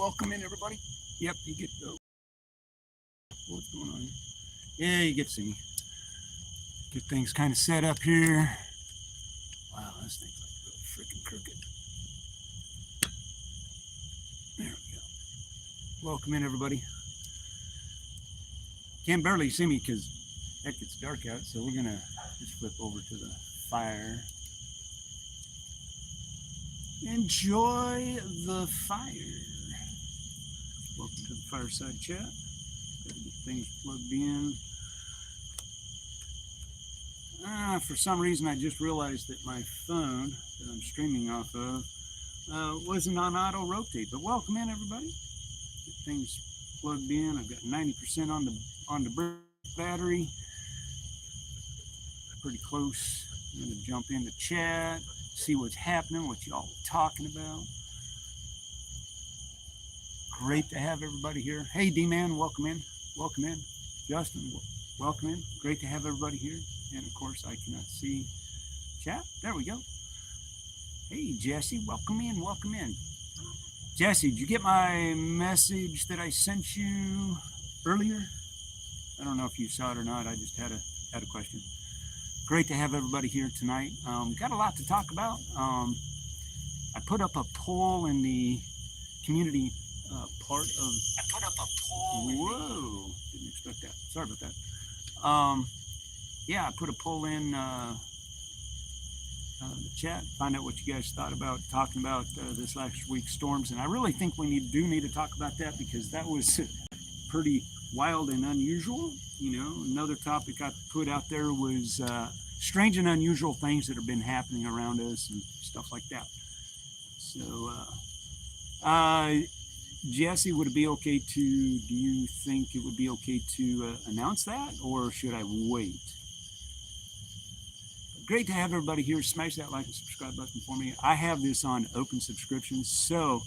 welcome in everybody. Yep, you get what's going on here? Yeah, you get to see me. Get things kind of set up here. Wow, this thing's like really freaking crooked. There we go. Welcome in everybody. Can barely see me because it gets dark out, so we're gonna just flip over to the fire. Enjoy the fire. Welcome to the Fireside Chat. Gotta get things plugged in. For some reason, I just realized that my phone that I'm streaming off of wasn't on auto rotate. But welcome in, everybody. Get things plugged in. I've got 90% on the battery. Pretty close. I'm gonna jump into chat, see what's happening, what y'all are talking about. Great to have everybody here. Hey, D-Man, welcome in. Welcome in. Justin, welcome in. Great to have everybody here. And of course, I cannot see chat. There we go. Hey, Jesse, welcome in. Welcome in. Jesse, did you get my message that I sent you earlier? I don't know if you saw it or not. I just had a question. Great to have everybody here tonight. Got a lot to talk about. I put up a poll in the community part of. I put up a poll. Whoa! Didn't expect that. Sorry about that. Yeah, I put a poll in the chat. Find out what you guys thought about talking about this last week's storms, and I really think we do need to talk about that because that was pretty wild and unusual. You know, another topic I put out there was strange and unusual things that have been happening around us and stuff like that. So, Jesse, would it be okay do you think it would be okay to announce that, or should I wait? Great to have everybody here. Smash that like and subscribe button for me. I have this on open subscriptions, so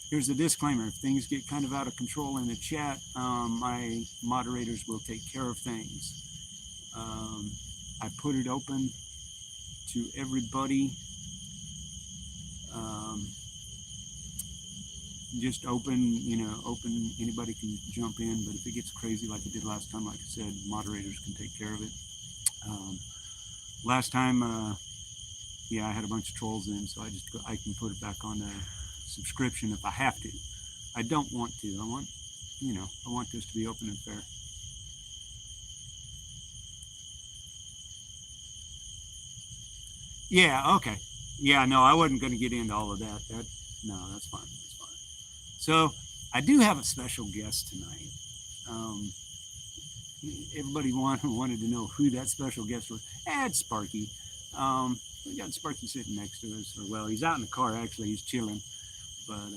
here's a disclaimer. If things get kind of out of control in the chat, my moderators will take care of things. I put it open to everybody. Just open, anybody can jump in, but if it gets crazy like it did last time, like I said, moderators can take care of it. Last time, I had a bunch of trolls in, so I can put it back on the subscription if I have to. I don't want to. I want this to be open and fair. Yeah, okay. Yeah, no, I wasn't going to get into all of that. No, that's fine. That's fine. So I do have a special guest tonight. Everybody wanted to know who that special guest was. It's Sparky. We got Sparky sitting next to us. Well, he's out in the car, actually. He's chilling. But,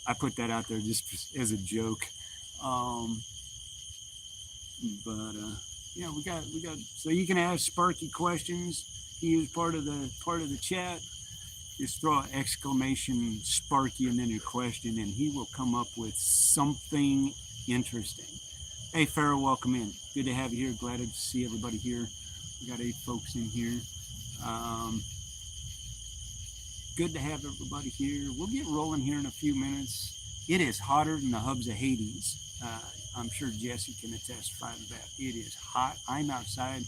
I put that out there just as a joke. We got, so you can ask Sparky questions. He is part of the chat. Just throw an exclamation Sparky and then your question, and he will come up with something interesting. Hey, Farrah, welcome in. Good to have you here. Glad to see everybody here. We got 8 folks in here. Good to have everybody here. We'll get rolling here in a few minutes. It is hotter than the hubs of Hades. I'm sure Jesse can testify to that. It is hot. I'm outside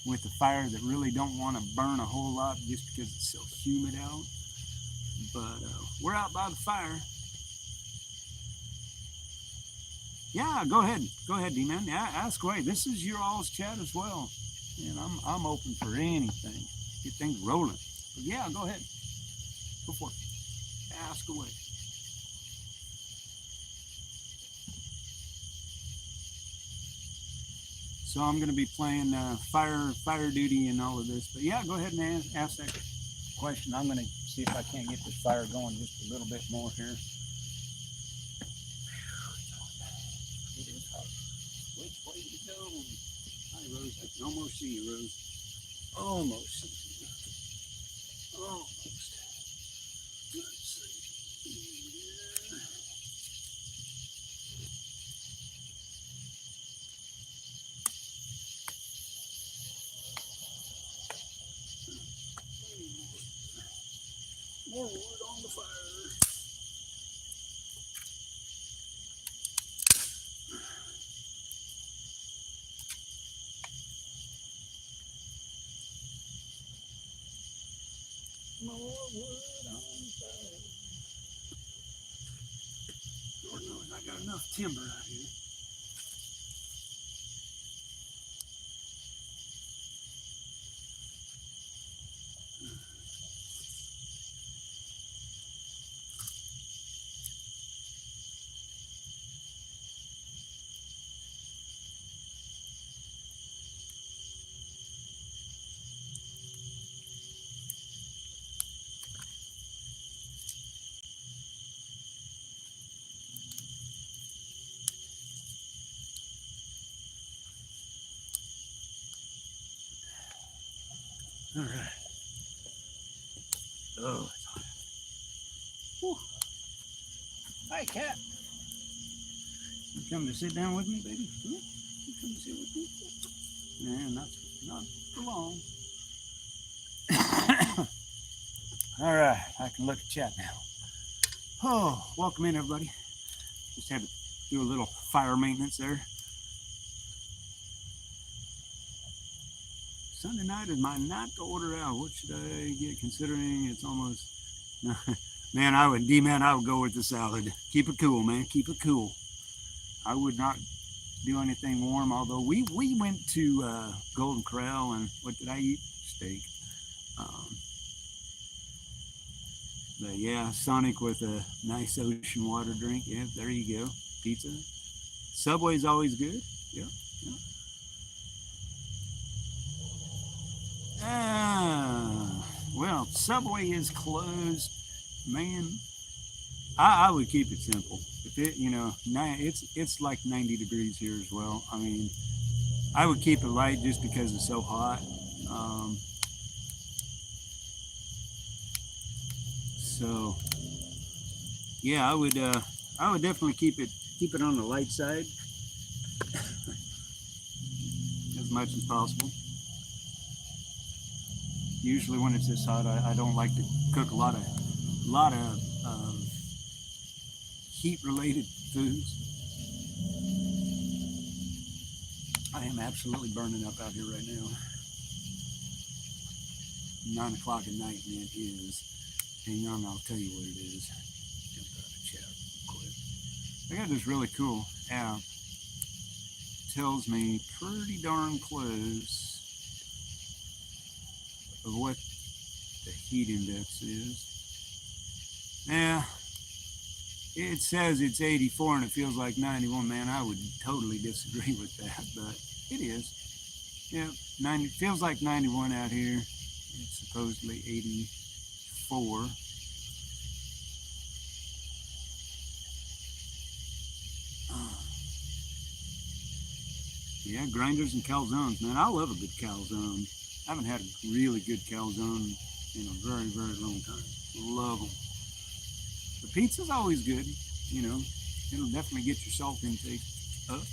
with a fire that really don't want to burn a whole lot just because it's so humid out. But we're out by the fire. Yeah, go ahead, D-Man. Yeah, ask away. This is your all's chat as well, and I'm open for anything. Get things rolling. But yeah, go ahead. Go for it. Ask away. So I'm going to be playing fire duty and all of this. But yeah, go ahead and ask that question. I'm going to see if I can't get this fire going just a little bit more here. It is hot. Which way to go? Hi, Rose. I can almost see you, Rose. Almost see you. Almost. Let's see. More wood on the fire. wood on fire. Lord knows I got enough timber out here. All right. Oh, it's hot. Whew. Hi, cat. You come to sit down with me, baby? You come to sit with me? Nah, not for long. All right, I can look at chat now. Oh, welcome in, everybody. Just had to do a little fire maintenance there. Sunday night is my night to order out. What should I get, considering it's almost... Man, I would go with the salad. Keep it cool, man. Keep it cool. I would not do anything warm, although we went to Golden Corral, and what did I eat? Steak. But yeah, Sonic with a nice ocean water drink. Yeah, there you go. Pizza. Subway's always good. Yeah. Well, Subway is closed. Man, I would keep it simple. If it, it's like 90 degrees here as well. I mean, I would keep it light just because it's so hot. So yeah, I would definitely keep it on the light side as much as possible. Usually when it's this hot, I don't like to cook a lot of heat-related foods. I am absolutely burning up out here right now. 9 o'clock at night, and it is. Hang on, I'll tell you what it is. Jump out of chat real quick. I got this really cool app. It tells me pretty darn close of what the heat index is. Yeah, it says it's 84 and it feels like 91. Man, I would totally disagree with that, but it is. Yeah, 90 feels like 91 out here. It's supposedly 84. Yeah, grinders and calzones, man. I love a good calzone. I haven't had a really good calzone in a very, very long time. Love them. The pizza's always good, It'll definitely get your salt intake up.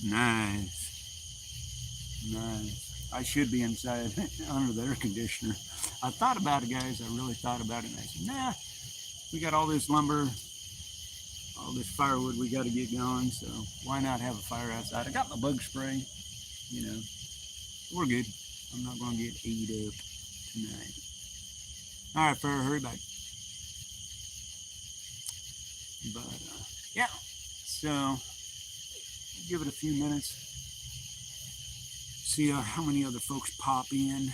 Nice. I should be inside under the air conditioner. I thought about it, guys. I really thought about it, and I said, nah, we got all this lumber, all this firewood we got to get going, so why not have a fire outside? I got my bug spray, we're good. I'm not going to get ate up tonight. All right, Farrah, hurry back. But yeah, so give it a few minutes, see how many other folks pop in.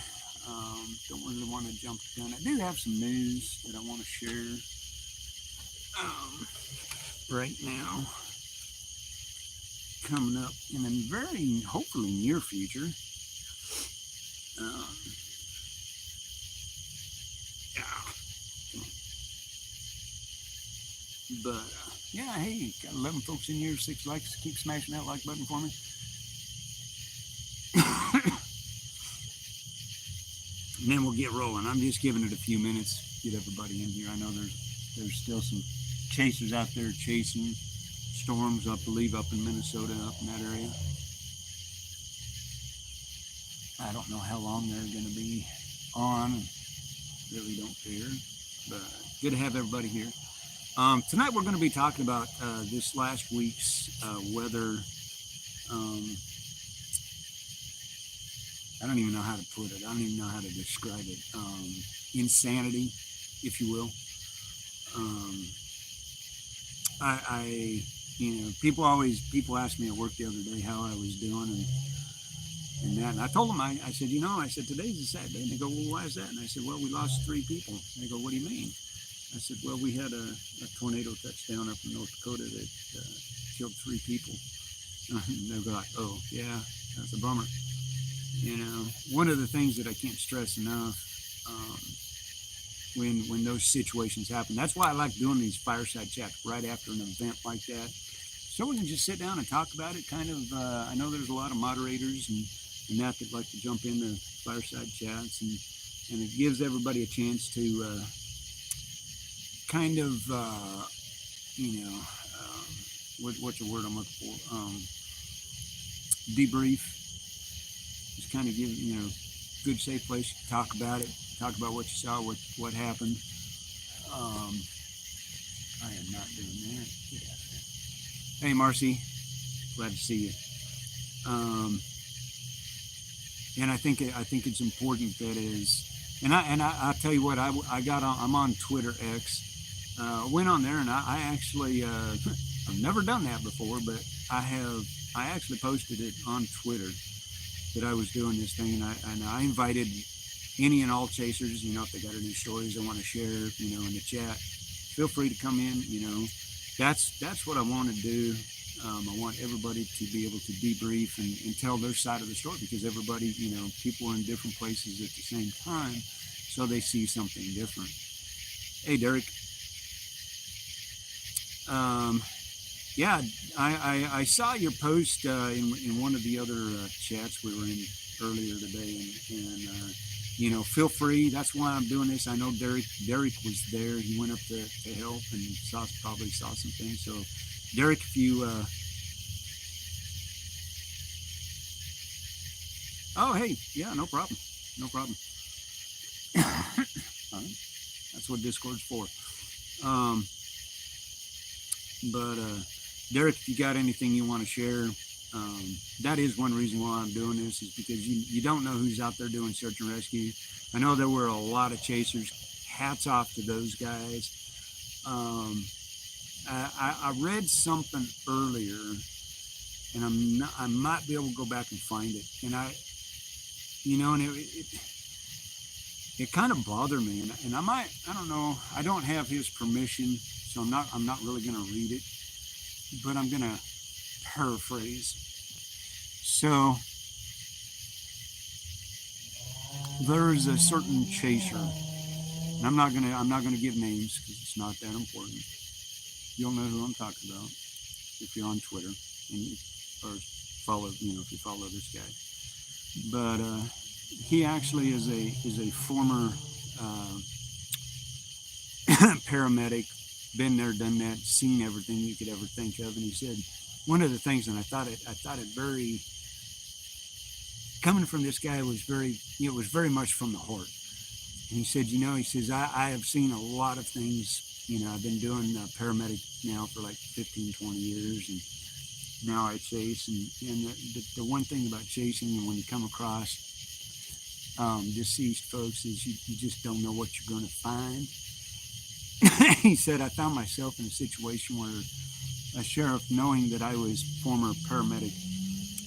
Don't really want to jump the gun. I do have some news that I want to share right now, coming up in a very, hopefully, near future. But yeah, hey, got 11 folks in here, 6 likes. Keep smashing that like button for me. And then we'll get rolling. I'm just giving it a few minutes, get everybody in here. I know there's still some chasers out there chasing storms, I believe, up in Minnesota, up in that area. I don't know how long they're going to be on. Really don't care. But good to have everybody here. Tonight we're going to be talking about this last week's weather um, I don't even know how to put it. I don't even know how to describe it. Insanity, if you will. Um, I, people ask me at work the other day how I was doing and that. And I told them, I said, I said, today's a sad day. And they go, well, why is that? And I said, well, we lost 3 people. And they go, what do you mean? I said, well, we had a tornado touchdown up in North Dakota that killed 3 people. And they'll go like, oh, yeah, that's a bummer. One of the things that I can't stress enough when those situations happen, that's why I like doing these fireside chats right after an event like that. So we can just sit down and talk about it. Kind of, I know there's a lot of moderators and that like to jump into fireside chats, and it gives everybody a chance to kind of, what's the word I'm looking for? Debrief. Just kind of give, good safe place to talk about it, talk about what you saw, what happened. I am not doing that. Get out of there. Hey, Marcy, glad to see you. And I think it's important that is, and I'll tell you what, I'm on Twitter X. Went on there and I actually I've never done that before, but I actually posted it on Twitter that I was doing this thing, and I invited any and all chasers, if they got any stories they want to share, in the chat, feel free to come in. That's what I want to do. I want everybody to be able to debrief and tell their side of the story, because everybody, people are in different places at the same time, so they see something different. Hey, Derek. Yeah, I saw your post in one of the other chats we were in earlier today, and feel free. That's why I'm doing this. I know Derek was there. He went up to help and probably saw some things. So, Derek, if you oh, hey, yeah, no problem. That's what Discord's for. But Derek, if you got anything you want to share, that is one reason why I'm doing this, is because you don't know who's out there doing search and rescue. I know there were a lot of chasers. Hats off to those guys. I read something earlier, and I might be able to go back and find it. And it kind of bothered me, and I don't know. I don't have his permission, so I'm not really going to read it, but I'm going to paraphrase. So there's a certain chaser, and I'm not gonna give names because it's not that important. You'll know who I'm talking about if you're on Twitter or follow, if you follow this guy. But he actually is a former paramedic, been there, done that, seen everything you could ever think of. And he said one of the things, and I thought it very, coming from this guy, was very much from the heart. And he said, he says, I have seen a lot of things. I've been doing paramedic now for like 15, 20 years, and now I chase. And the one thing about chasing, and when you come across deceased folks, is you just don't know what you're going to find. He said, I found myself in a situation where a sheriff, knowing that I was former paramedic,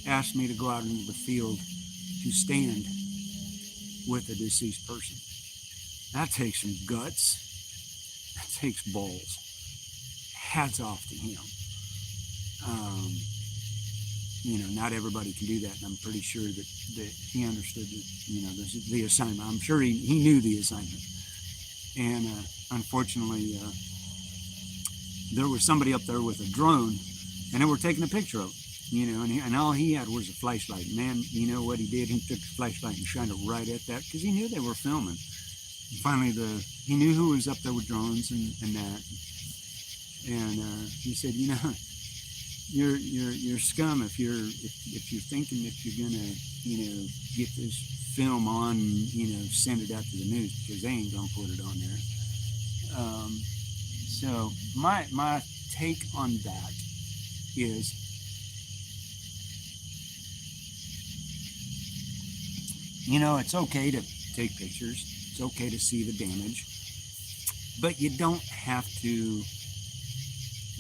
asked me to go out into the field to stand with a deceased person. That takes some guts. That takes balls. Hats off to him. Not everybody can do that, and I'm pretty sure that he understood that, the assignment. I'm sure he knew the assignment. And unfortunately, there was somebody up there with a drone, and they were taking a picture of him, and all he had was a flashlight. Man, you know what he did? He took the flashlight and shined it right at that, because he knew they were filming. And finally, he knew who was up there with drones and that. And he said, you're scum if you're thinking that you're gonna get this film on, send it out to the news, because they ain't gonna put it on there. So my take on that is, it's okay to take pictures. It's okay to see the damage, but you don't have to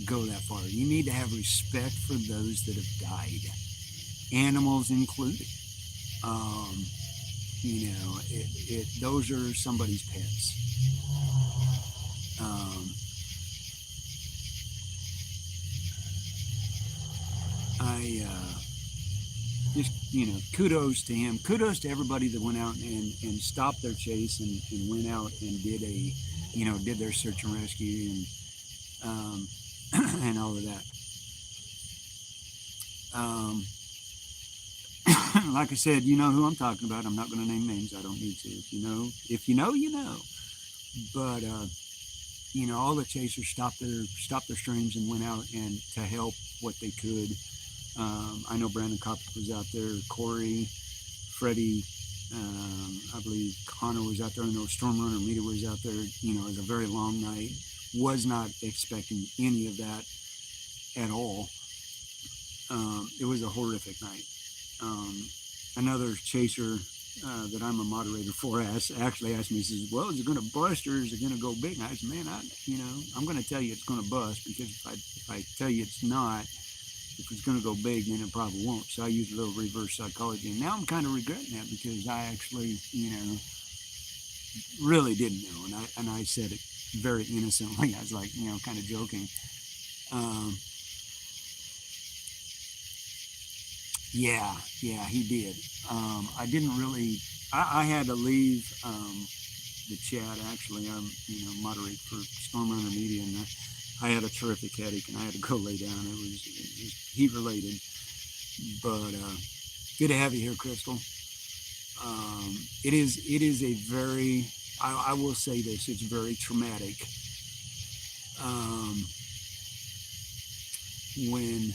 go that far. You need to have respect for those that have died, animals included. Um, those are somebody's pets. Um, I just, kudos to him. Kudos to everybody that went out and stopped their chase and went out and did their search and rescue and and all of that. Like I said, you know who I'm talking about. I'm not going to name names. I don't need to. If you know, you know. But all the chasers stopped their streams and went out and to help what they could. I know Brandon Kopic was out there, Corey, Freddie, I believe Connor was out there. I know Storm Runner Media was out there. It was a very long night. Was not expecting any of that at all. It was a horrific night. Another chaser that I'm a moderator for actually asked me, he says, well, is it going to bust or is it going to go big? And I said, man, I'm going to tell you it's going to bust, because if I tell you it's not, if it's going to go big, then it probably won't. So I used a little reverse psychology. And now I'm kind of regretting that, because I actually, really didn't know. And I said it very innocently. I was like, kind of joking. Yeah, he did. I didn't really, I had to leave the chat, actually. I'm, moderate for Storm Runner Media, and I had a terrific headache, and I had to go lay down. It was heat related, but good to have you here, Crystal. It is a very, I will say this, it's very traumatic when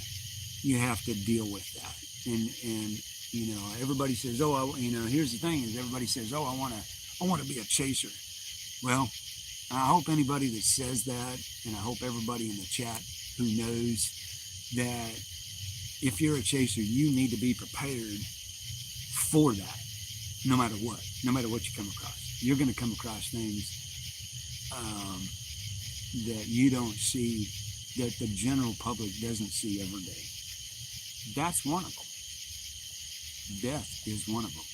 you have to deal with that. And everybody says, oh, here's the thing is everybody says, oh, I want to be a chaser. Well, I hope anybody that says that, and I hope everybody in the chat who knows that if you're a chaser, you need to be prepared for that, no matter what you come across. You're going to come across things that you don't see, that the general public doesn't see every day. That's one of them. Death is one of them.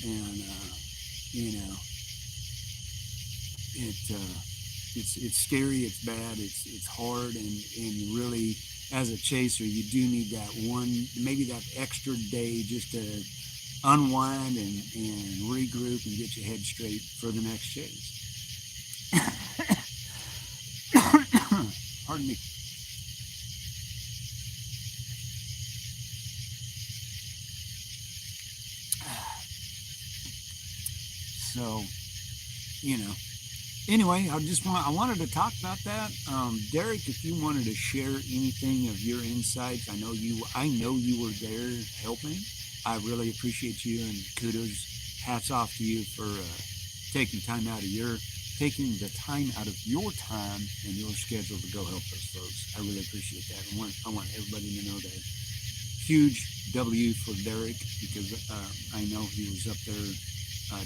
And, it's scary, it's bad, it's hard, and you really, as a chaser, you do need that maybe that extra day just to unwind and regroup and get your head straight for the next chase. Pardon me. So, anyway, I wanted to talk about that. Derek, if you wanted to share anything of your insights, I know you were there helping. I really appreciate you, and kudos, hats off to you for taking the time out of your time and your schedule to go help those folks. I really appreciate that. I want everybody to know that. Huge W for Derek, because I know he was up there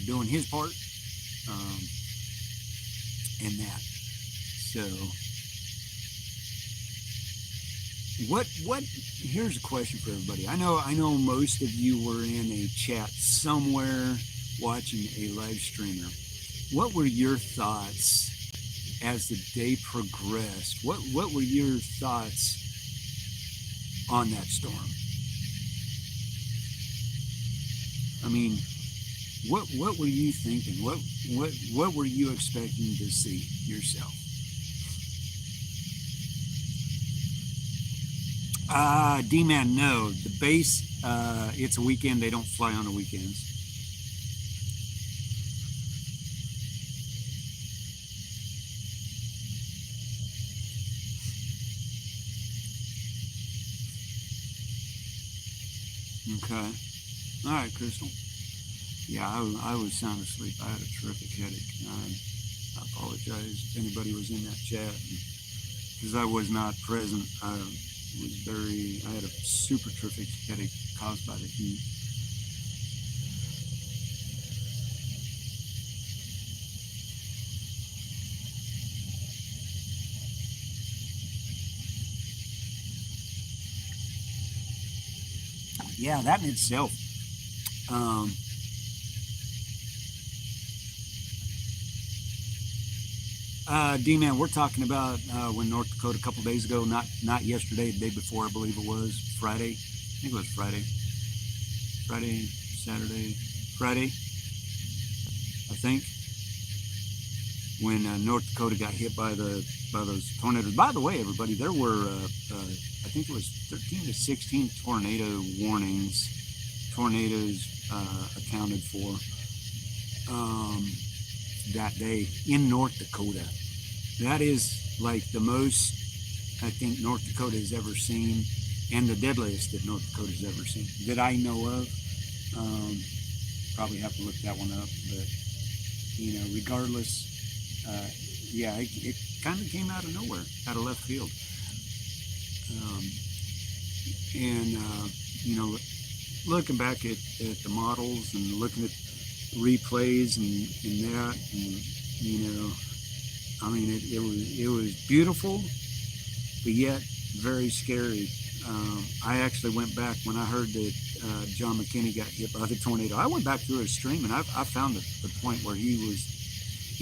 doing his part in that. So here's a question for everybody. I know most of you were in a chat somewhere watching a live streamer. What were your thoughts as the day progressed? What were your thoughts on that storm? I mean, what were you thinking? What were you expecting to see yourself? D-Man, no. The base, it's a weekend. They don't fly on the weekends. Okay. All right, Crystal. Yeah, I was sound asleep. I had a terrific headache. I apologize if anybody was in that chat, because I was not present. I had a super terrific headache caused by the heat. yeah, that in itself. Um, D-Man, we're talking about when North Dakota a couple days ago, not yesterday, the day before, I believe it was Friday. I think it was Friday, Saturday, Friday, I think, when North Dakota got hit by those tornadoes. By the way, everybody, there were I think it was 13 to 16 tornado warnings, tornadoes accounted for that day in North Dakota. That is like the most I think North Dakota has ever seen, and the deadliest that North Dakota has ever seen that I know of. Um, Probably have to look that one up, but regardless, yeah, it kind of came out of nowhere, out of left field, um, and looking back at the models and looking at replays and that, and I mean, it was beautiful, but yet very scary. I actually went back when I heard that John McKinney got hit by the tornado. I went back through his stream, and I found the point where he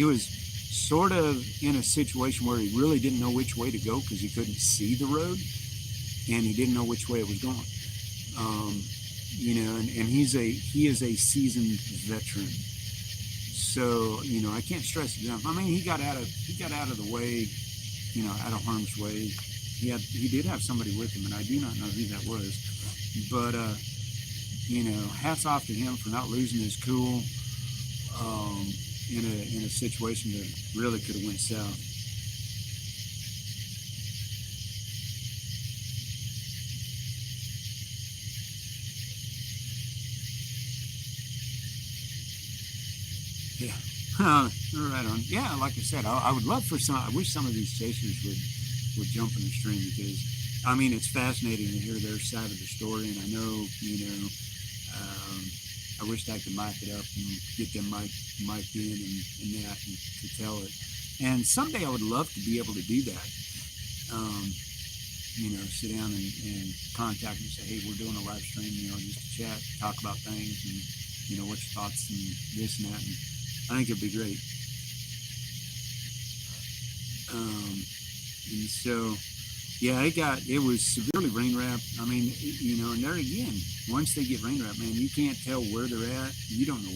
was sort of in a situation where he really didn't know which way to go because he couldn't see the road, and he didn't know which way it was going. And he is a seasoned veteran. So I can't stress it enough. I mean, he got out of the way, out of harm's way. He did have somebody with him, and I do not know who that was. But hats off to him for not losing his cool in a situation that really could have went south. Yeah. Right on. Yeah, like I said, I would love for I wish some of these chasers would jump in the stream, because I mean, it's fascinating to hear their side of the story, and I know I wish I could mic it up and get them mic'd in and that, and to tell it. And someday I would love to be able to do that. Sit down and contact me and say, hey, we're doing a live stream, just to chat, talk about things, and what's your thoughts and this and that. And I think it'd be great. And so, yeah, it was severely rain wrapped. I mean, and there again, once they get rain wrapped, man, you can't tell where they're at. You don't know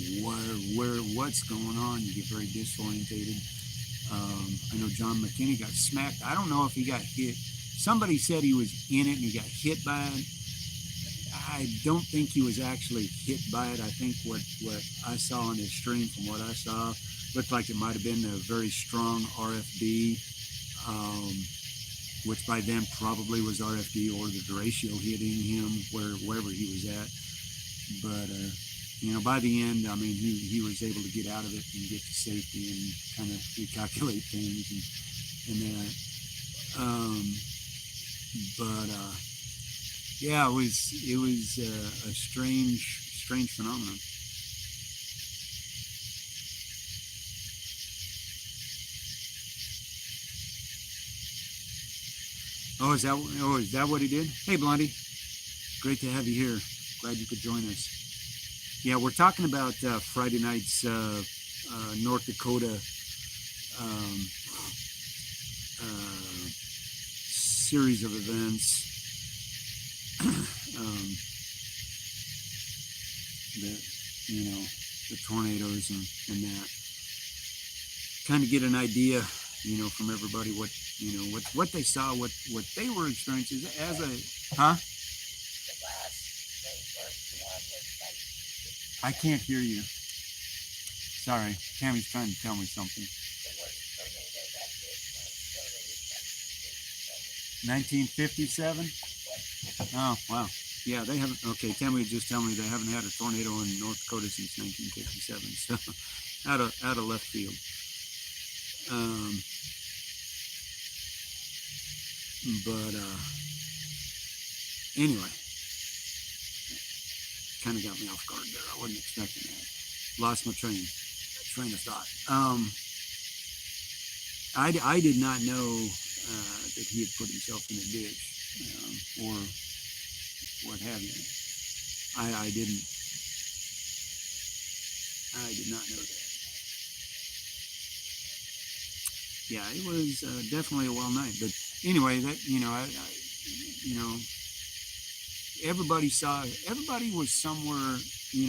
what's going on. You get very disorientated. I know John McKinney got smacked. I don't know if he got hit. Somebody said he was in it and he got hit by it. I don't think he was actually hit by it. I think what I saw on his stream, from what I saw, looked like it might have been a very strong RFD, which by then probably was RFD or the derecho hitting him wherever he was at. But by the end, I mean, he was able to get out of it and get to safety and kind of recalculate things and that. Yeah, it was a strange phenomenon. Is that what he did? Hey, Blondie, great to have you here. Glad you could join us. Yeah, we're talking about Friday night's North Dakota series of events. The tornadoes and that. Kind of get an idea, from everybody what they saw, what they were experiencing as a, huh? I can't hear you. Sorry, Tammy's trying to tell me something. 1957? Oh, wow. Yeah, they haven't. Okay, Tammy just tell me they haven't had a tornado in North Dakota since 1957. So, out of left field. Anyway, kind of got me off guard there. I wasn't expecting that. Lost my train of thought. I did not know that he had put himself in a ditch, or what have you. I did not know that. Yeah, it was definitely a wild night. But anyway, that you know, everybody was somewhere,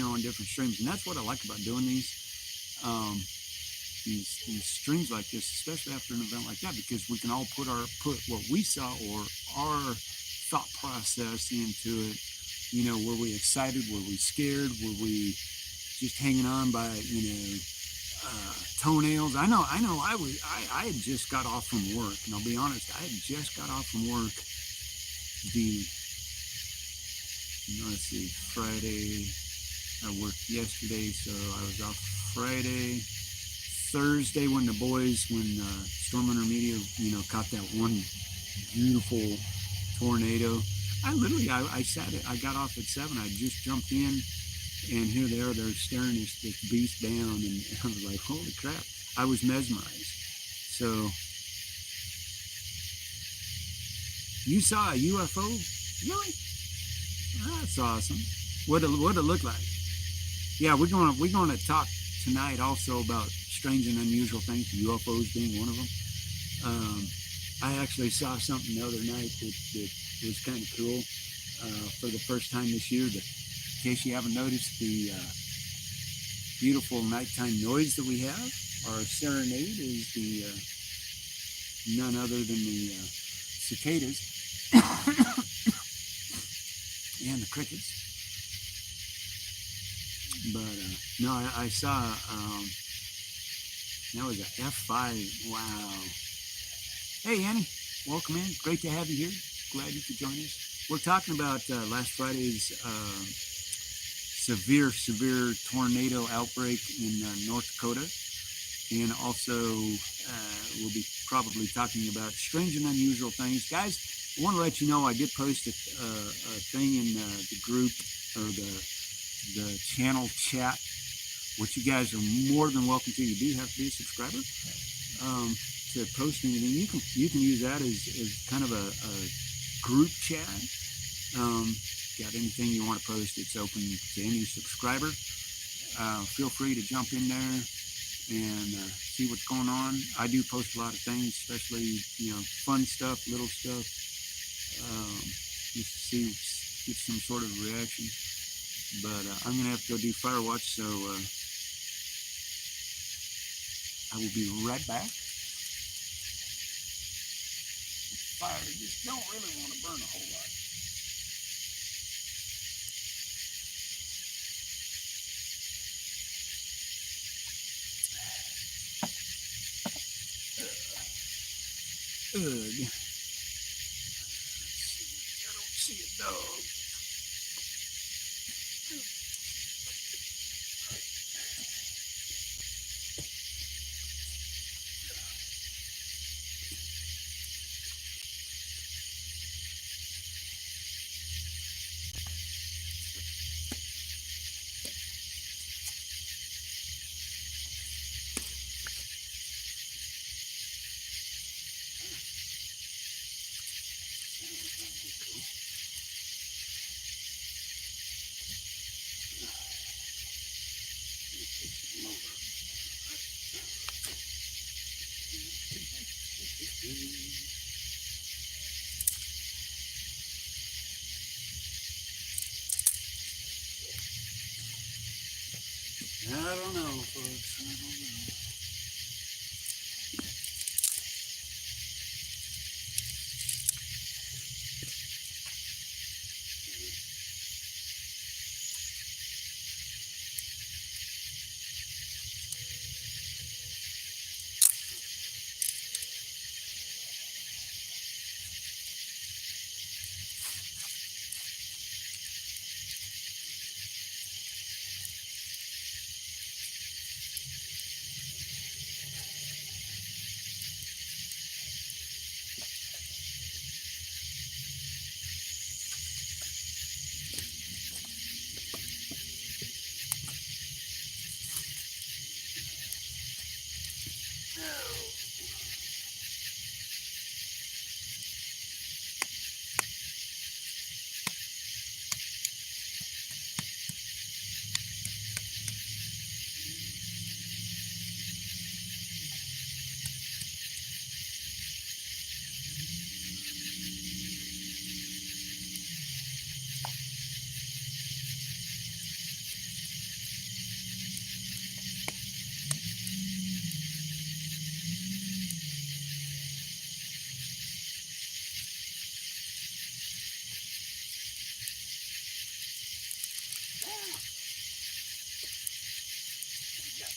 on different streams, and that's what I like about doing um, these streams like this, especially after an event like that, because we can all put what we saw or our thought process into it. Were we excited? Were we scared? Were we just hanging on by toenails? I know. I had just got off from work, and I'll be honest, I had just got off from work. Let's see, Friday. I worked yesterday, so I was off Friday. Thursday, when Storm Hunter Media, caught that one beautiful tornado. I sat it. I got off at 7. I just jumped in, and here they are. They're staring this beast down, and I was like, holy crap. I was mesmerized. So, you saw a UFO? Really? That's awesome. What it look like? Yeah, we're gonna talk tonight also about strange and unusual things, UFOs being one of them. I actually saw something the other night that was kind of cool for the first time this year. In case you haven't noticed, the beautiful nighttime noise that we have, our serenade, is none other than the cicadas and the crickets. But no, I saw that was a F5. Wow. Hey, Annie, welcome in. Great to have you here. Glad you could join us. We're talking about last Friday's severe tornado outbreak in North Dakota, and also we'll be probably talking about strange and unusual things. Guys, I want to let you know I did post a thing in the group, or the channel chat, which you guys are more than welcome to. You do have to be a subscriber to post anything. You can use that as kind of a group chat. Got anything you want to post, it's open to any subscriber. Feel free to jump in there and see what's going on. I do post a lot of things, especially fun stuff, little stuff, just to get some sort of reaction. But I'm going to have to go do fire watch, so I will be right back. Fire just don't really want to burn a whole lot. Ugh. I don't see a dog. I don't know, folks. I don't know.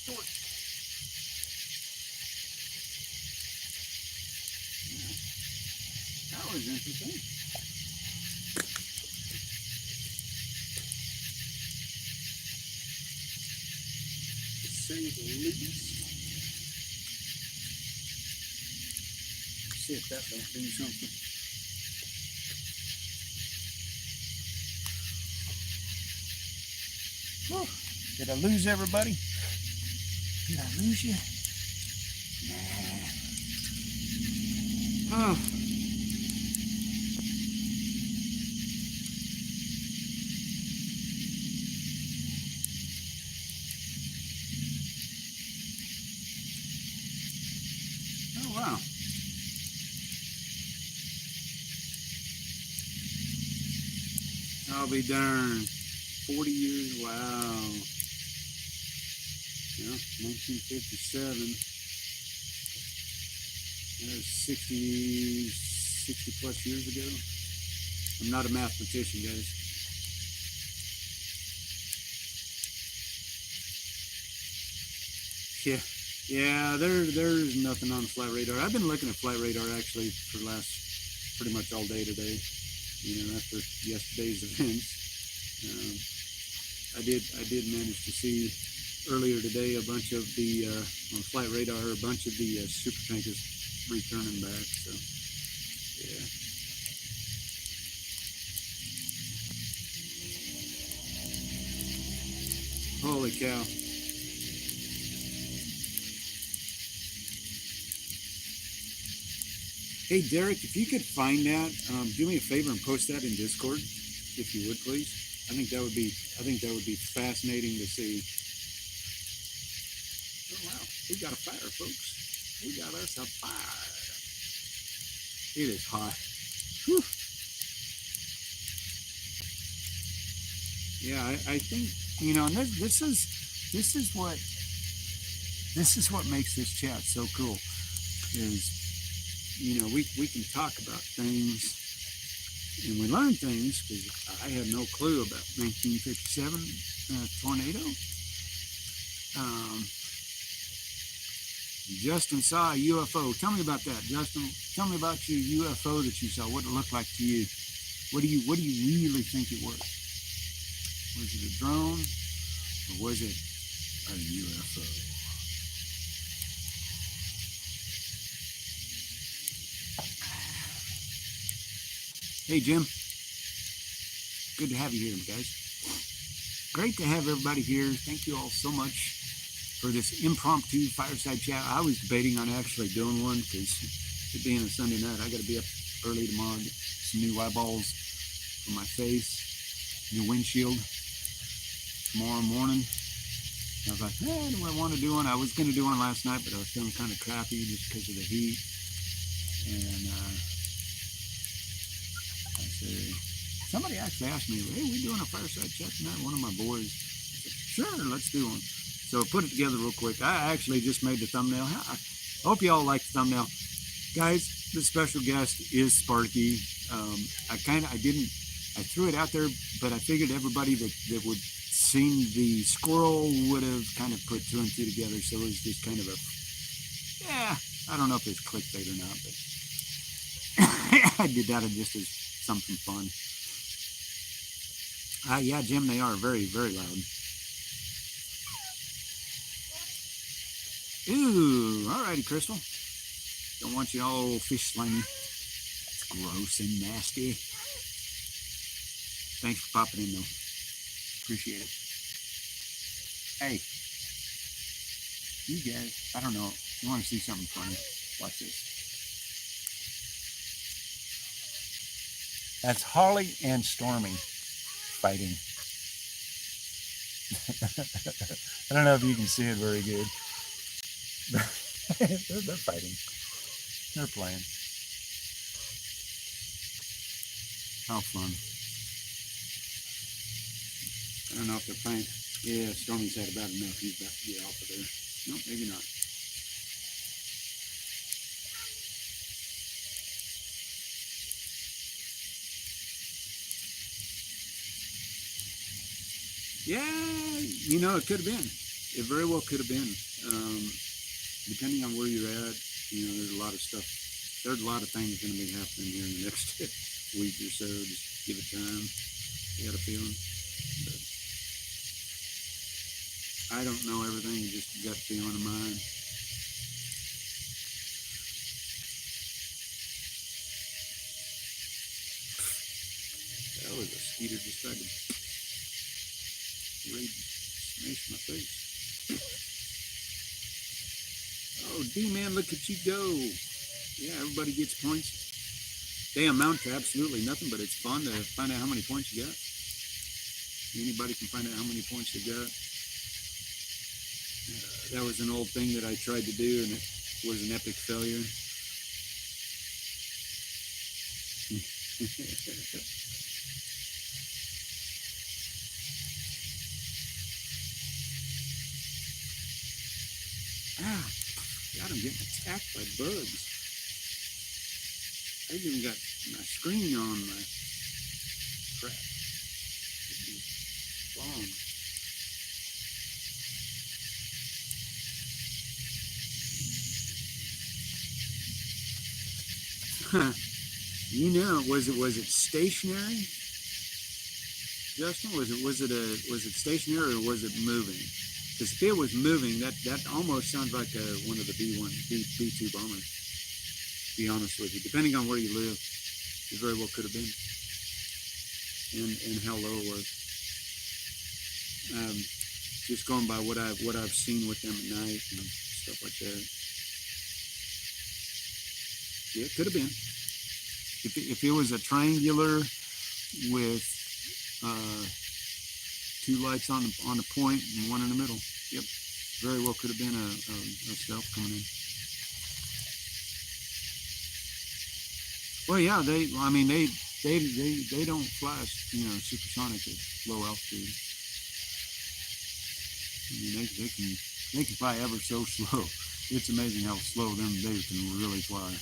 short. Yeah, that was interesting. To say the least. See if that don't do something. Whew. Did I lose everybody? Did I lose you? Nah. Oh. Oh, wow. I'll be darned. 40 years, wow. Yeah, 1957. That was 60 plus years ago. I'm not a mathematician, guys. Yeah, there's nothing on the flight radar. I've been looking at flight radar actually for the last pretty much all day today. You know, after yesterday's events, I did manage to see earlier today a bunch of the on flight radar, a bunch of the super tankers returning back. So yeah. Holy cow. Hey Derek, if you could find that, do me a favor and post that in Discord, if you would, please. I think that would be fascinating to see. Oh wow, we got a fire, folks. We got us a fire. It is hot. Whew. Yeah, I think, you know, and this is what makes this chat so cool. Is, you know, we can talk about things and we learn things, because I had no clue about 1957 tornado. Justin saw a UFO. Tell me about that, Justin. Tell me about your UFO that you saw. What it looked like to you. What do you really think it was? Was it a drone or was it a UFO? Hey, Jim. Good to have you here, guys. Great to have everybody here. Thank you all so much for this impromptu fireside chat. I was debating on actually doing one, because it being a Sunday night, I got to be up early tomorrow to get some new eyeballs for my face, new windshield tomorrow morning. I was like, do I want to do one? I was going to do one last night, but I was feeling kind of crappy just because of the heat. And I said, somebody actually asked me, hey, we doing a fireside chat tonight? One of my boys. I said, sure, let's do one. So put it together real quick. I actually just made the thumbnail. I hope you all like the thumbnail. Guys, the special guest is Sparky. I threw it out there, but I figured everybody that would seen the squirrel would have kind of put two and two together. So it was just kind of I don't know if it's clickbait or not, but I did that just as something fun. Yeah, Jim, they are very, very loud. Ooh, all righty, Crystal. Don't want you all fish slimy. It's gross and nasty. Thanks for popping in, though. Appreciate it. Hey, you guys, I don't know. You want to see something funny? Watch this. That's Holly and Stormy fighting. I don't know if you can see it very good. They're fighting. They're playing. How fun. I don't know if they're playing. Yeah, Stormy's had about enough. He's about to get off of there. No, maybe not. Yeah, you know, it could have been. It very well could have been. Depending on where you're at, there's a lot of stuff. There's a lot of things going to be happening here in the next week or so. Just give it time. I got a feeling. But I don't know everything. Just gut feeling of mine. That was a skeeter just tried to smash my face. Oh, D-Man, look at you go. Yeah, everybody gets points. They amount to absolutely nothing, but it's fun to find out how many points you got. Anybody can find out how many points they got. That was an old thing that I tried to do, and it was an epic failure. God, I'm getting attacked by bugs. I even got my screen on my crap. Could be wrong. Was it stationary? Justin, was it stationary or was it moving? Because if it was moving, that almost sounds like one of the B2 bombers. To be honest with you, depending on where you live, it very well could have been, and how low it was. Just going by what I've seen with them at night and stuff like that. Yeah, it could have been. If it was a triangular with two lights on the point and one in the middle, yep, very well could have been a stealth coming in. Well, yeah, they don't fly, supersonic at low altitude. I mean, they can fly ever so slow. It's amazing how slow they can really fly.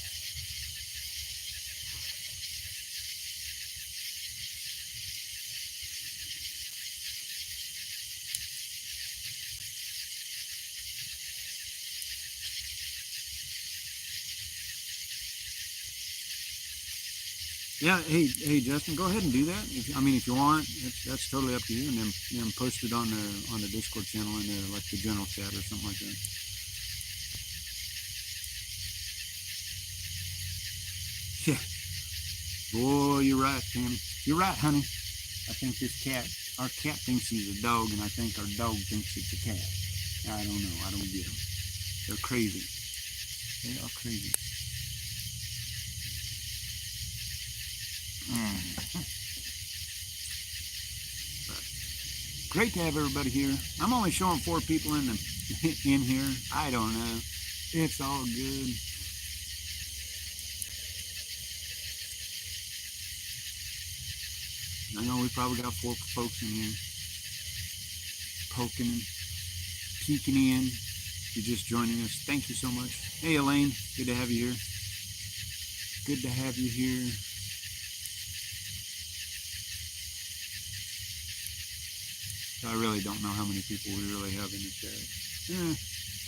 Yeah, hey, Justin, go ahead and do that. If you want, that's totally up to you, and then post it on the Discord channel in like the general chat or something like that. Yeah, boy, you're right, Tammy. You're right, honey. I think our cat thinks he's a dog, and I think our dog thinks it's a cat. I don't know. I don't get them. They're crazy. They are crazy. Great to have everybody here. I'm only showing 4 people in here. I don't know. It's all good. I know we probably got 4 folks in here poking and peeking in. If you're just joining us, thank you so much. Hey, Elaine, good to have you here. Good to have you here. I really don't know how many people we really have in the chat.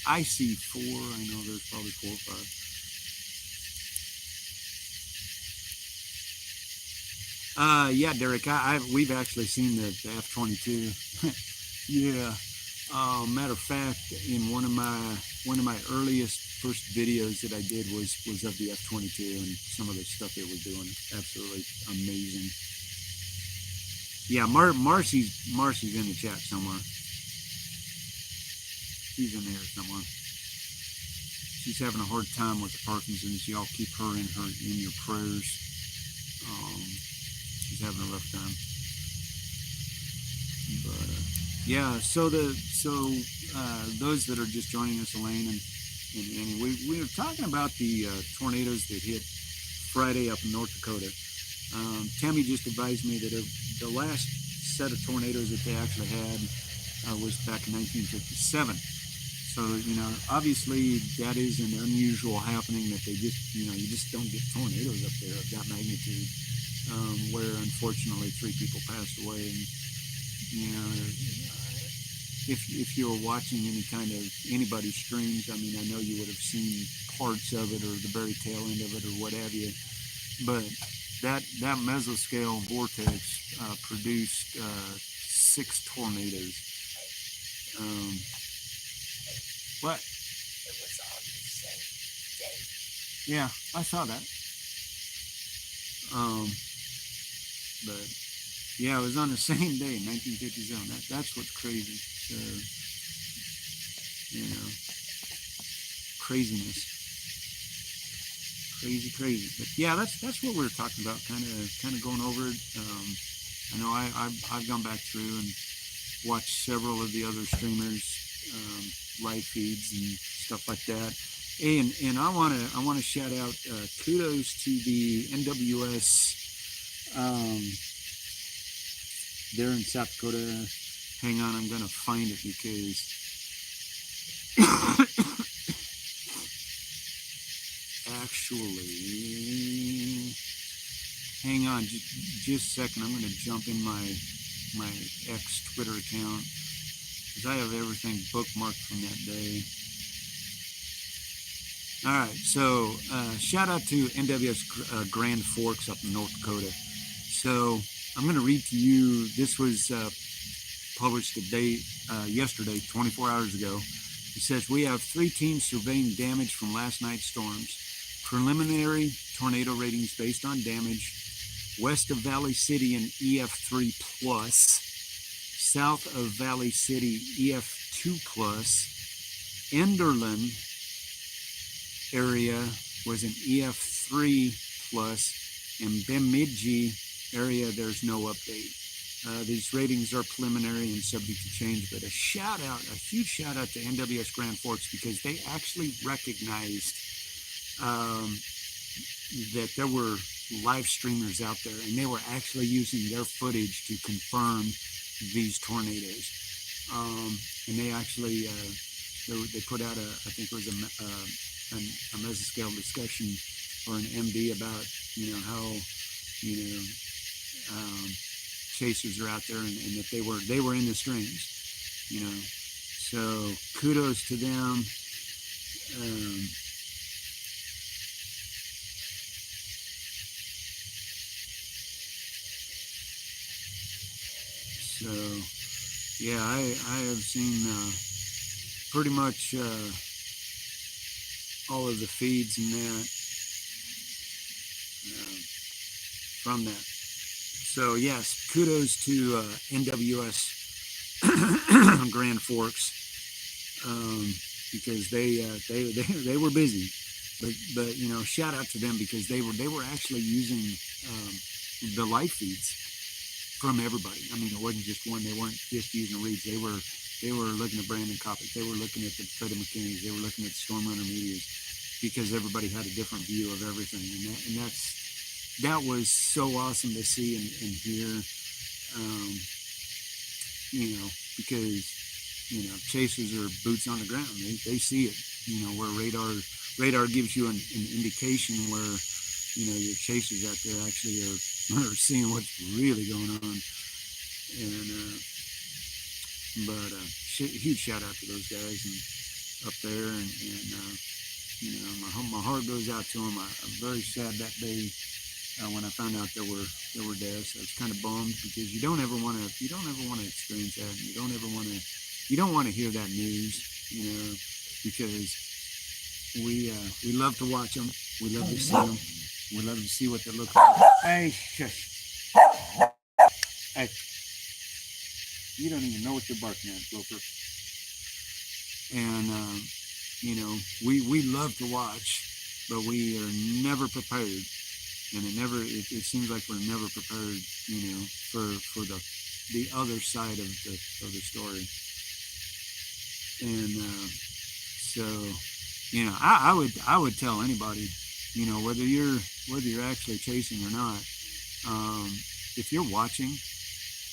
I see 4. I know there's probably 4 or 5. Yeah, Derek, we've actually seen the F-22. Yeah. Matter of fact, in one of my earliest first videos that I did was of the F-22 and some of the stuff it was doing. Absolutely amazing. Yeah, Marcy's in the chat somewhere. She's in there somewhere. She's having a hard time with the Parkinson's. Y'all keep her in your prayers. She's having a rough time. But yeah, so those that are just joining us, Elaine and Annie, we were talking about the tornadoes that hit Friday up in North Dakota. Tammy just advised me that the last set of tornadoes that they actually had was back in 1957. So, obviously that is an unusual happening that they just, you just don't get tornadoes up there of that magnitude, where unfortunately 3 people passed away. And, if you were watching any kind of anybody's streams, I mean, I know you would have seen parts of it or the very tail end of it or what have you. But that mesoscale vortex produced 6 tornadoes. What? It was on the same day. Yeah, I saw that. But yeah, it was on the same day in 1957. That's what's crazy. So, you know, craziness, crazy. But yeah, that's what we were talking about. Kind of going over it. I know I've gone back through and watched several of the other streamers' live feeds and stuff like that. And I wanna shout out kudos to the NWS there in South Dakota. Hang on, I'm gonna find it because actually, hang on just a second. I'm gonna jump in my X Twitter account because I have everything bookmarked from that day. All right, so shout out to NWS Grand Forks up in North Dakota. So I'm going to read to you, this was published yesterday, 24 hours ago. It says, we have 3 teams surveying damage from last night's storms. Preliminary tornado ratings based on damage west of Valley City in EF3+, south of Valley City EF2+, Enderlin area was an EF3+, and Bemidji area, there's no update. These ratings are preliminary and subject to change, but a huge shout out to NWS Grand Forks because they actually recognized that there were live streamers out there and they were actually using their footage to confirm these tornadoes. And they actually, they put out I think it was a mesoscale discussion or an MD about, how, chasers are out there and that they were in the strings, so kudos to them. So yeah, I have seen pretty much all of the feeds and that from that. So yes, kudos to NWS Grand Forks because they were busy, but shout out to them because they were actually using the live feeds from everybody. I mean, it wasn't just one. They weren't just using reads. They were looking at Brandon Coppock. They were looking at the Freddie McKinneys. They were looking at the Stormrunner Medias because everybody had a different view of everything, and that was so awesome to see and hear. Because chasers are boots on the ground. They see it. Where radar gives you an indication where your chasers out there actually are seeing what's really going on. And huge shout out to those guys and up there, and my heart goes out to them. I'm very sad that day when I found out there were deaths. I was kind of bummed because you don't ever want to experience that, and you don't want to hear that news, because we love to watch them. We love to see them. We love to see what they look like. Hey, shush. Hey, you don't even know what you're barking at, Gopher. And we love to watch, but we are never prepared. And it seems like we're never prepared, for the other side of the story. And so, I would tell anybody, whether you're actually chasing or not, if you're watching,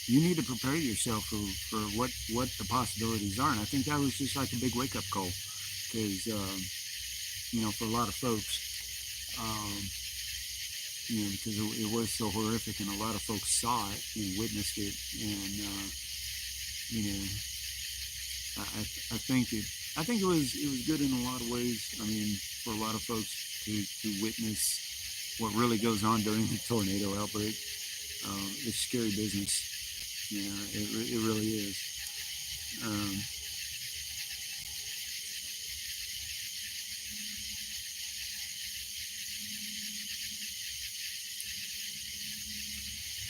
you need to prepare yourself for what the possibilities are. And I think that was just like a big wake up call, because for a lot of folks. Because it was so horrific, and a lot of folks saw it and witnessed it, and I think it was good in a lot of ways. I mean, for a lot of folks to witness what really goes on during a tornado outbreak. It's scary business. Yeah, it really is. Um,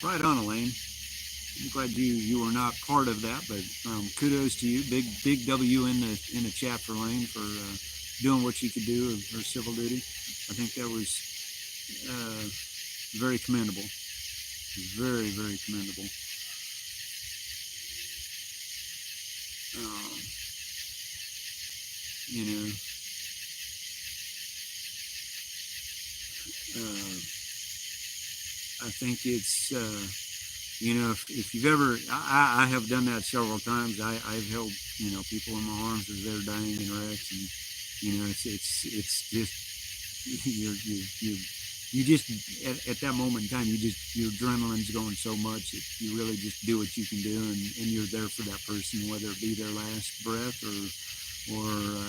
right on, Elaine. I'm glad you were not part of that, but kudos to you. Big W in the chat for Elaine for doing what she could do of her civil duty. I think that was very commendable. Very, very commendable. Um, you know, I think it's if you've ever I have done that several times. I've held people in my arms as they're dying in wrecks, and it's just you just at that moment in time your adrenaline's going so much that you really just do what you can do, and you're there for that person, whether it be their last breath or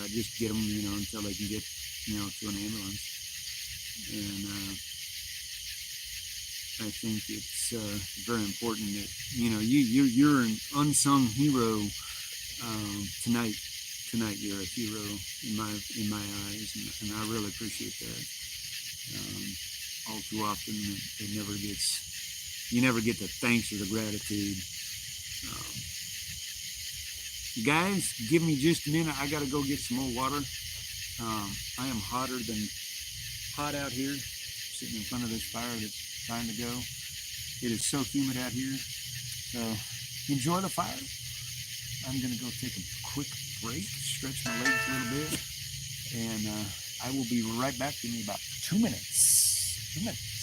just get them until they can get to an ambulance. And I think it's very important that you're an unsung hero tonight. Tonight you're a hero in my eyes, and I really appreciate that. All too often it never gets you never get the thanks or the gratitude. Guys, give me just a minute. I got to go get some more water. I am hotter than hot out here, sitting in front of this fire that's trying to go. It is so humid out here. So enjoy the fire. I'm going to go take a quick break, stretch my legs a little bit, and I will be right back. Give me about 2 minutes. 2 minutes.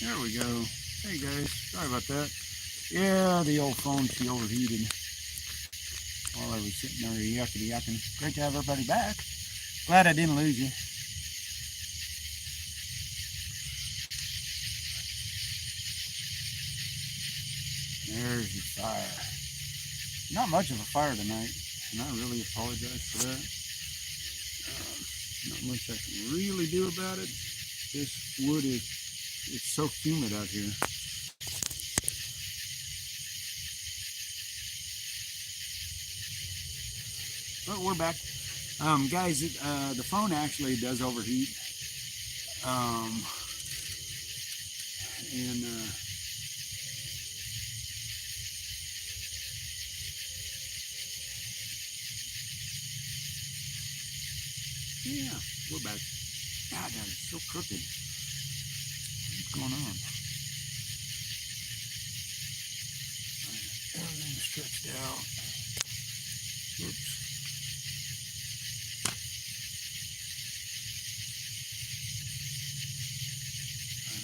There we go. Hey guys, sorry about that. Yeah, the old phone, she overheated while I was sitting there yuckity yucking. Great to have everybody back. Glad I didn't lose you. There's your fire. Not much of a fire tonight, and I really apologize for that. Not much I can really do about it. This wood it's so humid out here. But we're back. Guys, the phone actually does overheat. And yeah, we're back. God, that is so crooked. What's going on? Everything's stretched out. Oops.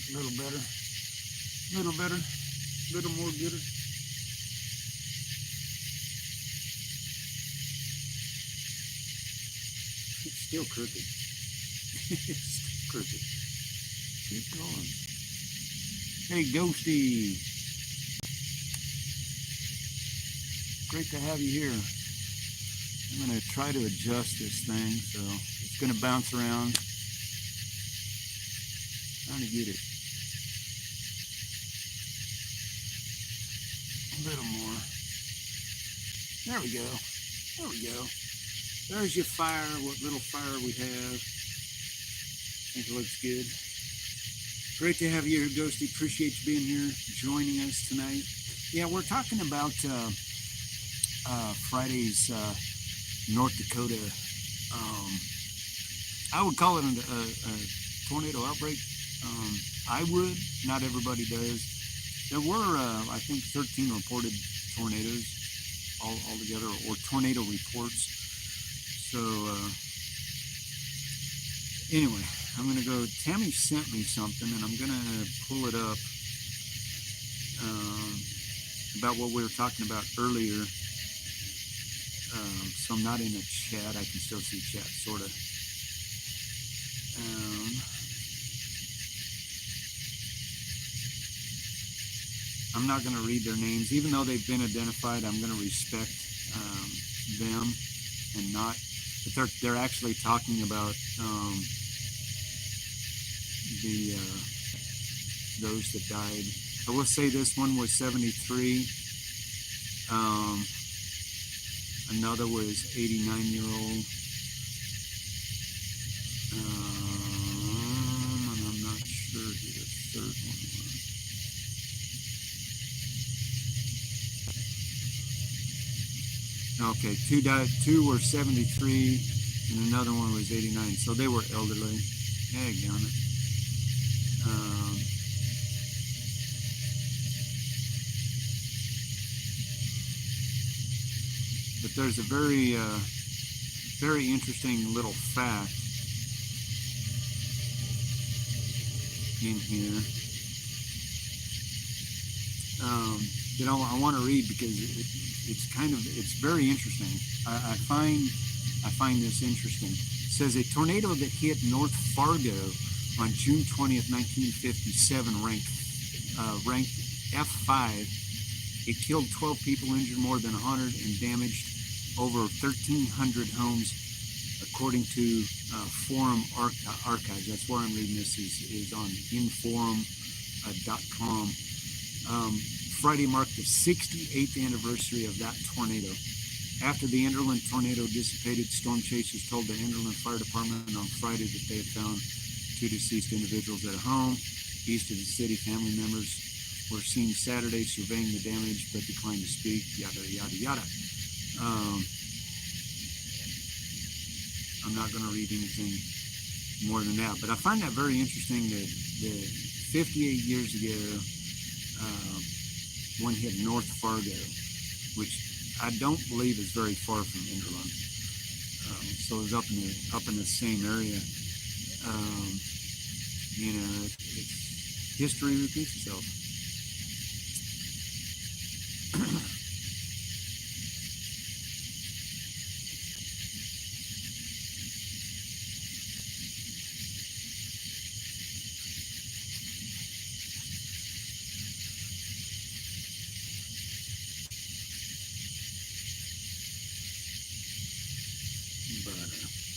A little better. A little better. A little more gooder. It's still crooked. It's still crooked. Keep going. Hey, Ghosty. Great to have you here. I'm going to try to adjust this thing, so it's going to bounce around. Trying to get it a little more. There we go. There we go. There's your fire, what little fire we have. I think it looks good. Great to have you here, Ghosty. Appreciate you being here, joining us tonight. Yeah, we're talking about Friday's North Dakota. I would call it a tornado outbreak. I would. Not everybody does. There were, I think, 13 reported tornadoes altogether, or tornado reports. So anyway, I'm going to go. Tammy sent me something, and I'm going to pull it up about what we were talking about earlier. So I'm not in a chat. I can still see chat, sort of. I'm not going to read their names, even though they've been identified. I'm going to respect them and not. But they're actually talking about those that died. I will say this one was 73. Another was 89-year-old. And I'm not sure who the third one was. Okay, two died. Two were 73, and another one was 89. So they were elderly. Daggone it. But there's a very, very interesting little fact in here that I want to read because it's very interesting. I find this interesting. It says a tornado that hit North Fargo on June 20th, 1957, ranked F5. It killed 12 people, injured more than 100, and damaged over 1,300 homes, according to Forum Archives. That's where I'm reading this, is on inforum.com. Friday marked the 68th anniversary of that tornado. After the Enderlin tornado dissipated, storm chasers told the Enderlin Fire Department on Friday that they had found 2 deceased individuals at a home east of the city. Family members were seen Saturday surveying the damage but declined to speak, yada, yada, yada. I'm not going to read anything more than that, but I find that very interesting that 58 years ago, one hit North Fargo, which I don't believe is very far from Enderlin. So it was up in the same area. History repeats itself.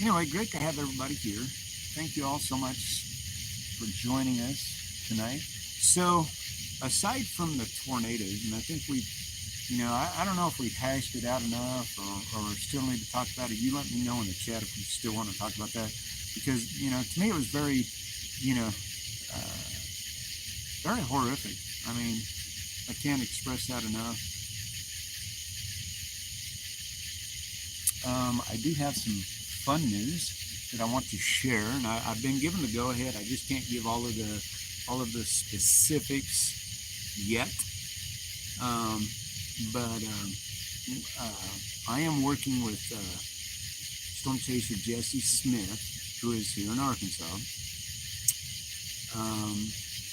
anyway, great to have everybody here. Thank you all so much for joining us tonight. So, aside from the tornadoes, and I think I don't know if we've hashed it out enough or still need to talk about it. You let me know in the chat if you still want to talk about that. Because, to me it was very, very horrific. I mean, I can't express that enough. I do have some fun news that I want to share, and I've been given the go-ahead. I just can't give all of the specifics yet. But I am working with Storm Chaser Jesse Smith, who is here in Arkansas.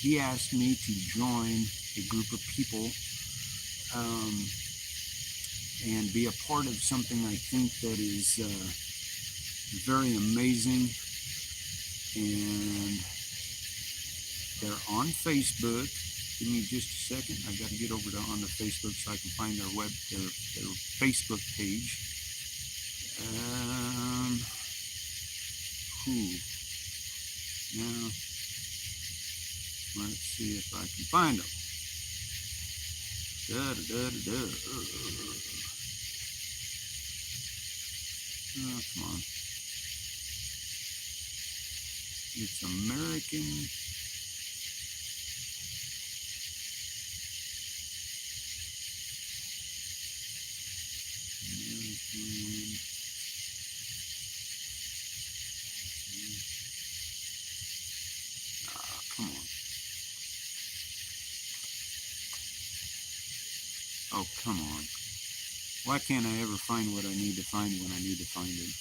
He asked me to join a group of people and be a part of something I think that is very amazing. And they're on Facebook. Give me just a second. I got to get over on the Facebook so I can find their Facebook page. Now, let's see if I can find them. Oh, come on. It's American. Come on. Oh, come on. Why can't I ever find what I need to find when I need to find it?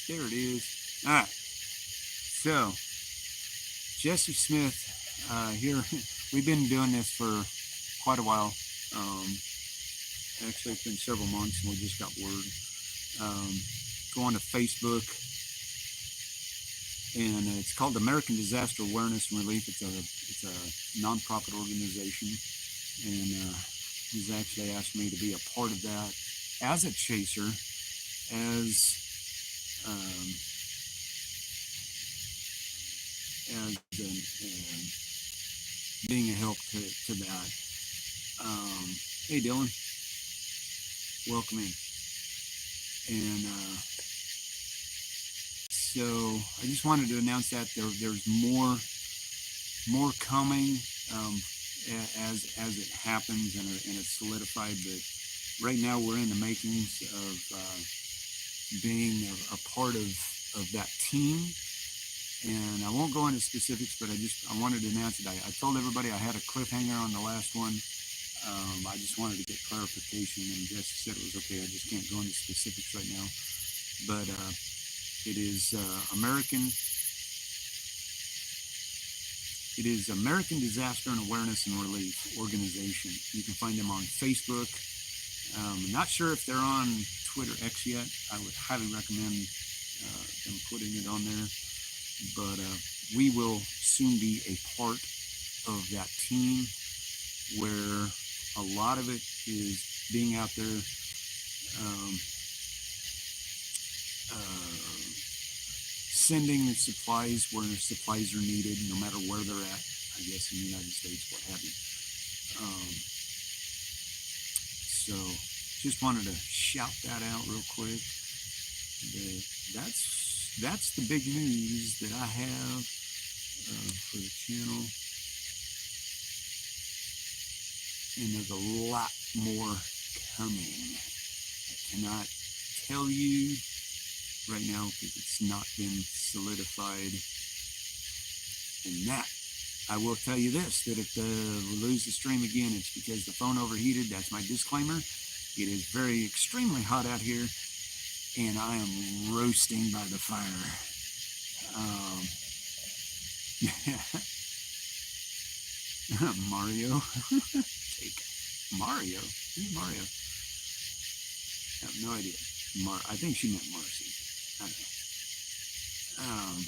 There it is. All right. So, Jesse Smith here. We've been doing this for quite a while. Actually, it's been several months, and we just got word. Go on to Facebook, and it's called American Disaster Awareness and Relief. It's a nonprofit organization, and he's actually asked me to be a part of that as a chaser, as being a help to that. Hey, Dylan, welcome in. And so I just wanted to announce that there's more coming as it happens and it's solidified. But right now we're in the makings of being a part of that team. And I won't go into specifics, but I wanted to announce it. I told everybody I had a cliffhanger on the last one. I just wanted to get clarification, and Jesse said it was okay. I just can't go into specifics right now. But it is American Disaster and Awareness and Relief Organization. You can find them on Facebook. I'm not sure if they're on Twitter X yet. I would highly recommend them putting it on there. But we will soon be a part of that team, where a lot of it is being out there sending the supplies where supplies are needed, no matter where they're at, I guess, in the United States, what have you. So just wanted to shout that out real quick. That's the big news that I have for the channel. And there's a lot more coming. I cannot tell you right now because it's not been solidified. And that, I will tell you this, that if we lose the stream again, it's because the phone overheated. That's my disclaimer. It is extremely hot out here, and I am roasting by the fire. Yeah. Mario. Take Mario. Who's Mario? I have no idea. I think she meant Marcy. I don't know.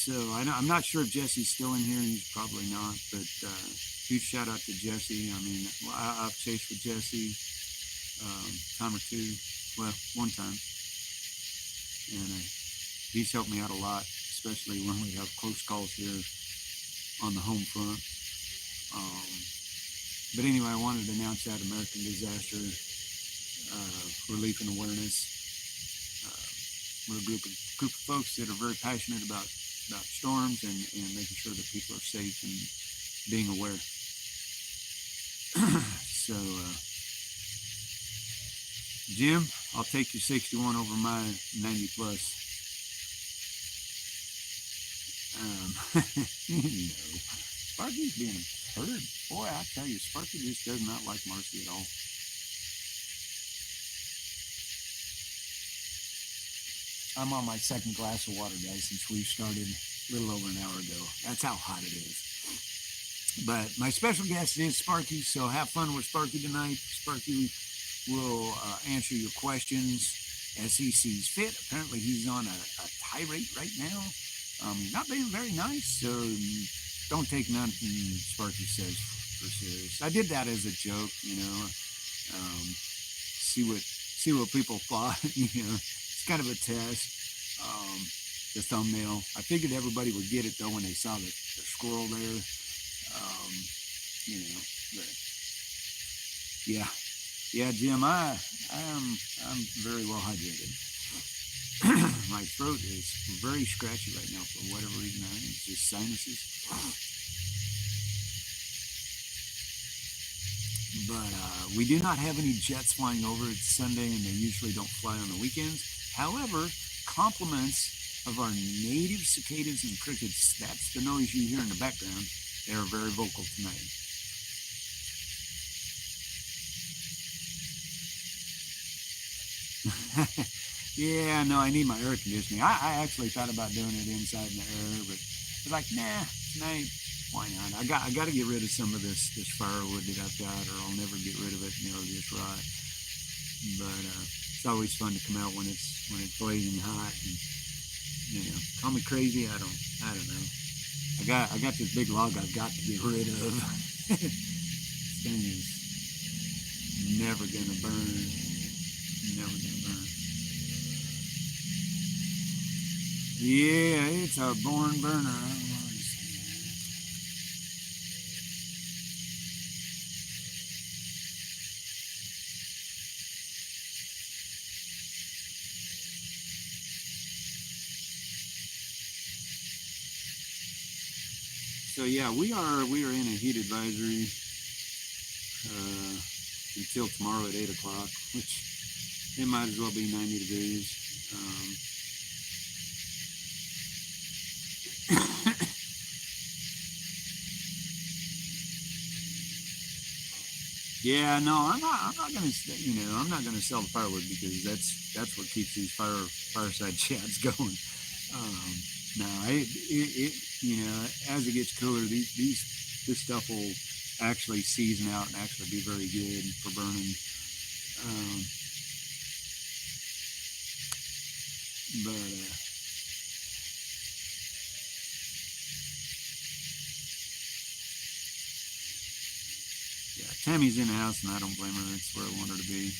So I'm not sure if Jesse's still in here. He's probably not. But huge shout out to Jesse. I mean, I've chased with Jesse time or two. Well, one time. And he's helped me out a lot, especially when we have close calls here on the home front. But anyway, I wanted to announce that American Disaster Relief and Awareness. We're a group of folks that are very passionate about storms and making sure that people are safe and being aware. So, Jim, I'll take your 61 over my 90 plus. Sparky's being a turd. Boy, I tell you, Sparky just does not like Marcy at all. I'm on my second glass of water, guys, since we started a little over an hour ago. That's how hot it is. But my special guest is Sparky, so have fun with Sparky tonight. Sparky will answer your questions as he sees fit. Apparently, he's on a tirade right now. Not being very nice, so don't take nothing Sparky says for serious. I did that as a joke, you know. See what people thought. You know, it's kind of a test. The thumbnail. I figured everybody would get it though when they saw the squirrel there. You know, but yeah, Jim. I'm very well hydrated. My throat is very scratchy right now for whatever reason. I think it's just sinuses. But we do not have any jets flying over. It's Sunday and they usually don't fly on the weekends. However, compliments of our native cicadas and crickets, that's the noise you hear in the background. They're very vocal tonight. Yeah, no, I need my air conditioning. I actually thought about doing it inside in the air, but I was like, nah, tonight, why not? I got to get rid of some of this firewood that I've got, or I'll never get rid of it, and it'll just rot. But it's always fun to come out when it's blazing hot, and you know, call me crazy. I don't know. I got this big log I've got to get rid of. This thing is never gonna burn. Never gonna burn. Yeah, it's a born burner. So yeah, we are in a heat advisory until tomorrow at 8 o'clock, which it might as well be 90 degrees. Yeah, no, I'm not gonna, I'm not gonna sell the firewood because that's what keeps these fireside chats going. No, it as it gets cooler, this stuff will actually season out and actually be very good for burning. But yeah, Tammy's in the house and I don't blame her. That's where I want her to be.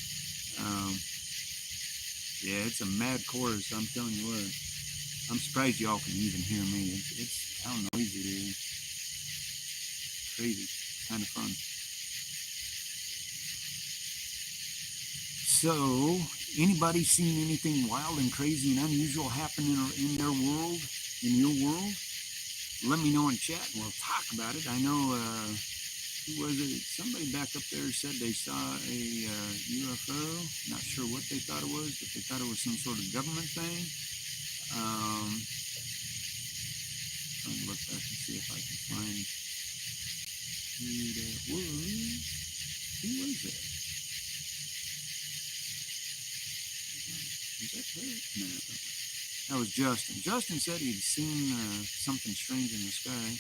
Yeah, it's a mad chorus. I'm telling you what. I'm surprised y'all can even hear me. It's how noisy it is. Crazy. Kind of fun. So, anybody seen anything wild and crazy and unusual happen in their world, in your world? Let me know in chat and we'll talk about it. I know, who was it? Somebody back up there said they saw a UFO. Not sure what they thought it was, but they thought it was some sort of government thing. Let me look back and see if I can find who that was. Who was that? Is that her? No. That was Justin. Justin said he'd seen something strange in the sky.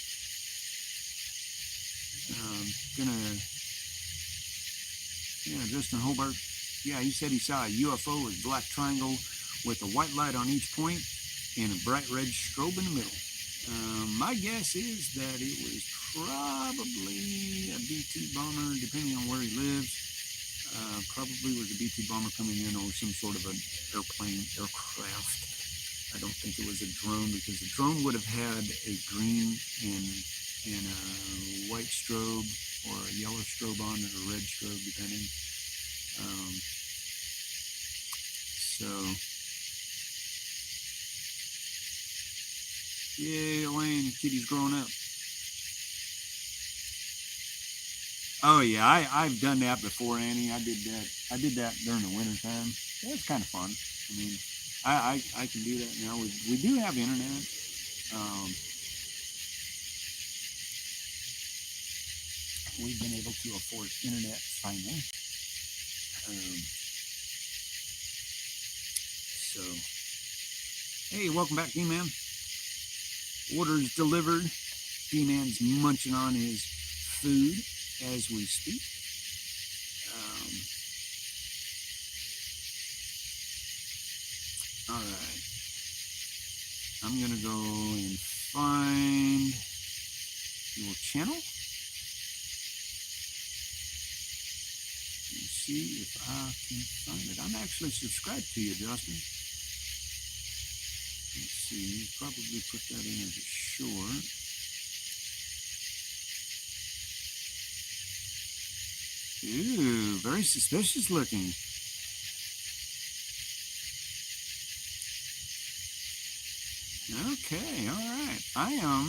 Justin Hobart. Yeah, he said he saw a UFO with a black triangle with a white light on each point and a bright red strobe in the middle. My guess is that it was probably a B-2 bomber, depending on where he lives. Probably was a B-2 bomber coming in, or some sort of an aircraft. I don't think it was a drone, because the drone would have had a green and a white strobe, or a yellow strobe on it, or a red strobe, depending. Yeah, Elaine, Kitty's growing up. Oh yeah, I've done that before, Annie. I did that during the winter time. It was kind of fun. I mean, I can do that now. We do have internet. We've been able to afford internet finally. Hey, welcome back, D-Man. Orders delivered. D-Man's munching on his food as we speak. All right. I'm going to go and find your channel and see if I can find it. I'm actually subscribed to you, Justin. Let's see. Probably put that in as a short. Ooh, very suspicious looking. Okay, all right. I am,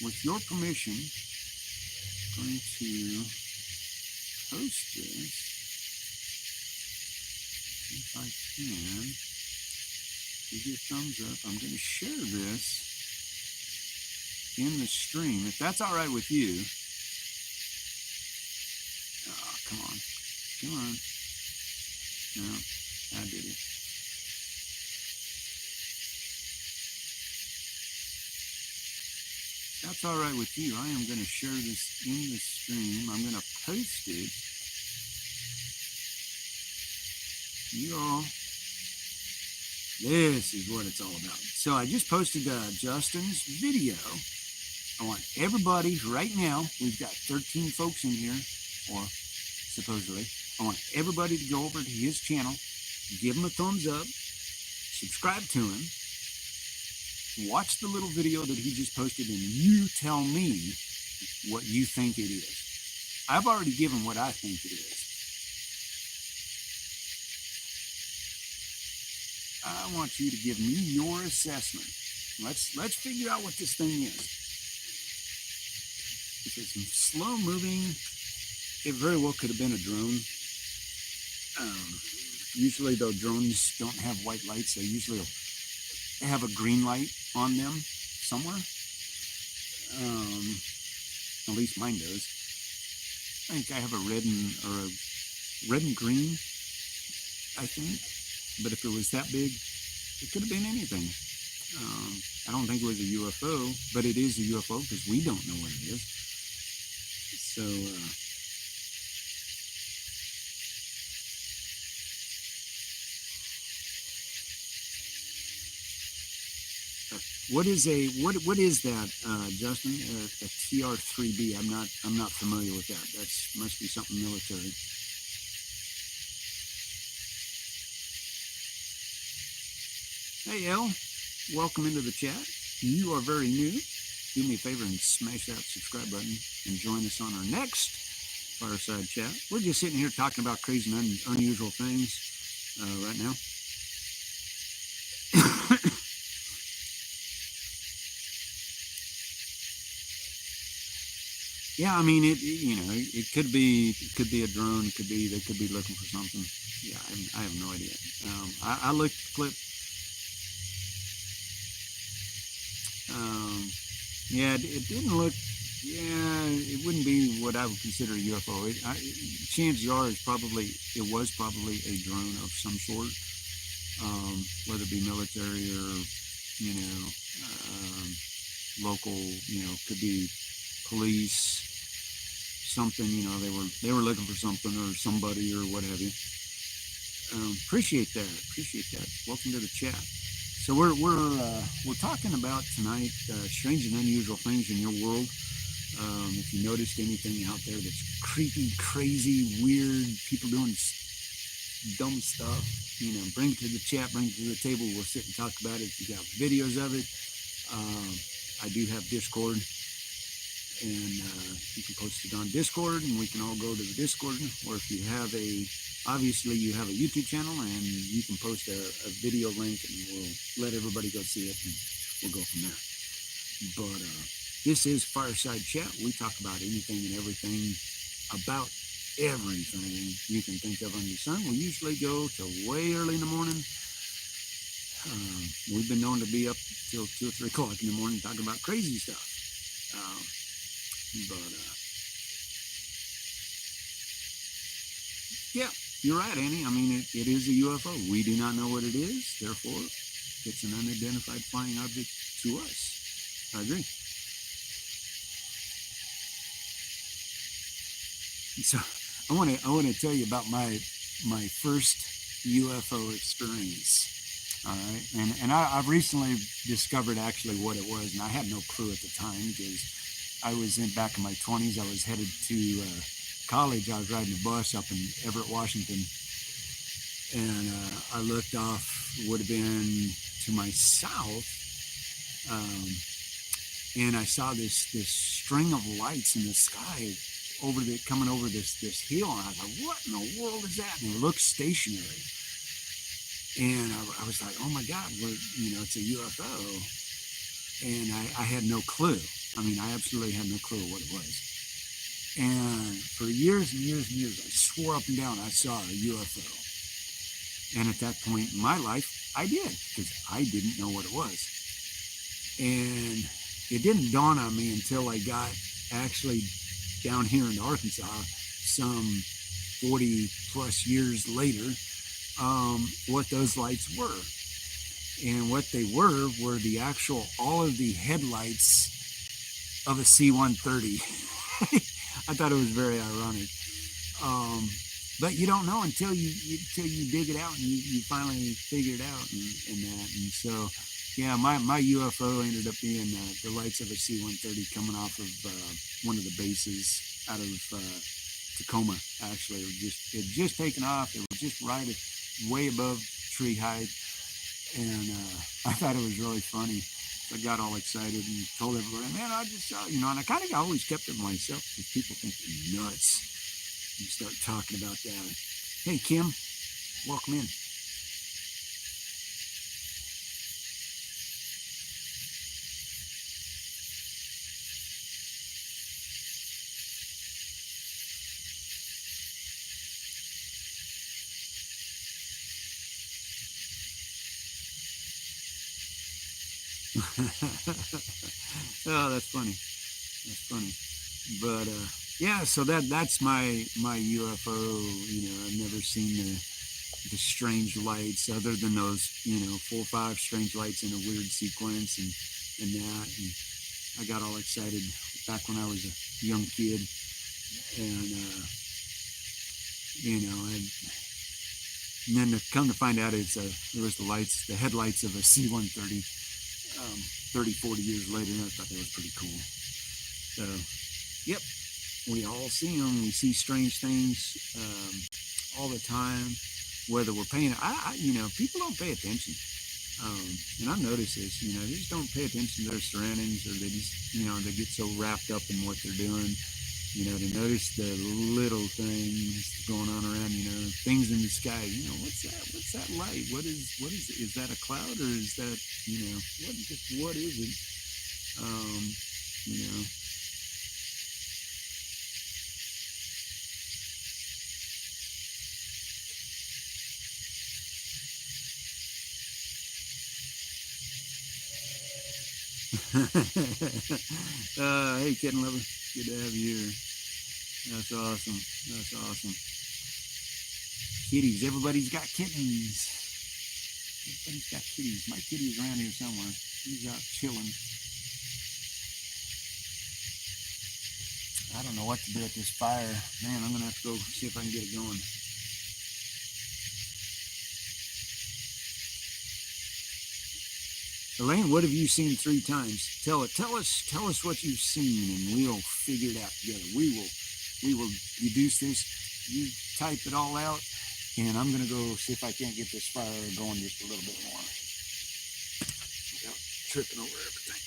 with your permission, going to post this, if I can. Give you a thumbs up. I'm going to share this in the stream, if that's all right with you. Oh, come on. Come on. No, I did it. That's all right with you. I am going to share this in the stream. I'm going to post it. You all, this is what it's all about. So I just posted Justin's video. I want everybody right now, we've got 13 folks in here, or supposedly. I want everybody to go over to his channel, give him a thumbs up, subscribe to him, watch the little video that he just posted, and you tell me what you think it is. I've already given what I think it is. I want you to give me your assessment. Let's figure out what this thing is. If it's slow moving, it very well could have been a drone. Usually, though, drones don't have white lights. They usually have a green light on them somewhere. At least mine does. I think I have a red and green, I think. But if it was that big, it could have been anything. I don't think it was a UFO, but it is a UFO because we don't know what it is. So, what is that, Justin? A TR-3B. I'm not familiar with that. That must be something military. Hey, El, welcome into the chat. You are very new. Do me a favor and smash that subscribe button and join us on our next Fireside Chat. We're just sitting here talking about crazy and unusual things right now. Yeah, I mean, it could be a drone. They could be looking for something. Yeah, I have no idea. I looked at the clip. Yeah, it didn't look. Yeah, it wouldn't be what I would consider a UFO. Chances are it was probably a drone of some sort. whether it be military or, you know, local, you know, could be police, something, you know, they were looking for something or somebody or what have you. Appreciate that. Welcome to the chat. So we're talking about tonight strange and unusual things in your world. If you noticed anything out there that's creepy, crazy, weird, people doing dumb stuff, you know, bring it to the chat, bring it to the table. We'll sit and talk about it. If you got videos of it, I do have Discord, and you can post it on Discord, and we can all go to the Discord. Or if you have obviously you have a YouTube channel, and you can post a video link, and we'll let everybody go see it, and we'll go from there. But this is Fireside Chat. We talk about anything and everything about everything you can think of under the sun. We usually go till way early in the morning. We've been known to be up till 2 or 3 o'clock in the morning talking about crazy stuff. Yeah, you're right, Annie. I mean, it is a UFO. We do not know what it is. Therefore, it's an unidentified flying object to us. I agree. So I want to tell you about my first UFO experience. All right, and I've recently discovered actually what it was, and I had no clue at the time because I was back in my 20s. I was headed to college. I was riding a bus up in Everett, Washington, and I looked off, would have been to my south, and I saw this string of lights in the sky coming over this hill, and I was like, what in the world is that? And it looked stationary. And I was like, oh my God, it's a UFO. And I had no clue. I mean, I absolutely had no clue what it was. And for years and years and years, I swore up and down I saw a UFO. And at that point in my life, I did, because I didn't know what it was. And it didn't dawn on me until I got actually down here in Arkansas, some 40 plus years later, what those lights were. And what they were all of the headlights of a C-130. I thought it was very ironic. But you don't know until you dig it out and you finally figure it out and that. And so, yeah, my UFO ended up being the lights of a C-130 coming off of one of the bases out of Tacoma. Actually, it had just taken off. It was just right way above tree height, and I thought it was really funny. So I got all excited and told everybody, man, I just saw, and I kind of always kept it to myself because people think you're nuts. You start talking about that. Hey, Kim, welcome in. Oh, that's funny. But yeah, so that's my UFO. I've never seen the strange lights other than those 4 or 5 strange lights in a weird sequence and that. And I got all excited back when I was a young kid, and and then to come to find out it was the headlights of a C-130. 30, 40 years later, I thought that was pretty cool. So, yep, we all see them. We see strange things all the time. Whether we're paying, people don't pay attention. And I've noticed this. They just don't pay attention to their surroundings, or they just, they get so wrapped up in what they're doing. To notice the little things going on around, things in the sky. What's that? What's that light? What is it? Is that a cloud, or is that, what is it? Hey, kitten lover, good to have you here. That's awesome. Kitties, everybody's got kittens. Everybody's got kitties. My kitty's around here somewhere. He's out chilling. I don't know what to do at this fire. Man, I'm going to have to go see if I can get it going. Elaine, what have you seen 3 times? Tell us what you've seen, and we'll figure it out together. We will deduce this. You type it all out, and I'm gonna go see if I can't get this fire going just a little bit more without tripping over everything.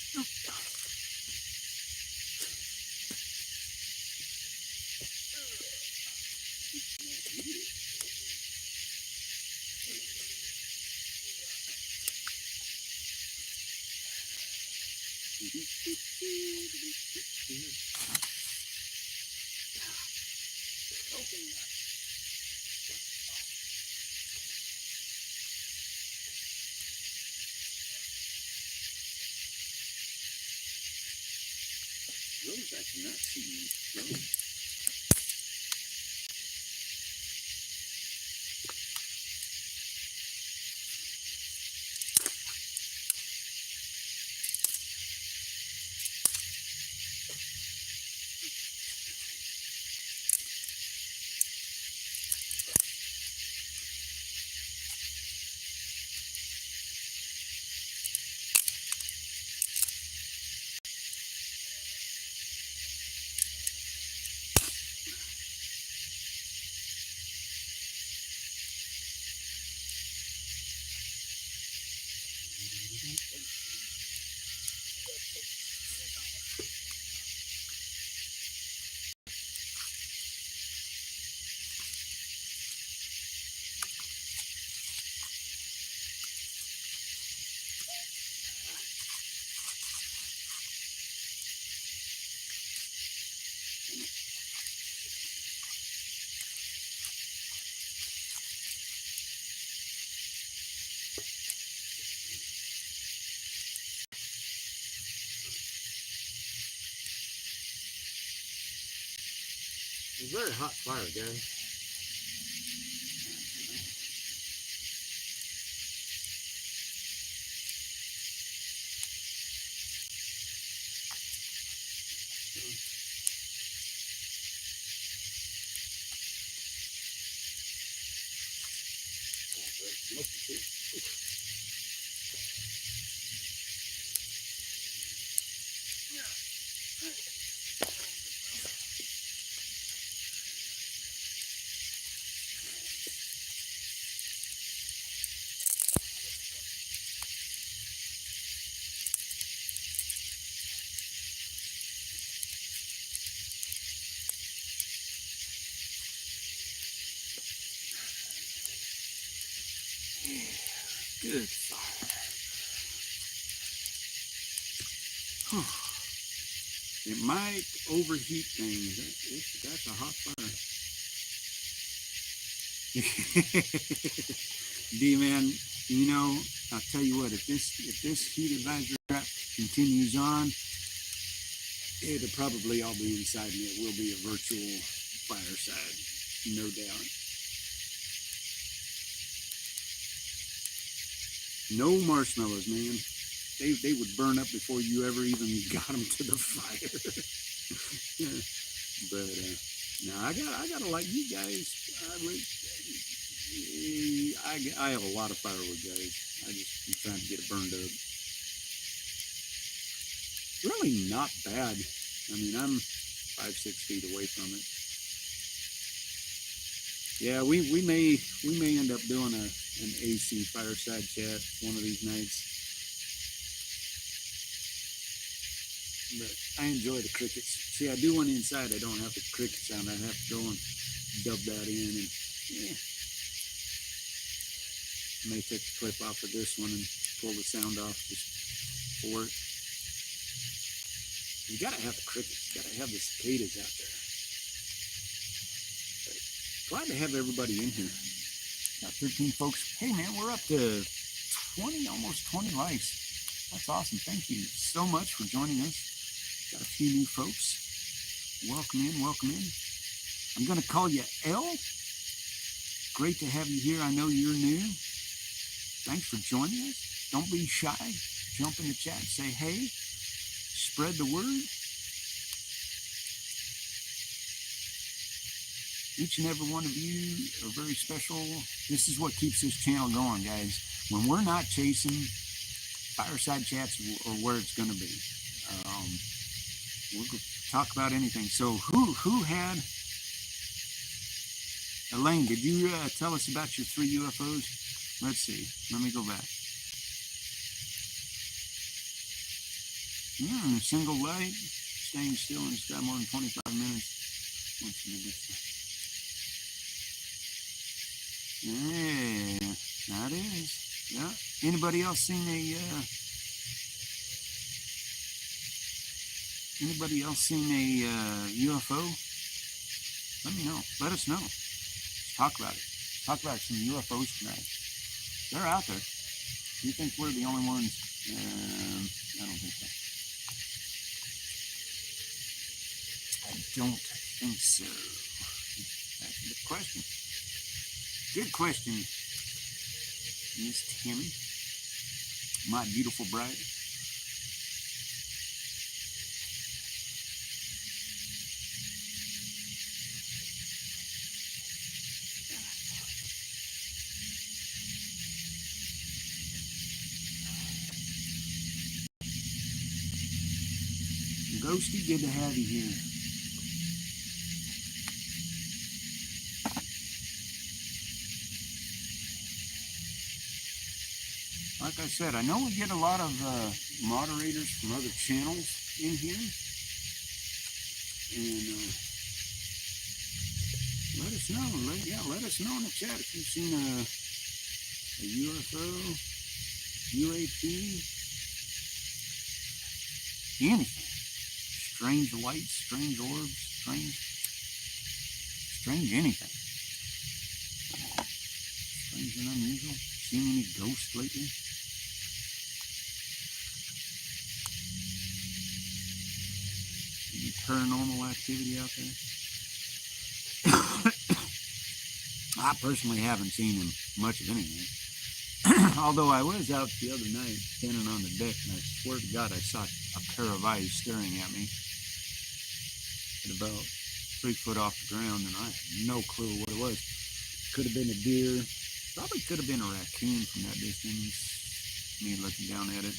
Rose, I cannot see you. Rose. It's a very hot fire, guys. Good fire. It might overheat things. That's a hot fire. D-Man, you know, I'll tell you what, if this heat advisory trap continues on, it'll probably all be inside me. It will be a virtual fireside, no doubt. No marshmallows, man. They would burn up before you ever even got them to the fire. But no, I gotta like you guys. I have a lot of firewood, guys. I just am trying to get it burned up. Really not bad. I mean, I'm 5-6 feet away from it. Yeah, we may end up doing an AC Fireside Chat one of these nights. But I enjoy the crickets. See, I do one inside. I don't have the cricket sound. I have to go and dub that in, and yeah. I may take the clip off of this one and pull the sound off just for it. You gotta have the crickets. You gotta have the cicadas out there. But glad to have everybody in here. Got 13 folks. Hey man, we're up to 20, almost 20 likes. That's awesome. Thank you so much for joining us. Got a few new folks. Welcome in, welcome in. I'm going to call you L. Great to have you here. I know you're new. Thanks for joining us. Don't be shy. Jump in the chat. Say hey. Spread the word. Each and every one of you are very special. This is what keeps this channel going, guys. When we're not chasing, Fireside Chats are where it's going to be. We'll talk about anything. So who had... Elaine, did you tell us about your 3 UFOs? Let's see. Let me go back. Single light, staying still in the sky more than 25 minutes. Let's see. Yeah, that is. Yeah. Anybody else seen a UFO? Let me know. Let us know. Let's talk about it. Talk about some UFOs tonight. They're out there. You think we're the only ones? I don't think so. I don't think so. That's a good question. Good question, Miss Tammy, my beautiful bride. Ghosty, good to have you here. Like I said, I know we get a lot of moderators from other channels in here. And let us know. Let us know in the chat if you've seen a UFO, UAP, anything. Strange lights, strange orbs, strange anything. Strange and unusual. Seen any ghosts lately? Any paranormal activity out there? I personally haven't seen much of anything. Although I was out the other night standing on the deck, and I swear to God I saw a pair of eyes staring at me at about 3 foot off the ground, and I had no clue what it was. Could have been a deer. Probably could have been a raccoon from that distance. Me looking down at it.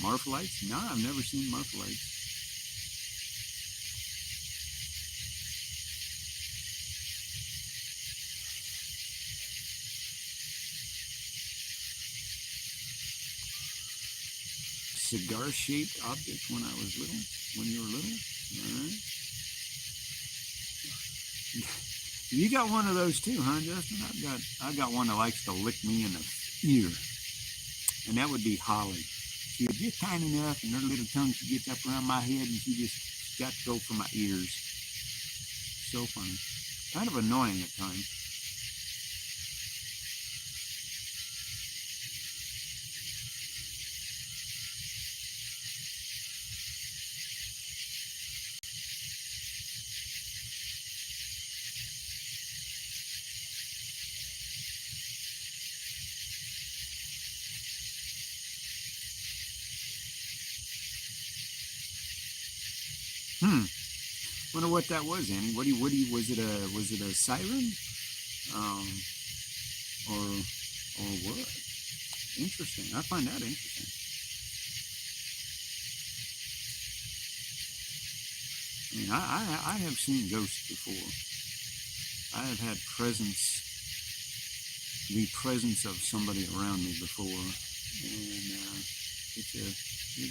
Marflights? No, I've never seen marflights. Cigar-shaped object when I was little. When you were little. All right. You got one of those too, huh, Justin? I got one that likes to lick me in the ear, and that would be Holly. She was just tiny enough, and her little tongue, she gets up around my head, and she just got to go for my ears. So funny. Kind of annoying at times. Wonder what that was, Annie. What do you, was it a siren? Or what? Interesting. I find that interesting. I mean, I have seen ghosts before. I have had the presence of somebody around me before, and it's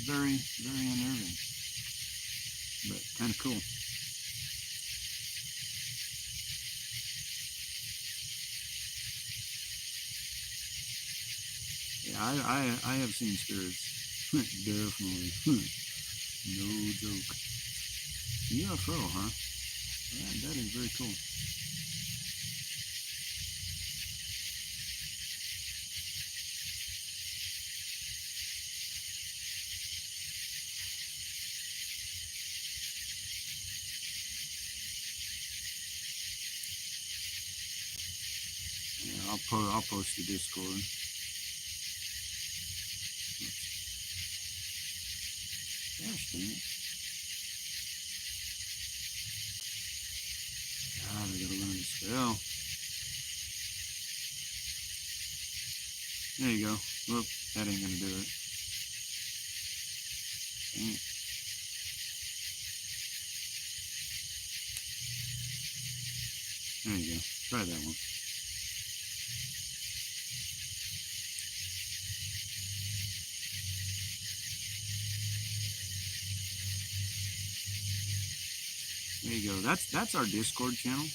very, very unnerving, but kind of cool. Yeah, I have seen spirits. Definitely. No joke. UFO, huh? Yeah, that is very cool. I'll post the Discord. Gosh dang it. God, I gotta learn to spell. There you go. Whoop, that ain't gonna do it. Dang it. There you go. Try that one. There you go. That's our Discord channel.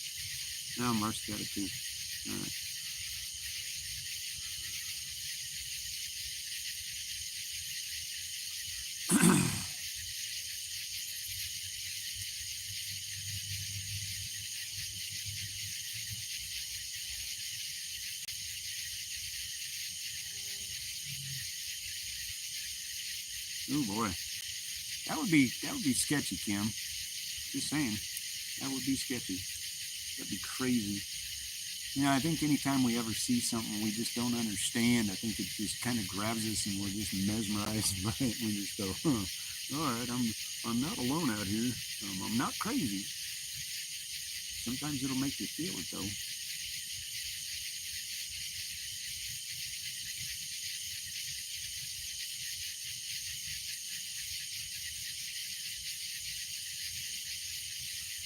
Now Mark's got it too. All right. Oh boy, that would be sketchy, Kim. Just saying, that would be sketchy. That'd be crazy. You know, I think anytime we ever see something we just don't understand, I think it just kind of grabs us and we're just mesmerized by it. We just go, huh, all right, I'm not alone out here. I'm not crazy. Sometimes it'll make you feel it though.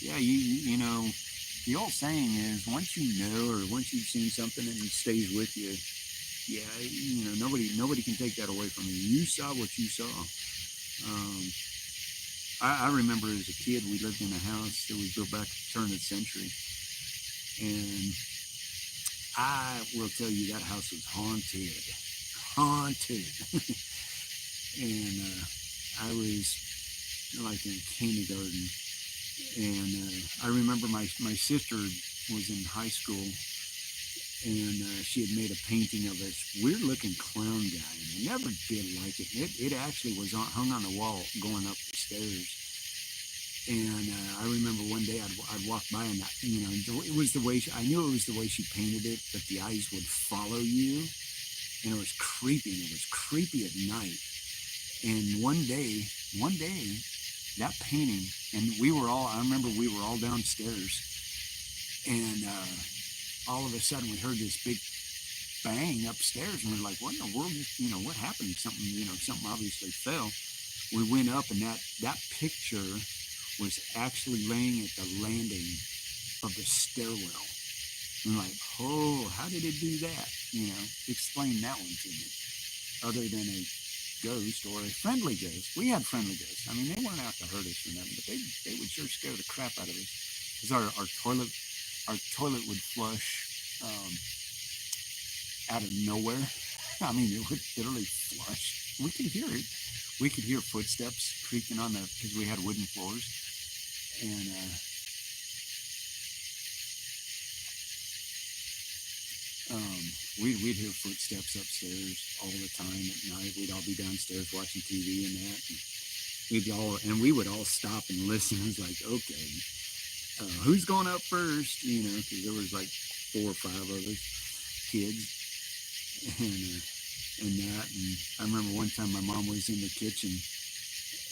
Yeah, you know, the old saying is once you know or once you've seen something and it stays with you, yeah, you know, nobody can take that away from you. You saw what you saw. I remember as a kid we lived in a house that was built back at the turn of the century, and I will tell you that house was haunted. And I was like in kindergarten. And I remember my sister was in high school, and she had made a painting of this weird looking clown guy, and I never did like it. It actually was hung on the wall going up the stairs. And I remember one day I'd walk by, and you know, it was the way I knew it was the way she painted it, but the eyes would follow you, and it was creepy. And it was creepy at night. And one day, that painting, and I remember we were all downstairs, and all of a sudden we heard this big bang upstairs, and we're like, what in the world, you know, what happened? Something obviously fell. We went up, and that picture was actually laying at the landing of the stairwell. And like, oh, how did it do that? You know, explain that one to me. Other than a ghost or a friendly ghost. We had friendly ghosts. I mean, they weren't out to hurt us or nothing, but they would sure scare the crap out of us. Because our toilet would flush out of nowhere. I mean, it would literally flush. We could hear it. We could hear footsteps creaking on because we had wooden floors. And we'd hear footsteps upstairs all the time at night. We'd all be downstairs watching TV and that. And we would all stop and listen. It was like, okay, who's going up first? You know, because there was like 4 or 5 of us kids, and that. And I remember one time my mom was in the kitchen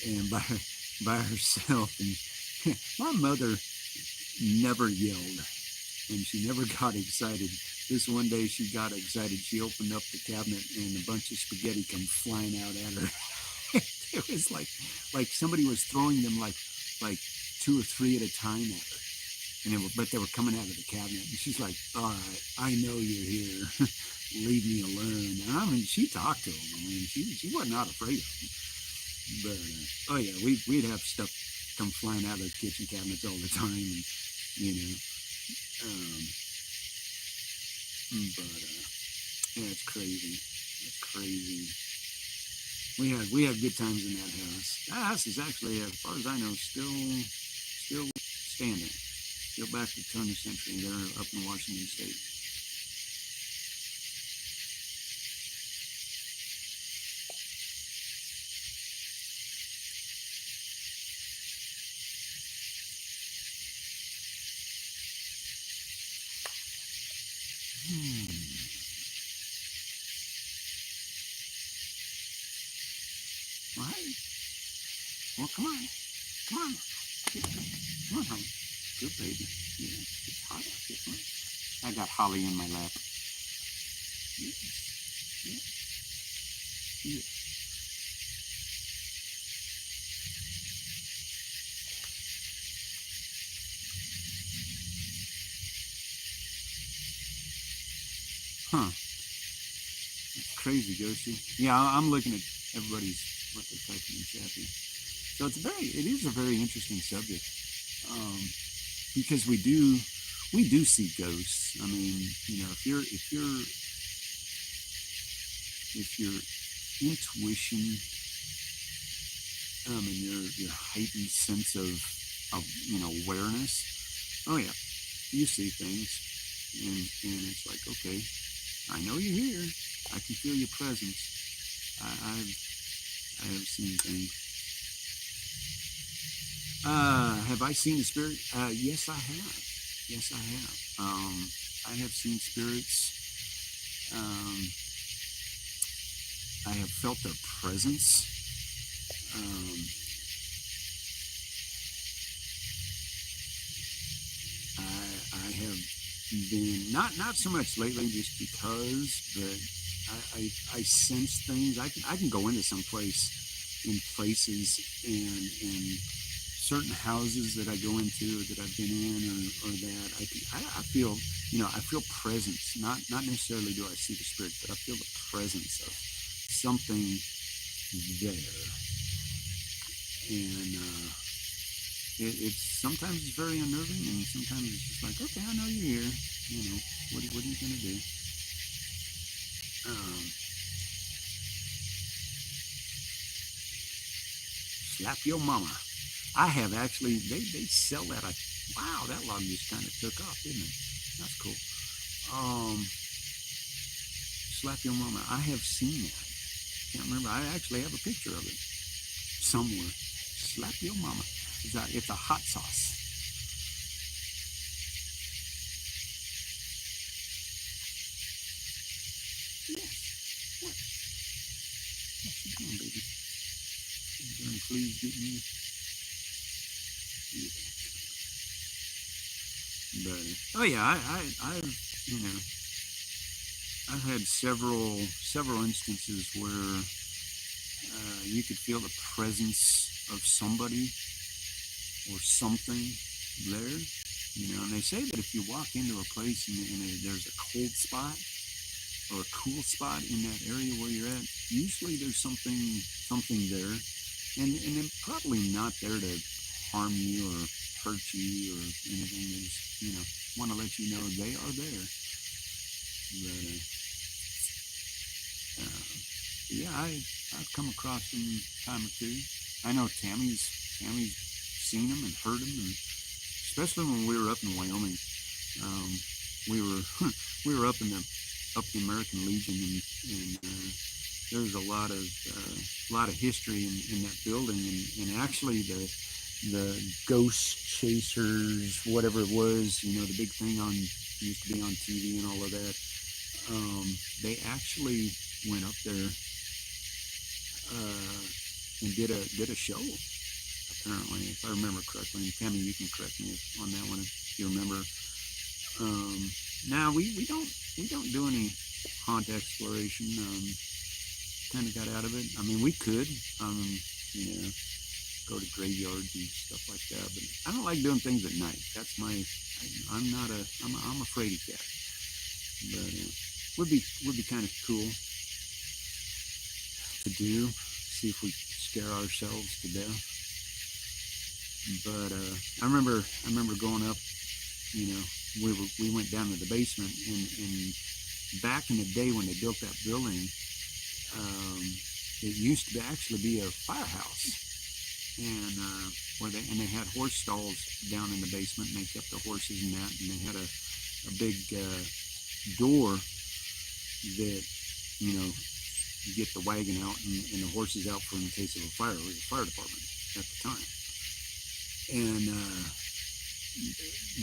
and by herself, and my mother never yelled and she never got excited. This one day she got excited. She opened up the cabinet and a bunch of spaghetti come flying out at her. It was like somebody was throwing them like 2 or 3 at a time at her. But they were coming out of the cabinet. And she's like, all right, I know you're here. Leave me alone. And I mean, she talked to them. I mean, she was not afraid of them. But, oh yeah, we'd have stuff come flying out of the kitchen cabinets all the time. And, you know, yeah, it's crazy. It's crazy. We had good times in that house. That house is actually, as far as I know, still standing. Still back to the turn of the century there up in Washington State. Well, come on. Come on. Come on, honey. Good baby. Yeah, it's hot out here. Come on. I got Holly in my lap. Yes. Yes. Yes. Huh. That's crazy, Josie. Yeah, I'm looking at everybody's, what they're typing in chat here. So it is a very interesting subject. Because we do see ghosts. I mean, if your intuition and your heightened sense of awareness, oh yeah, you see things, and it's like, okay, I know you're here. I can feel your presence. I have seen things. Have I seen a spirit? Yes, I have. Yes, I have. I have seen spirits. I have felt their presence. I have been not so much lately, just because, but I sense things. I can go into some place, in places, and certain houses that I go into, that I've been in, or that I feel, I feel presence. Not necessarily do I see the spirit, but I feel the presence of something there. And it's sometimes it's very unnerving, and sometimes it's just like, okay, I know you're here. What are you gonna do? Slap your mama. I have actually, they sell that. Wow, that log just kind of took off, didn't it? That's cool. Slap your mama. I have seen that. Can't remember. I actually have a picture of it somewhere. Slap your mama. It's a hot sauce. Yes. What? What you doing, baby? Please get me. Yeah. But oh yeah, I've had several instances where you could feel the presence of somebody or something there. And they say that if you walk into a place and there's a cold spot or a cool spot in that area where you're at, usually there's something there, and they're probably not there to harm you or hurt you or anything. They just, want to let you know they are there. But yeah, I've come across them a time or two. I know Tammy's seen them and heard them, and especially when we were up in Wyoming. We were up in the American Legion, and there was a lot of history in that building, and actually the ghost chasers, whatever it was, the big thing used to be on TV and all of that. They actually went up there and did a show, apparently, if I remember correctly. And Tammy, you can correct me on that one if you remember. Now we don't do any haunt exploration. Kind of got out of it. I mean, we could, go to graveyards and stuff like that, but I don't like doing things at night. That's I'm a fraidy cat. But would be kind of cool to do. See if we scare ourselves to death. But I remember going up. We went down to the basement, and back in the day when they built that building, it used to actually be a firehouse, and they had horse stalls down in the basement, and they kept the horses and that, and they had a big door that you get the wagon out and the horses out for in case of a fire. It was a fire department at the time, and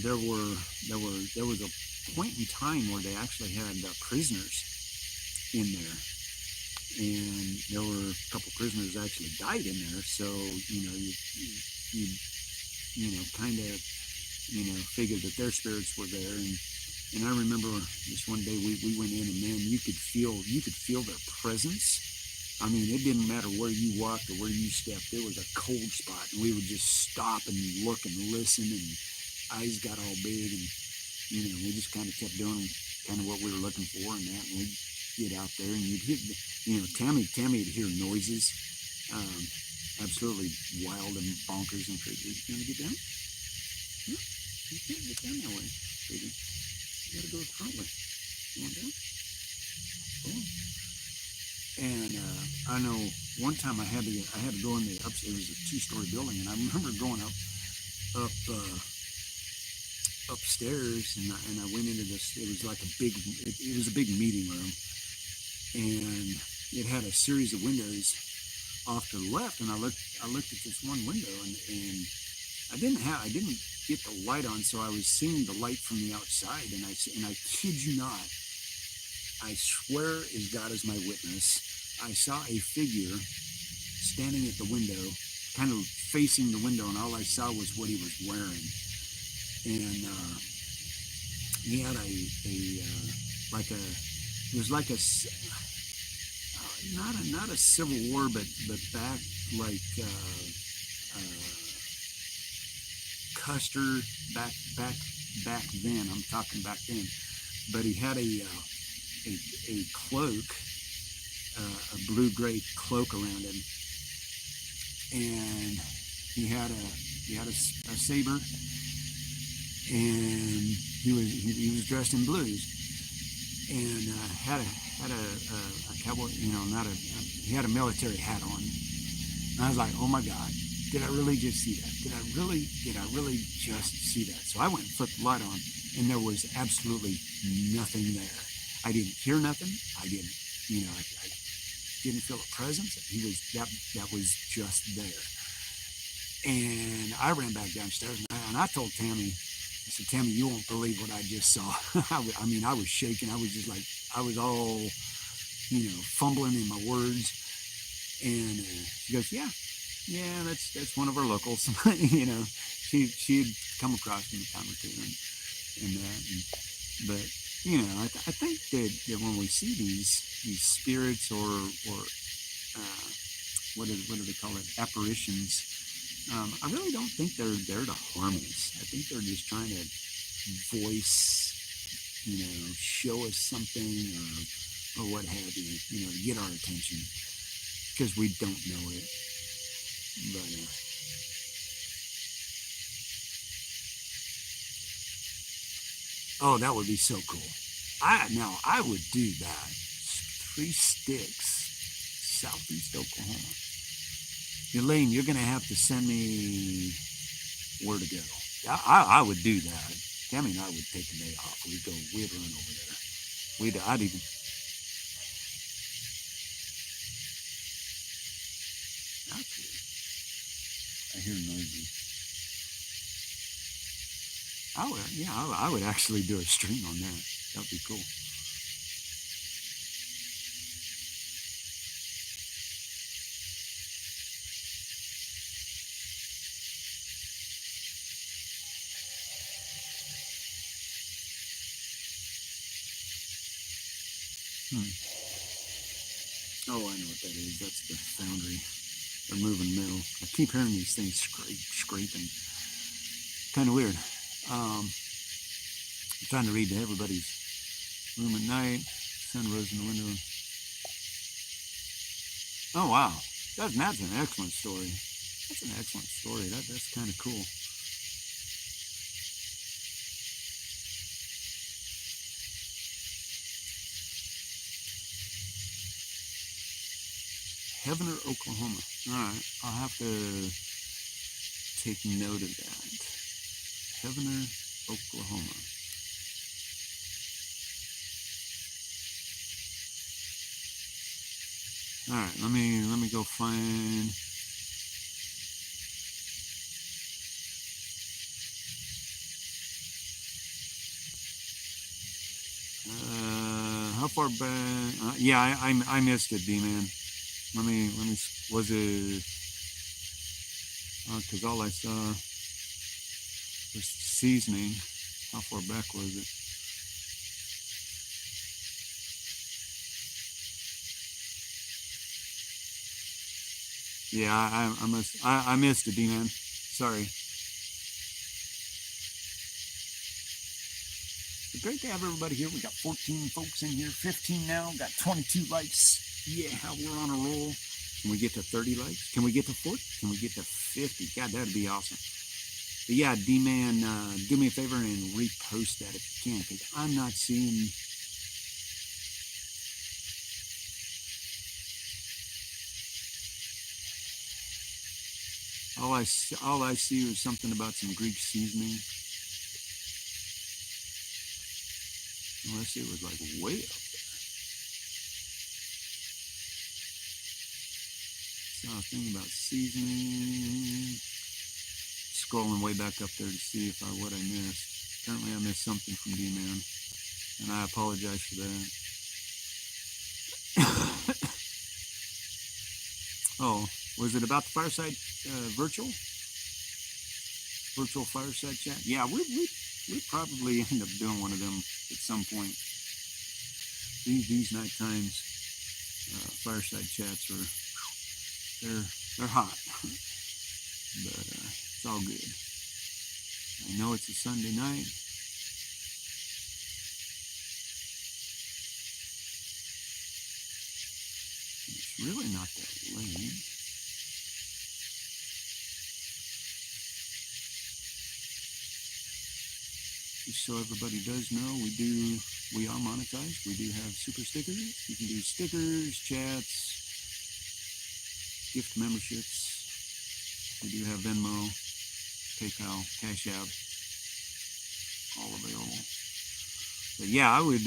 there was a point in time where they actually had prisoners in there, and there were a couple prisoners actually died in there. So you kind of figured that their spirits were there. And I remember this one day we went in, and man, you could feel their presence. I mean, it didn't matter where you walked or where you stepped. There was a cold spot, and we would just stop and look and listen, and eyes got all big, and we just kind of kept doing kind of what we were looking for, and we'd get out there, and you'd hear, Tammy would hear noises, absolutely wild and bonkers and crazy. You want to get down? Yeah, you can't get down that way, baby. You got to go the front way. You want down? Go on. And I know one time I had to go in the upstairs. It was a 2-story building, and I remember going upstairs, and I went into this. It was like it was a big meeting room, and it had a series of windows off to the left. And I looked at this one window, and I didn't get the light on, so I was seeing the light from the outside. And I kid you not, I swear as God is my witness, I saw a figure standing at the window, kind of facing the window, and all I saw was what he was wearing. And he had it was like not a Civil War, but back like Custer back then. I'm talking back then. But he had a cloak, a blue-gray cloak around him, and he had a saber, and he was dressed in blues, and had a cowboy, he had a military hat on. And I was like, oh my God, did I really just see that? Did I really just see that? So I went and flipped the light on, and there was absolutely nothing there. I didn't hear nothing. I didn't, I didn't feel a presence. That was just there. And I ran back downstairs, and I told Tammy, I said, Tammy, you won't believe what I just saw. I mean, I was shaking. I was just like, I was all, fumbling in my words. And she goes, yeah, that's one of our locals. She'd come across me a time or two, and that. But I think that when we see these spirits or what do they call it, apparitions, I really don't think they're there to harm us. I think they're just trying to voice, show us something or what have you, to get our attention, because we don't know it. But oh, that would be so cool. I would do that. 3 sticks, southeast Oklahoma. Elaine, you're going to have to send me where to go. I would do that. Tammy and I would take a day off. We'd run over there. I'd even. That's weird. I hear noises. I would actually do a stream on that. That'd be cool. Oh, I know what that is. That's the foundry. They're moving metal. I keep hearing these things scraping. Kind of weird. I'm trying to read to everybody's room at night. Sun rose in the window. Oh, wow. That's an excellent story. That's an excellent story. That's kind of cool. Heavener, Oklahoma. All right, I'll have to take note of that. Heavener, Oklahoma. All right, let me go find. How far back? Yeah, I missed it, D-Man. Let me, was it, because all I saw was seasoning. How far back was it? Yeah, I missed it, D-Man. Sorry. But great to have everybody here. We got 14 folks in here, 15 now, got 22 likes. Yeah, we're on a roll. Can we get to 30 likes? Can we get to 40? Can we get to 50? God, that'd be awesome. But yeah, D-Man, do me a favor and repost that if you can, because I'm not seeing. All I see was something about some Greek seasoning. Unless it was like way up there. Saw a thing about seasoning. Scrolling way back up there to see if what I missed. Apparently I missed something from D-Man, and I apologize for that. Oh, was it about the Fireside virtual Fireside Chat? Yeah, we probably end up doing one of them at some point. These night times Fireside Chats they're hot, but it's all good. I know it's a Sunday night. It's really not that late. Just so everybody does know, we are monetized. We do have super stickers. You can do stickers, chats, gift memberships. We do have Venmo, PayPal, Cash App, all available. But yeah, I would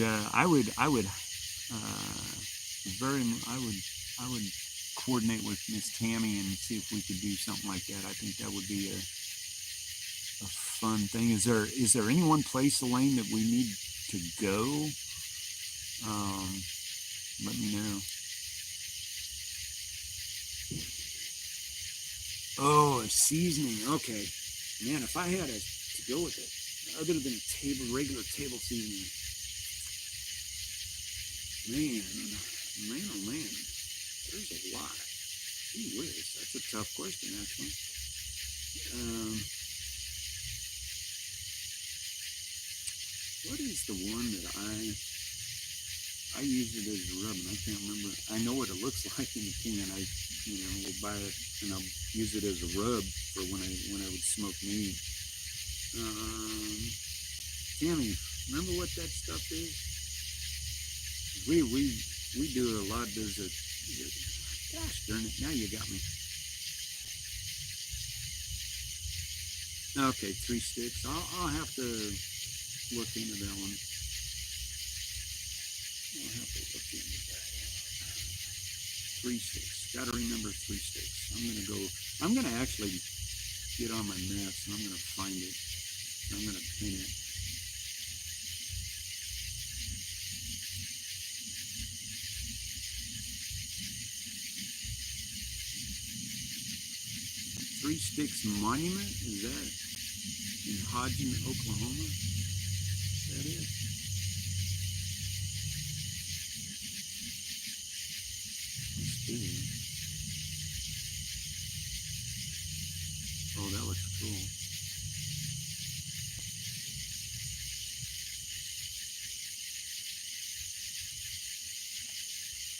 coordinate with Miss Tammy and see if we could do something like that. I think that would be a fun thing. Is there any one place, Elaine, that we need to go? Let me know. Oh, a seasoning. Okay, man. If I had to go with it, other than regular table seasoning, man, oh man, there's a lot. Gee whiz, that's a tough question, actually. What is the one that I use it as a rub, and I can't remember. I know what it looks like in the can. Will buy it and I'll use it as a rub for when I would smoke meat. Tammy, remember what that stuff is? We do a lot. Gosh darn it! Now you got me. Okay, 3 sticks. I'll have to look into that one. I'll have to look into that. 3 sticks. Got to remember 3 sticks. I'm gonna actually get on my maps and I'm gonna find it. I'm gonna pin it. Three Sticks Monument, is that in Hodgen, Oklahoma? Is that it? Let's do it. Oh, that looks cool.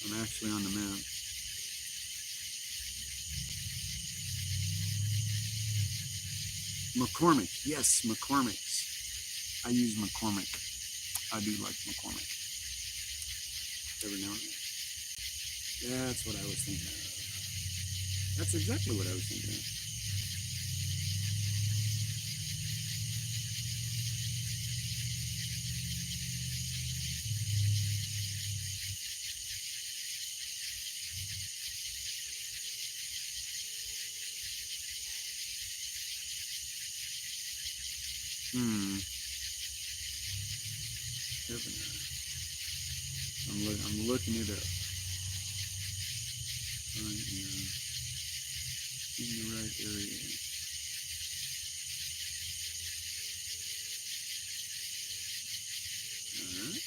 I'm actually on the map. McCormick, yes, McCormick's. I use McCormick. I do like McCormick. Every now and then. That's what I was thinking of. That's exactly what I was thinking of. I'm looking it up. I am in the right area. Alright.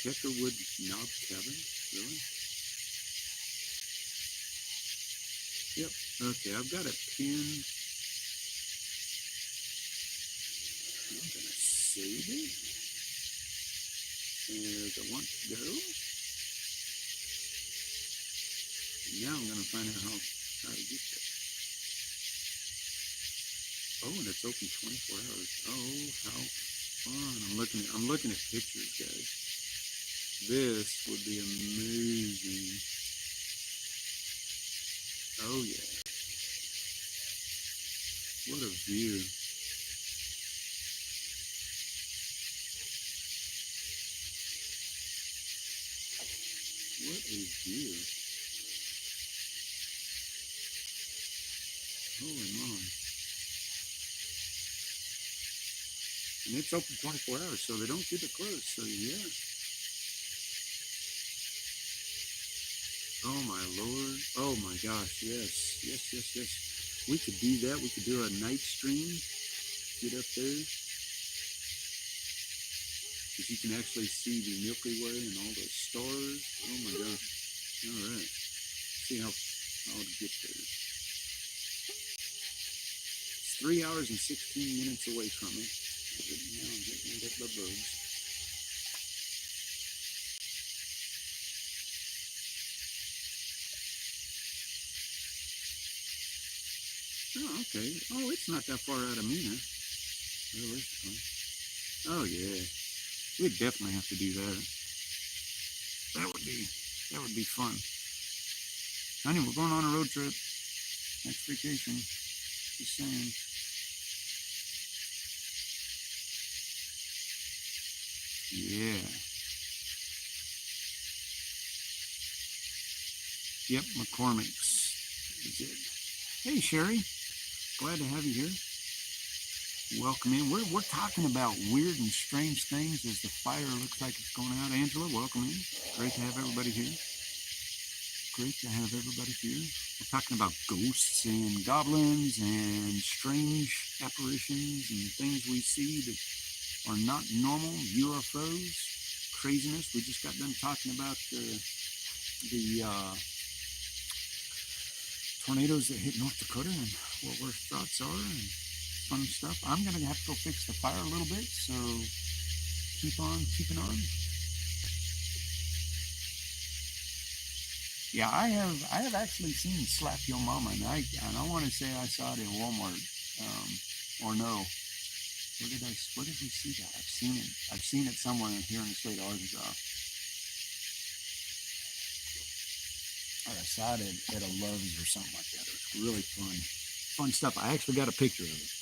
Peckerwood Knob Cabin? Really? Yep. Okay, I've got a pin. I'm gonna save it. There's a want to go. And now I'm gonna find out how to get there. Oh, and it's open 24 hours. Oh, how fun! I'm looking at pictures, guys. This would be amazing. Oh yeah. What a view. What a view. Holy moly. And it's open 24 hours, so they don't keep it closed. So yeah. Oh my Lord. Oh my gosh. Yes. Yes, yes, yes. We could do that. We could do a night stream. Get up there. Because you can actually see the Milky Way and all the stars. Oh my gosh. All right. See how to get there. It's 3 hours and 16 minutes away from me. Now I'm getting hit by bugs. Oh, okay. Oh, it's not that far out of Mina, realistically. Oh yeah. We'd definitely have to do that. That would be fun. Honey, we're going on a road trip. Next vacation. Just saying. Yeah. Yep, McCormick's is it. Hey Sherry, glad to have you here. Welcome in. We're talking about weird and strange things as the fire looks like it's going out. Angela, welcome in. Great to have everybody here. Great to have everybody here. We're talking about ghosts and goblins and strange apparitions and things we see that are not normal, UFOs, craziness. We just got done talking about the tornadoes that hit North Dakota and what our thoughts are and fun stuff. I'm gonna have to go fix the fire a little bit, so keep on keeping on. Yeah, I have actually seen Slap Your Mama, and I want to say I saw it in Walmart, or no. Where did we see that? I've seen it somewhere here in the state of Arkansas. I saw it at a Love's or something like that. It was really fun stuff. I actually got a picture of it.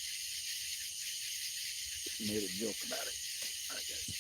Made a joke about it. All right, guys.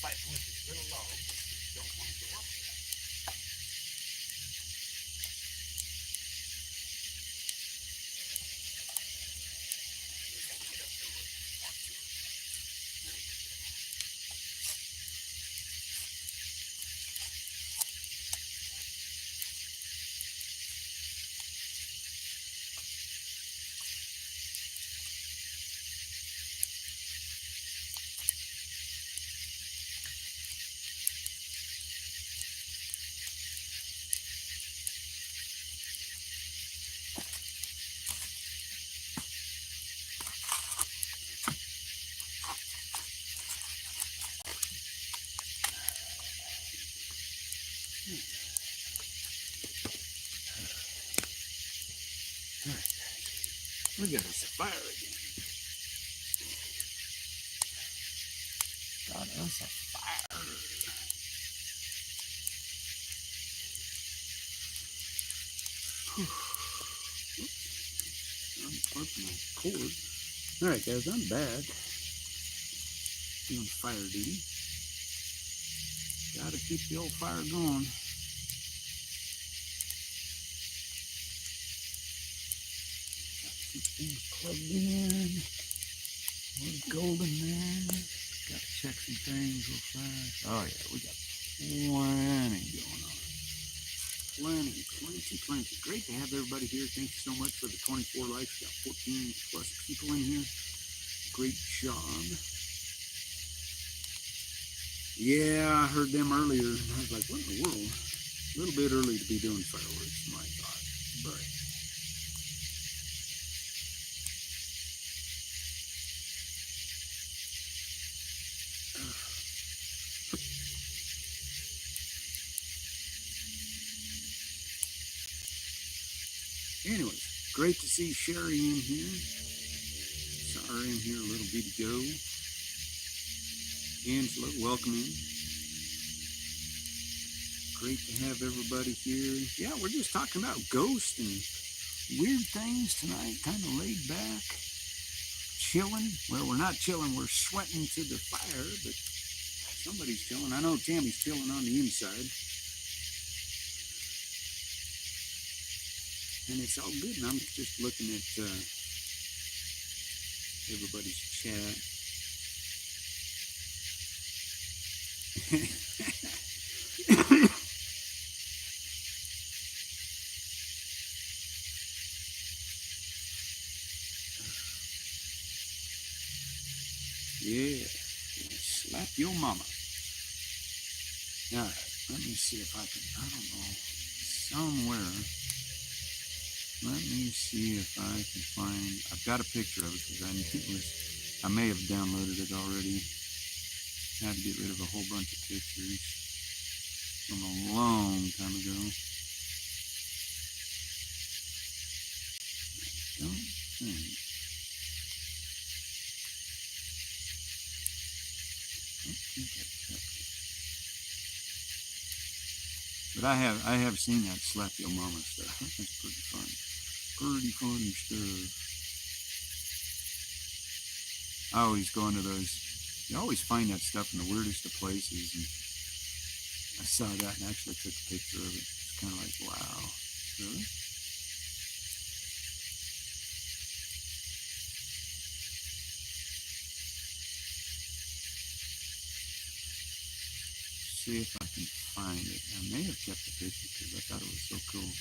fighting with his little logs. Don't want to go up there. We got us a fire again. Got us a fire. Unplugged my cord. All right, guys, I'm back. Doing fire duty. Got to keep the old fire going. Got to keep things plugged in. We're golden there. Got to check some things real fast. Oh yeah, we got plenty going on. Plenty. Great to have everybody here. Thank you so much for the 24 likes. Got 14 plus people in here. Great job. Yeah, I heard them earlier. I was like, what in the world? A little bit early to be doing fireworks, my thought. But anyways, great to see Sherry in here. Saw her in here a little bit ago. Angela, welcome in. Great to have everybody here. Yeah, we're just talking about ghosts and weird things tonight, kind of laid back, chilling. Well, we're not chilling, we're sweating to the fire, but somebody's chilling. I know Tammy's chilling on the inside. And it's all good, and I'm just looking at everybody's chat. Yeah, slap your mama. All right, let me see if I can, I don't know, somewhere. Let me see if I can find, I've got a picture of it because I may have downloaded it already. Had to get rid of a whole bunch of pictures from a long time ago. I don't think. But I have seen that slap your mama stuff. That's pretty fun. Pretty funny stuff. I always go into those. You always find that stuff in the weirdest of places. And I saw that and actually took a picture of it. It's kind of like, wow, really? See if I can find it. I may have kept the picture because I thought it was so cool.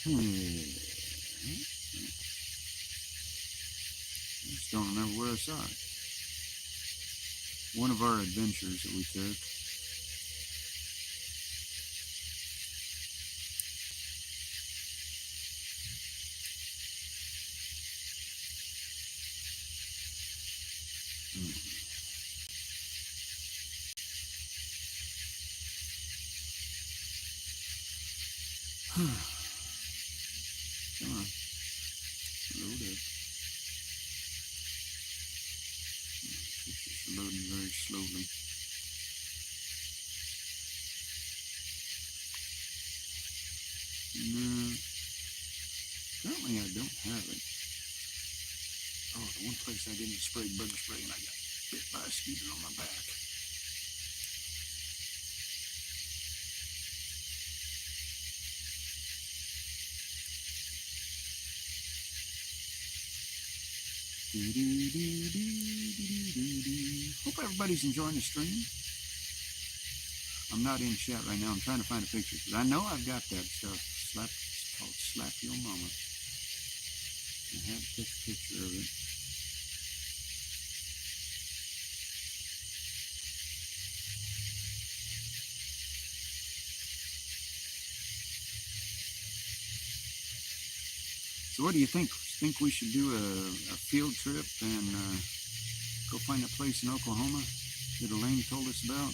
I just don't remember where I saw it. One of our adventures that we took. Come on. Load it. It's just loading very slowly. No. Apparently I don't have it. Oh, the one place I didn't spray bug spray and I got bit. Mosquito on my back. Hope everybody's enjoying the stream. I'm not in chat right now. I'm trying to find a picture because I know I've got that stuff. It's called Slap Your Mama. I had to take a picture of it. So what do you think? Think we should do a field trip and go find a place in Oklahoma that Elaine told us about?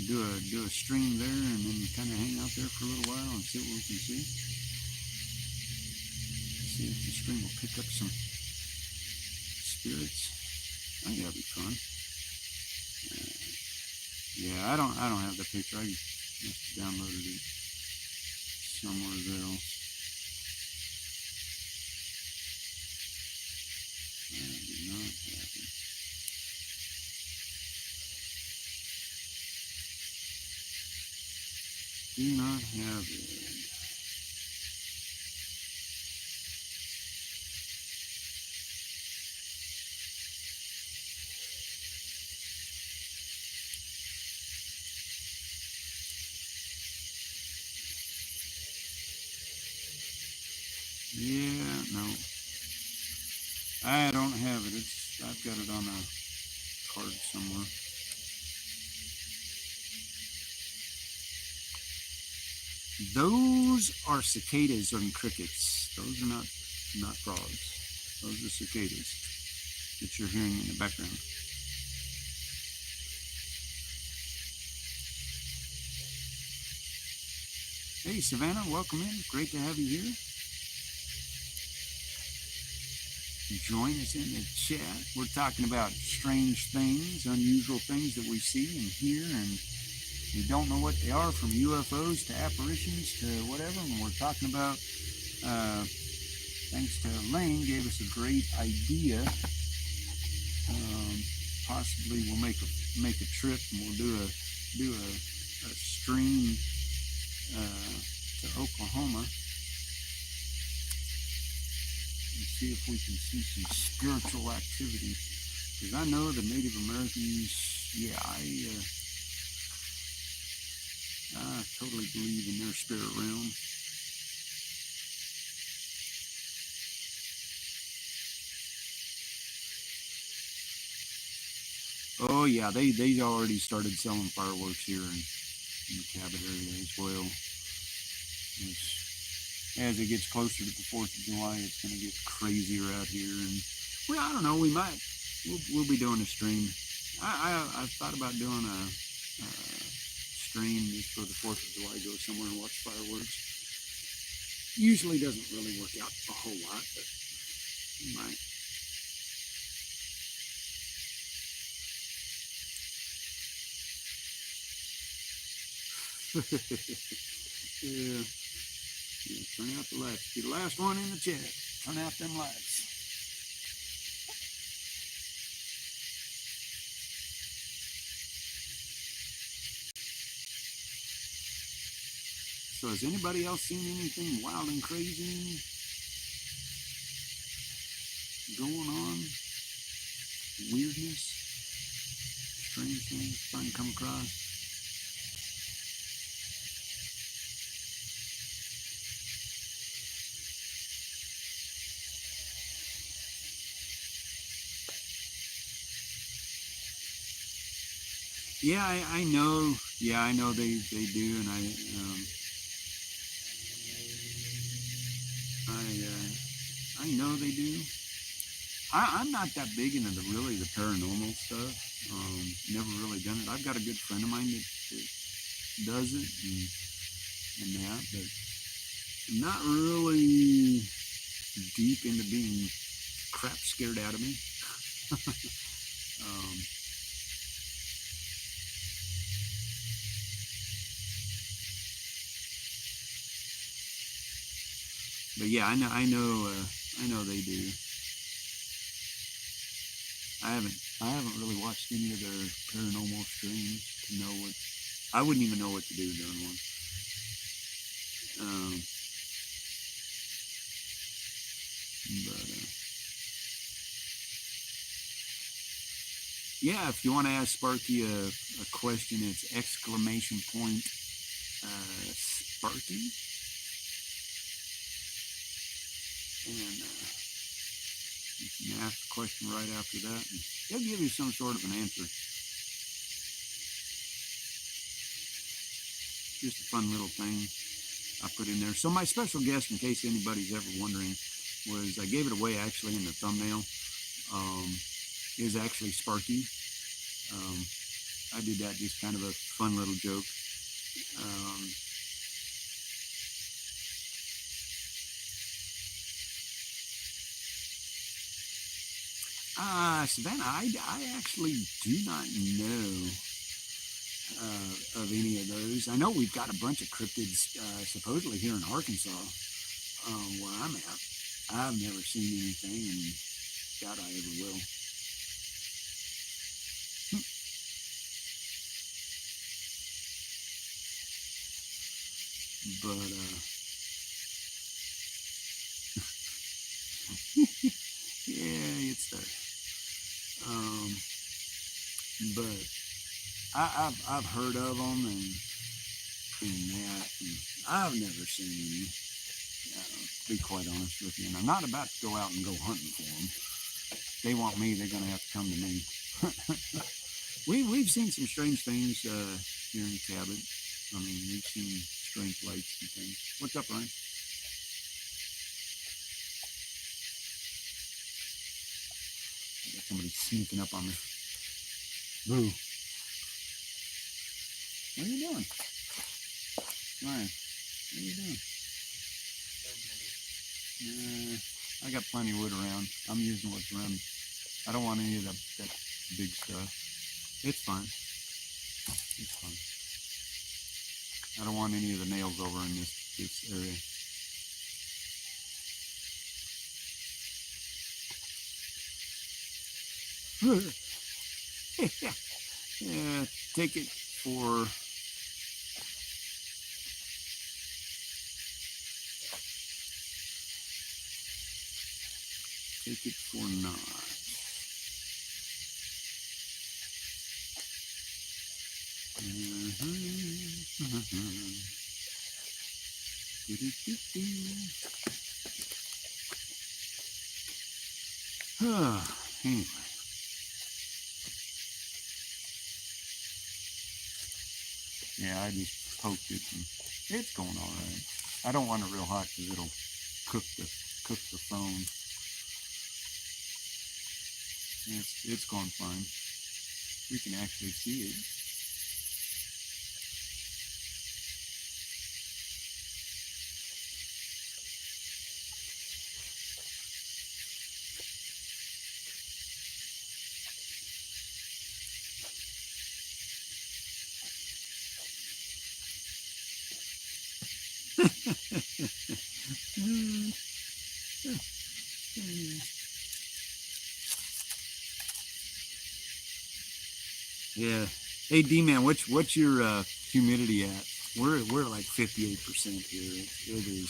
Do a stream there and then kind of hang out there for a little while and see what we can see. See if the stream will pick up some spirits. I think that'd be fun. Yeah, I don't have the picture. I must have downloaded it somewhere else. I do not have it. Do not have it. Yeah, no. I don't have it. I've got it on a card somewhere. Those are cicadas and crickets. Those are not frogs. Those are cicadas that you're hearing in the background. Hey, Savannah, welcome in. Great to have you here. Join us in the chat. We're talking about strange things, unusual things that we see and hear, and we don't know what they are, from UFOs to apparitions to whatever. And we're talking about, thanks to Elaine, gave us a great idea. Possibly we'll make a trip and we'll do a stream to Oklahoma and see if we can see some spiritual activity. Because I know the Native Americans, yeah, I totally believe in their spirit realm. Oh yeah, they already started selling fireworks here in the Cabot area as well. As it gets closer to the 4th of July, it's going to get crazier out here. And well, I don't know, we'll be doing a stream. I've thought about doing a stream just for the 4th of July, go somewhere and watch fireworks. Usually doesn't really work out a whole lot, but we might. Yeah, turn out the lights. Be the last one in the chat. Turn out them lights. So has anybody else seen anything wild and crazy going on? Weirdness? Strange things starting to come across? Yeah, I know. Yeah, I know they do, and I know they do. I'm not that big into the paranormal stuff. Never really done it. I've got a good friend of mine that does it and that, but not really deep into being crap scared out of me. But yeah, I know they do. I haven't really watched any of their paranormal streams to know what. I wouldn't even know what to do during one. Um, but yeah, if you want to ask Sparky a question, it's exclamation point Sparky, and you can ask the question right after that, and he'll give you some sort of an answer. Just a fun little thing I put in there. So my special guest, in case anybody's ever wondering, was I gave it away actually in the thumbnail. Is actually Sparky. I did that just kind of a fun little joke. Savannah, I actually do not know of any of those. I know we've got a bunch of cryptids supposedly here in Arkansas, where I'm at. I've never seen anything, and doubt I ever will. But yeah, it's there. But I've heard of them and that, and I've never seen any. To be quite honest with you, and I'm not about to go out and go hunting for them. If they want me, they're going to have to come to me. We've seen some strange things here in Cabot. I mean, we've seen strange lights and things. What's up, Ryan? I got somebody sneaking up on me. Boo. What are you doing? Ryan, what are you doing? I got plenty of wood around. I'm using what's around. I don't want any of that big stuff. It's fine. It's fine. I don't want any of the nails over in this area. Yeah, take it for not. Anyway. Yeah, I just poked it and it's going all right. I don't want it real hot because it'll cook the phone. It's going fine. We can actually see it. Yeah. Hey, D-Man, what's your humidity at? We're like 58% here. It is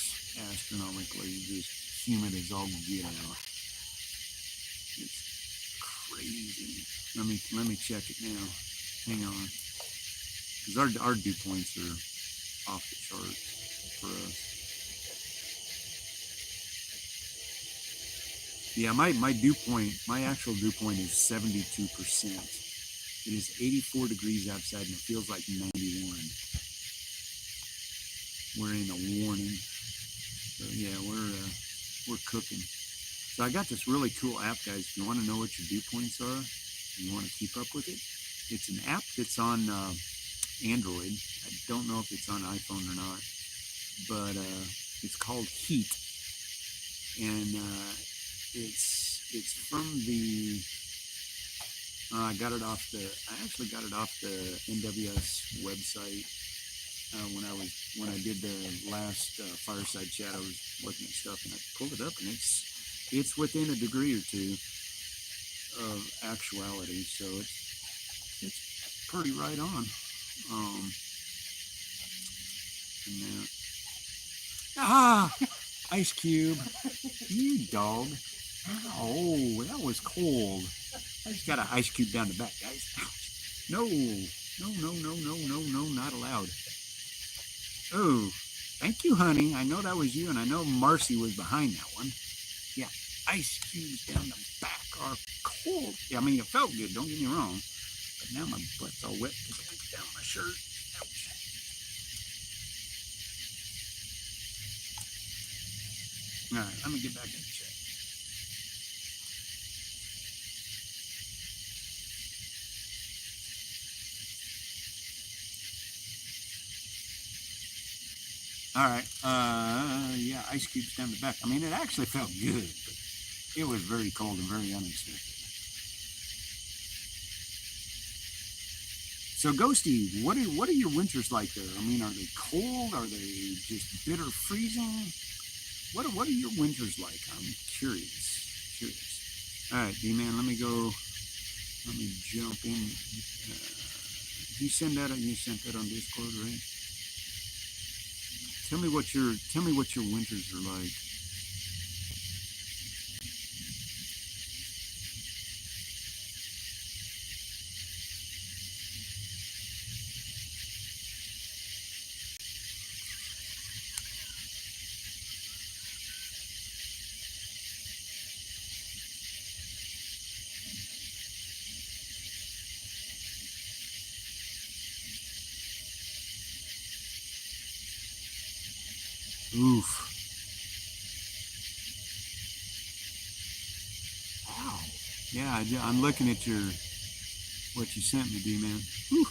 astronomically just humid as all get out. It's crazy. Let me check it now. Hang on, because our dew points are off the charts for us. Yeah, my actual dew point is 72%. It is 84 degrees outside and it feels like 91. We're in a warning. So yeah, we're cooking. So I got this really cool app, guys. If you want to know what your dew points are and you want to keep up with it, it's an app that's on Android. I don't know if it's on iPhone or not, but it's called Heat, and it's from the. I actually got it off the NWS website when I did the last Fireside Chat. I was looking at stuff and I pulled it up, and it's within a degree or two of actuality. So it's pretty right on. And then, ice cube, you dog. Oh, that was cold. I just got an ice cube down the back, guys. Ouch. No, not allowed. Oh, thank you, honey. I know that was you, and I know Marcy was behind that one. Yeah, ice cubes down the back are cold. Yeah, I mean, it felt good, don't get me wrong. But now my butt's all wet down my shirt. Ouch. All right, let me get back in the chat. All right. Yeah, ice cubes down the back. I mean, it actually felt good, but it was very cold and very unexpected. So, Ghosty, what are your winters like there? I mean, are they cold? Are they just bitter freezing? What are your winters like? I'm curious. All right, D-Man, let me jump in. You sent that on Discord, right? Tell me what your winters are like. Oof. Wow. Yeah, I'm looking at what you sent me, D-Man. Whew.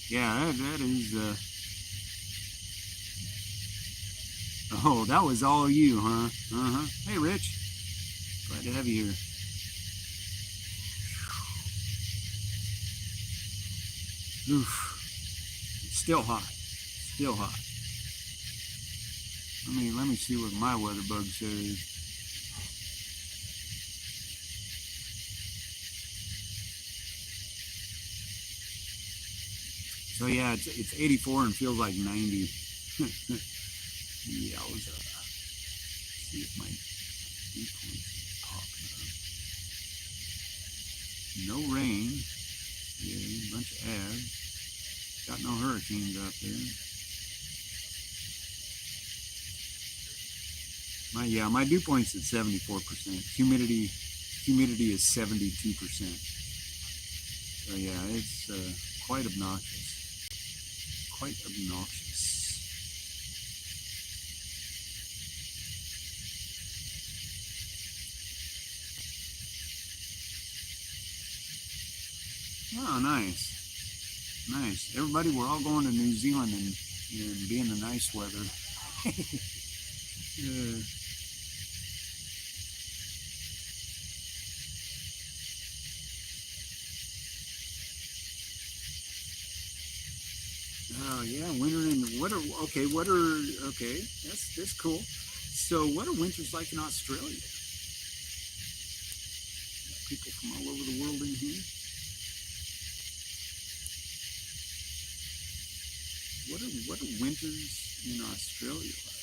Yeah, that is. Oh, that was all you, huh? Hey, Rich. Glad to have you here. Oof. It's still hot. Still hot. Let me see what my weather bug says. So yeah, it's 84 and feels like 90. Yeah, I was see if my viewpoint's popping up. No rain. Yeah, a bunch of ads. Got no hurricanes out there. My dew point's at 74%. Humidity is 72%. So yeah, it's quite obnoxious. Quite obnoxious. Oh, nice. Everybody, we're all going to New Zealand and be in the nice weather. Oh yeah, winter and okay. That's cool. So what are winters like in Australia? People from all over the world in here. What are winters in Australia like?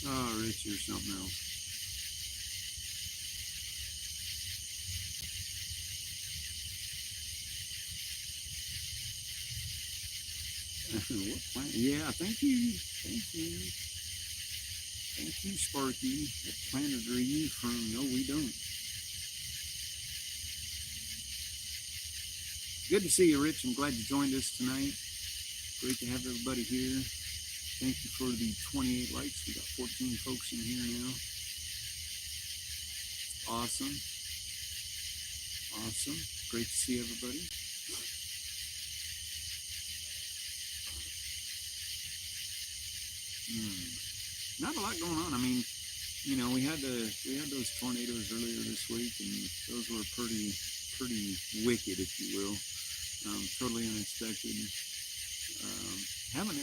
Oh, Rich, you're something else. Yeah, thank you, Sparky. What planet are you from? No, we don't. Good to see you, Rich. I'm glad you joined us tonight. Great to have everybody here. Thank you for the 28 likes. We got 14 folks in here now. Awesome. Great to see everybody. Not a lot going on. I mean, we had those tornadoes earlier this week, and those were pretty wicked, if you will. Totally unexpected.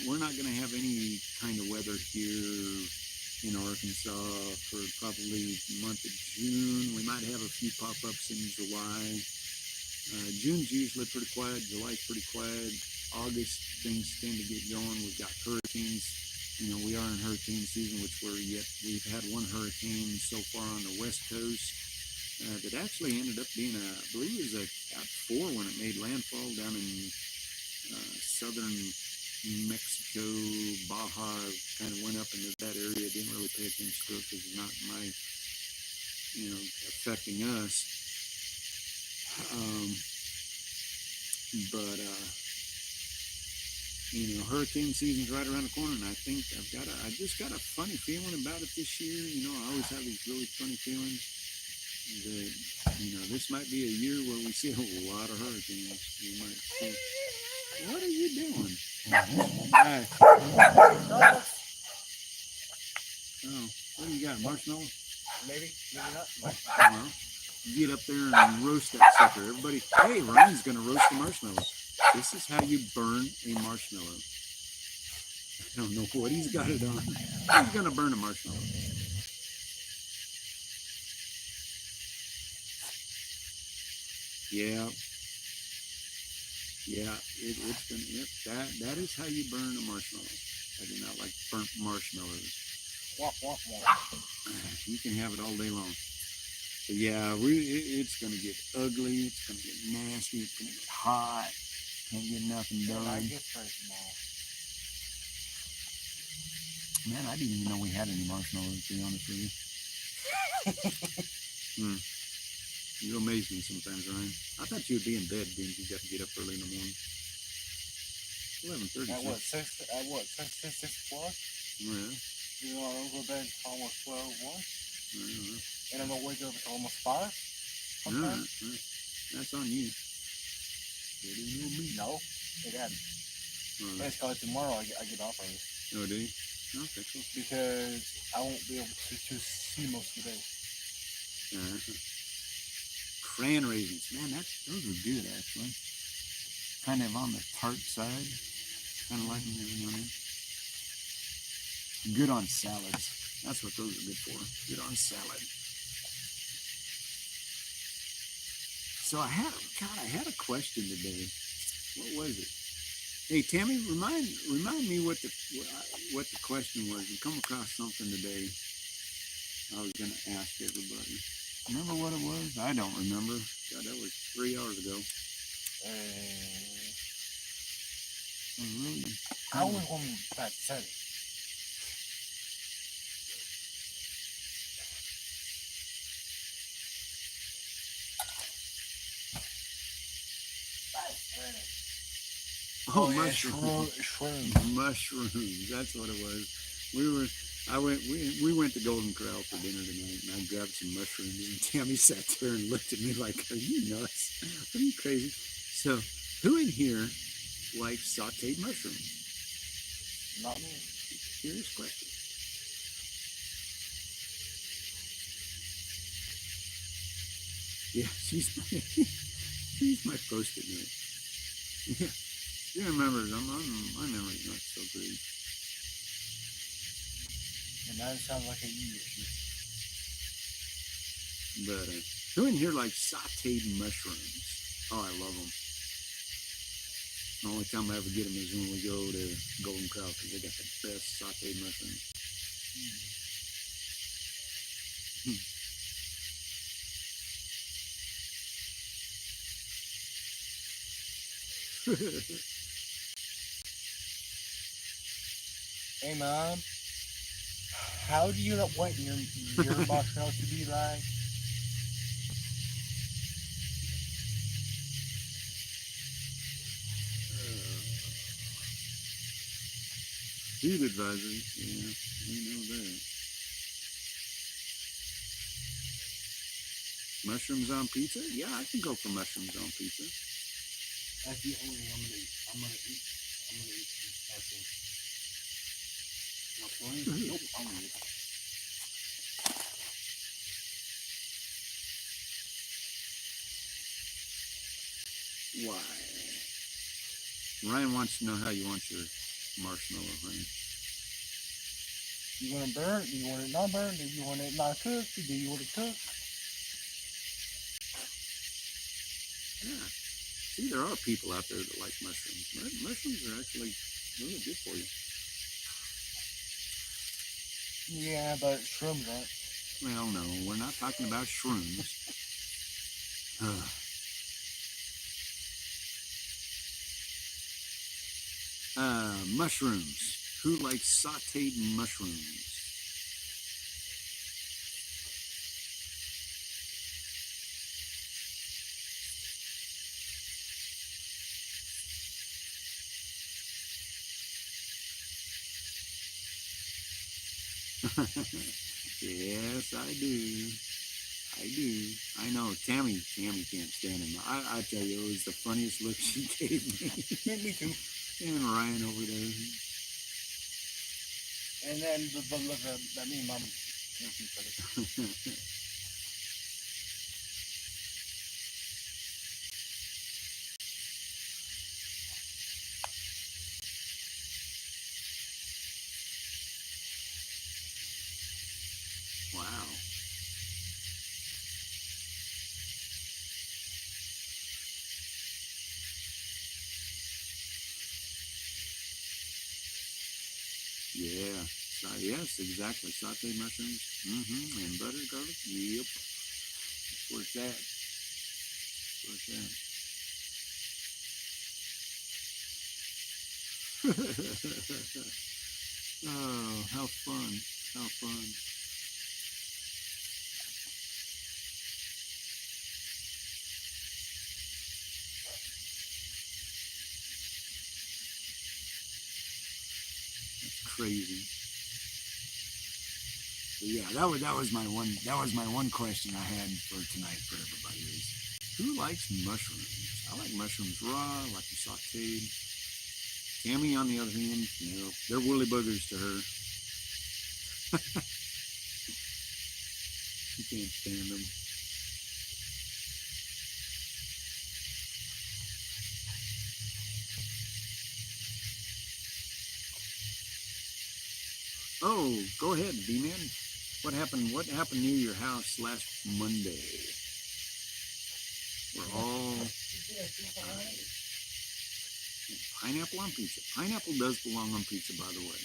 we're not going to have any kind of weather here in Arkansas for probably the month of June. We might have a few pop-ups in July. June's usually pretty quiet. July's pretty quiet. August, things tend to get going. We've got hurricanes. We are in hurricane season, which we've had one hurricane so far on the West Coast that actually ended up being I believe it was a Cat 4 when it made landfall down in southern Mexico, Baja. Kind of went up into that area. Didn't really pay attention to it because it's not affecting us. But hurricane season's right around the corner, and I think I just got a funny feeling about it this year. I always have these really funny feelings that this might be a year where we see a lot of hurricanes. We might see. What are you doing? Right. Oh, what do you got? Marshmallow? Maybe not. Well, get up there and roast that sucker. Everybody, hey, Ryan's gonna roast the marshmallow. This is how you burn a marshmallow. I don't know what he's got it on. He's gonna burn a marshmallow. Yeah. It's gonna. Yep, that is how you burn a marshmallow. I do not like burnt marshmallows. You can have it all day long. But yeah, it's gonna get ugly. It's gonna get nasty. It's gonna get hot. Can't get nothing done. I get for tomorrow. Man, I didn't even know we had any marshmallows, to be honest with you. You amaze me sometimes, Ryan. I thought you would be in bed, being you got to get up early in the morning. 11:30. At what, 6 o'clock? Yeah. I don't go to bed until almost 12, 1. And I'm going to wake up until almost 5. That's on you. It ain't on me. No, it hadn't. That's because tomorrow I get off early. Oh, do you? Okay, cool. Because I won't be able to see most of the day. Cran raisins. Man, those are good, actually. Kind of on the tart side. Kind of like them every now and then. Good on salads. That's what those are good for. Good on salad. So I had a question today. What was it? Hey, Tammy, remind me what the question was. You come across something today I was going to ask everybody. Remember what it was? I don't remember. God, that was 3 hours ago. I always want me back to say it. Oh, mushrooms. That's what it was. We went to Golden Corral for dinner tonight, and I grabbed some mushrooms, and Tammy sat there and looked at me like, "Are you nuts? Are you crazy?" So, who in here likes sautéed mushrooms? Not me. Serious question. Yeah, she's my post-it note. Yeah. You remember, my memory's not so great. And that sounds like a you issue. But who in here likes sauteed mushrooms? Oh, I love them. The only time I ever get them is when we go to Golden Corral because they got the best sauteed mushrooms. Hey, Mom, how do you want your marshmallow to be like? Food advisory, yeah, we know that. Mushrooms on pizza? Yeah, I can go for mushrooms on pizza. That's the only thing I'm gonna eat. I'm gonna eat mushrooms. Nope, I'm gonna eat. Why? Ryan wants to know how you want your marshmallow honey. You want it burnt? Do you want it not burnt? Do you want it not cooked? Do you want it cooked? Yeah. See, there are people out there that like mushrooms. Mushrooms are actually really good for you. Yeah, but shrooms aren't. Well, no, we're not talking about shrooms. Mushrooms. Who likes sauteed mushrooms? Yes, I do. I do. I know. Tammy can't stand him. I tell you, it was the funniest look she gave me. Me too. And Ryan over there. And then the look that me and Mom look at each other. Wow. Yeah. Yes, exactly. Sauteed mushrooms. And butter, garlic. Yep. That's where it's at. That's where it's at. Oh, how fun. How fun. That's crazy. But yeah, that was my one question I had for tonight for everybody is who likes mushrooms? I like mushrooms raw, I like them sauteed. Tammy, on the other hand, they're woolly boogers to her. She can't stand them. Oh, go ahead, B-Man. What happened near your house last Monday? We're all pineapple on pizza. Pineapple does belong on pizza, by the way.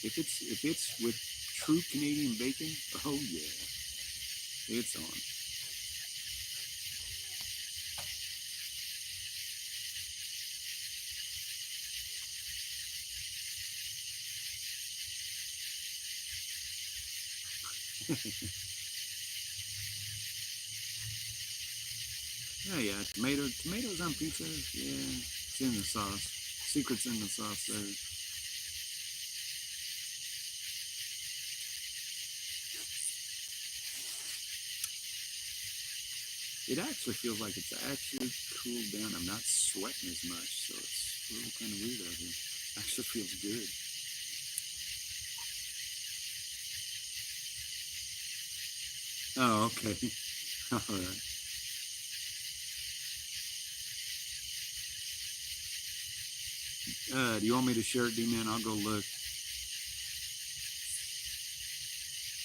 If it's with true Canadian bacon, oh yeah, it's on. Oh yeah, tomatoes on pizza. Yeah, it's in the sauce. Secret's in the sauce there. It actually feels like it's actually cooled down. I'm not sweating as much, so it's really kind of weird out here. Actually feels good. Oh, okay. All right. Do you want me to share it, D-Man? I'll go look.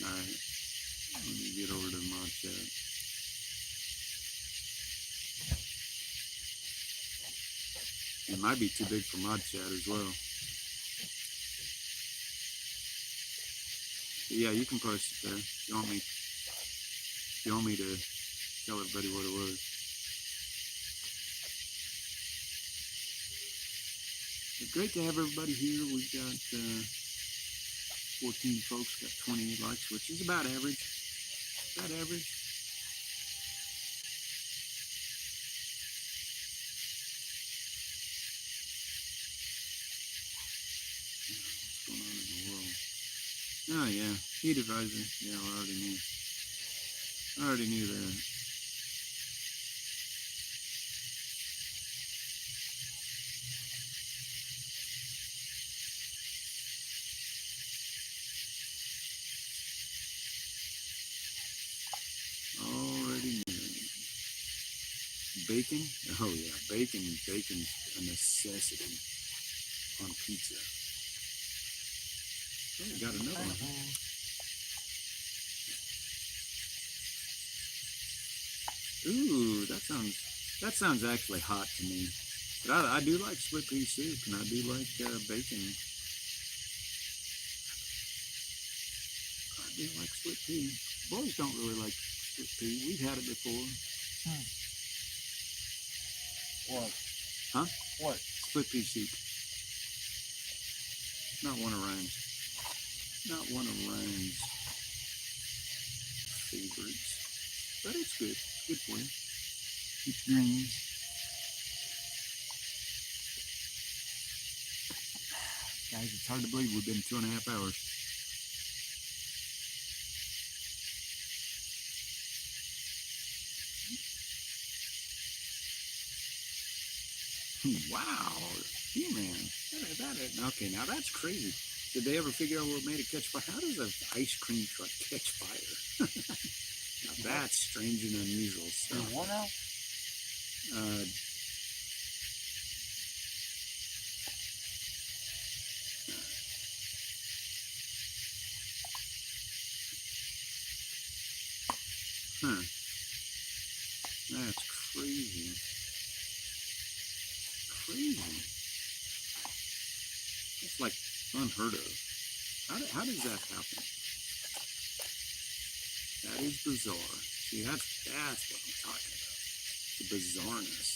All right. Let me get over to the mod chat. It might be too big for mod chat as well. But yeah, you can post it there. If you want me to tell everybody what it was. It's great to have everybody here. We've got 14 folks, got 28 likes, which is about average. About average. What's going on in the world? Oh yeah, heat advisor. Yeah, I already knew. I already knew that. Already knew. Bacon? Oh yeah, bacon's a necessity on pizza. Oh, we got another one. Ooh, that sounds actually hot to me. But I do like split pea soup, and I do like bacon. I do like split pea. Boys don't really like split pea. We've had it before. What? Huh? What? Split pea soup. Not one of Ryan's. Not one of Ryan's favorites. But it's good. It's good for you. It's greens. Guys, it's hard to believe we've been 2.5 hours. Wow. Yeah, man. Okay, now that's crazy. Did they ever figure out what made it catch fire? How does an ice cream truck catch fire? Now that's strange and unusual stuff. What now? Huh. That's crazy. Crazy. It's like unheard of. How does that happen? That is bizarre. See, that's what I'm talking about. The bizarreness.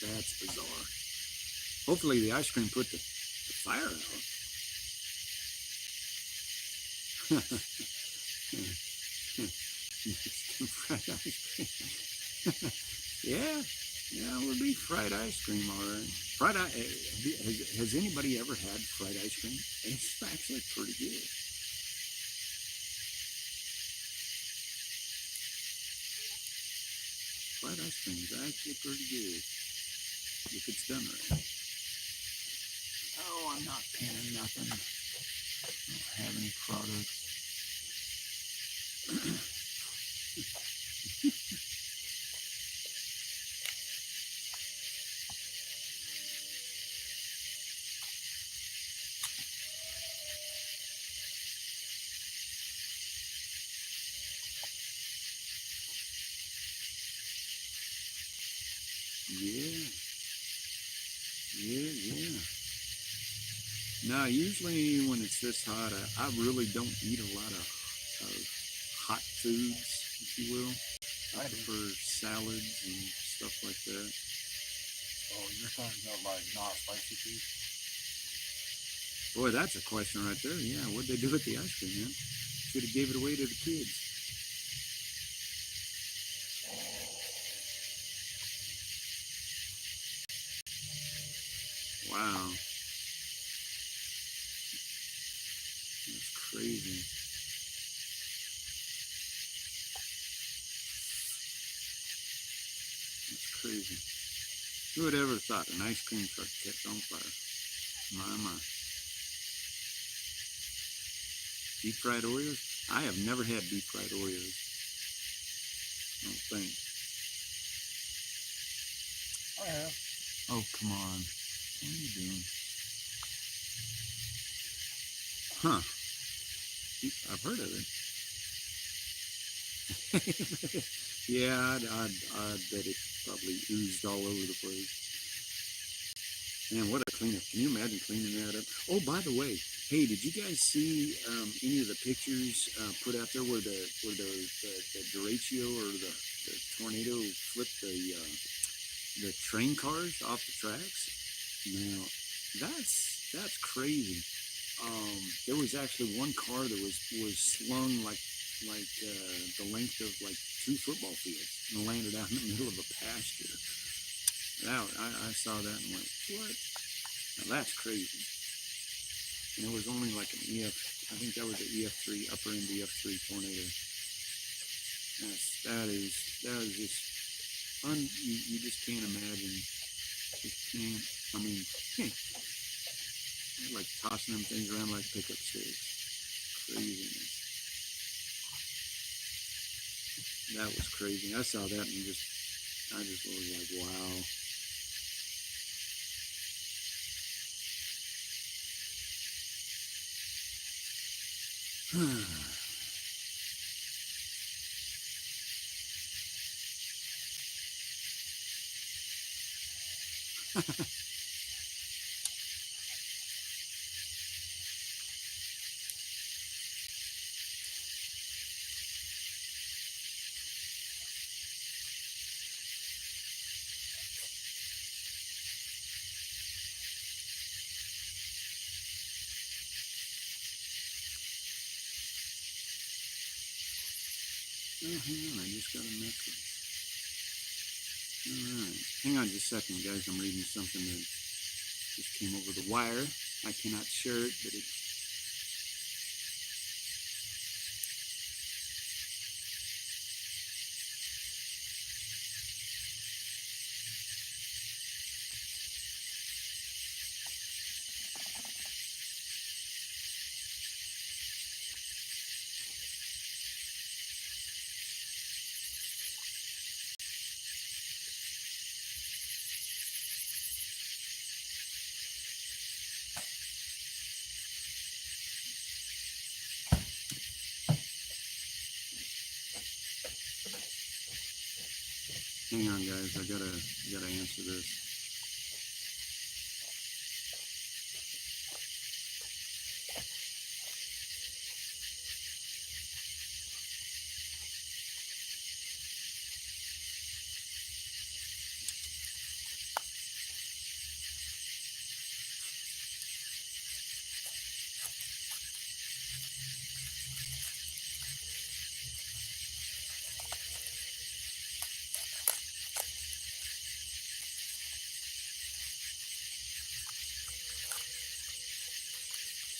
That's bizarre. Hopefully the ice cream put the fire out. Mexican fried ice cream. Yeah, it would be fried ice cream, all right. Has anybody ever had fried ice cream? It's actually pretty good. Fried ice cream is actually pretty good if it's done right. Oh, I'm not pinning nothing. I don't have any products. Yeah. Now, usually when it's this hot, I really don't eat a lot of hot foods, if you will. I prefer salads and stuff like that. Oh, you're talking about like not spicy food? Boy, that's a question right there. Yeah, what'd they do with the ice cream, man? Should have gave it away to the kids. Wow. That's crazy. That's crazy. Who would ever thought an ice cream truck catch on fire? My. Deep fried Oreos? I have never had deep fried Oreos. I don't think. I have. Oh, come on. What are you doing? Huh. I've heard of it. Yeah, I bet it probably oozed all over the place. Man, what a cleanup. Can you imagine cleaning that up? Oh, by the way, hey, did you guys see any of the pictures put out there where the derecho or the tornado flipped the train cars off the tracks? Now, that's crazy. There was actually one car that was slung like the length of like 2 football fields and landed out in the middle of a pasture. I saw that and went, what? Now that's crazy. And it was only like an I think that was an EF3, upper end EF3 tornado. That is just you just can't imagine. Just can't. I mean, like tossing them things around like pickup sticks. Craziness. That was crazy. I saw that and just I just was like, wow. Oh, hang on, I just got a message. Alright, hang on just a second, guys. I'm reading something that just came over the wire. I cannot share it, but it's hang on, guys. I gotta answer this.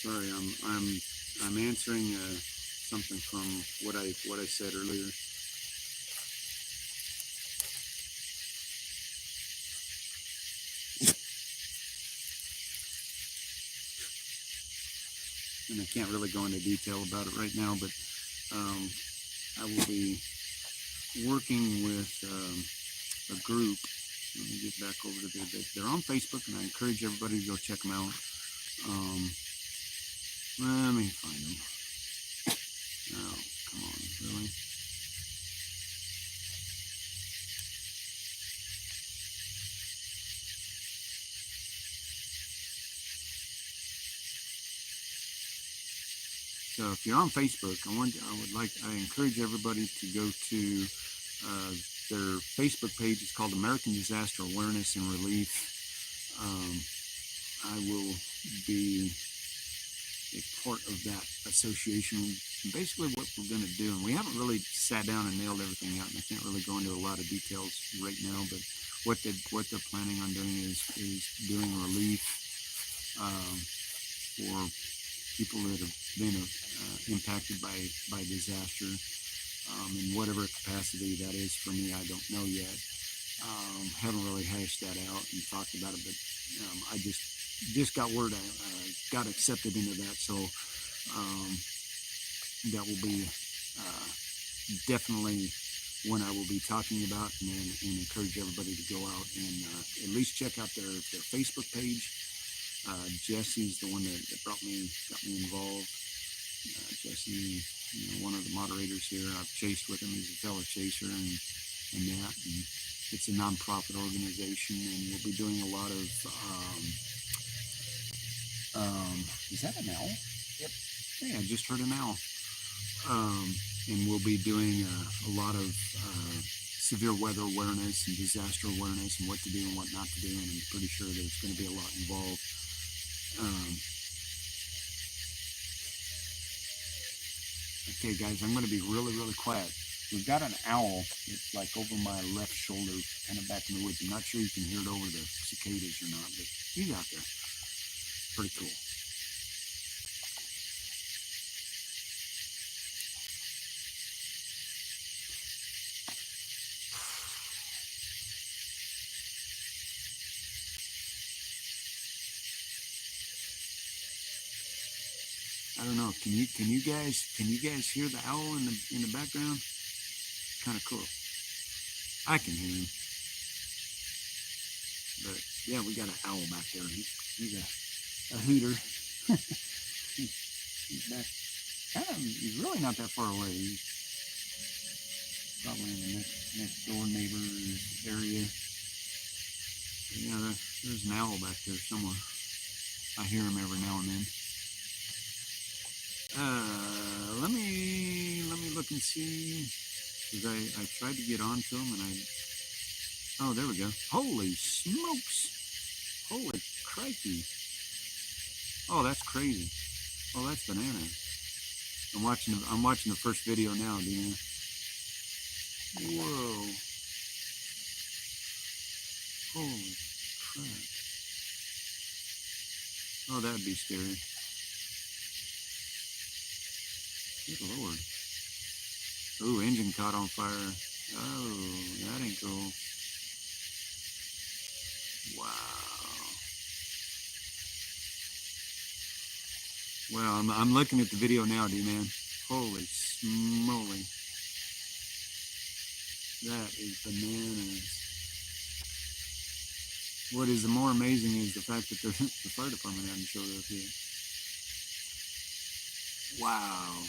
Sorry, I'm answering something from what I said earlier. And I can't really go into detail about it right now, but I will be working with a group. Let me get back over to they're on Facebook, and I encourage everybody to go check them out. Let me find them. Oh, come on, really? So if you're on Facebook, I encourage everybody to go to their Facebook page. It's called American Disaster Awareness and Relief. I will be a part of that association. And basically what we're going to do, and we haven't really sat down and nailed everything out, and I can't really go into a lot of details right now, but what they're planning on doing is doing relief for people that have been impacted by disaster in whatever capacity that is. For me, I don't know yet. Haven't really hashed that out and talked about it, but I just got word I got accepted into that, so that will be definitely one I will be talking about, and encourage everybody to go out and at least check out their Facebook page. Jesse's the one that got me involved. Jesse, one of the moderators here. I've chased with him. He's a fellow chaser, and that. And it's a nonprofit organization, and we'll be doing a lot of. Is that an owl? Yep. Yeah, I just heard an owl. And we'll be doing a lot of severe weather awareness and disaster awareness and what to do and what not to do. And I'm pretty sure there's going to be a lot involved. Okay, guys, I'm going to be really, really quiet. We've got an owl. It's like over my left shoulder, kind of back in the woods. I'm not sure you can hear it over the cicadas or not, but he's out there. Pretty cool. I don't know. Can you guys hear the owl in the background? Kind of cool. I can hear him. Yeah, we got an owl back there. He's a hooter. he's back. He's really not that far away. He's probably in the next door neighbor's area. Yeah, there's an owl back there somewhere. I hear him every now and then. Let me look and see, because I tried to get onto him and oh, there we go. Holy smokes! Holy crikey! Oh, that's crazy. Oh, that's bananas. I'm watching the first video now, Dina. Whoa! Holy crap! Oh, that'd be scary. Good Lord. Ooh, engine caught on fire. Oh, that ain't cool. Wow. Well, I'm looking at the video now, D-Man. Holy smoly. That is bananas. What is more amazing is the fact that the fire department hadn't showed up yet. Wow.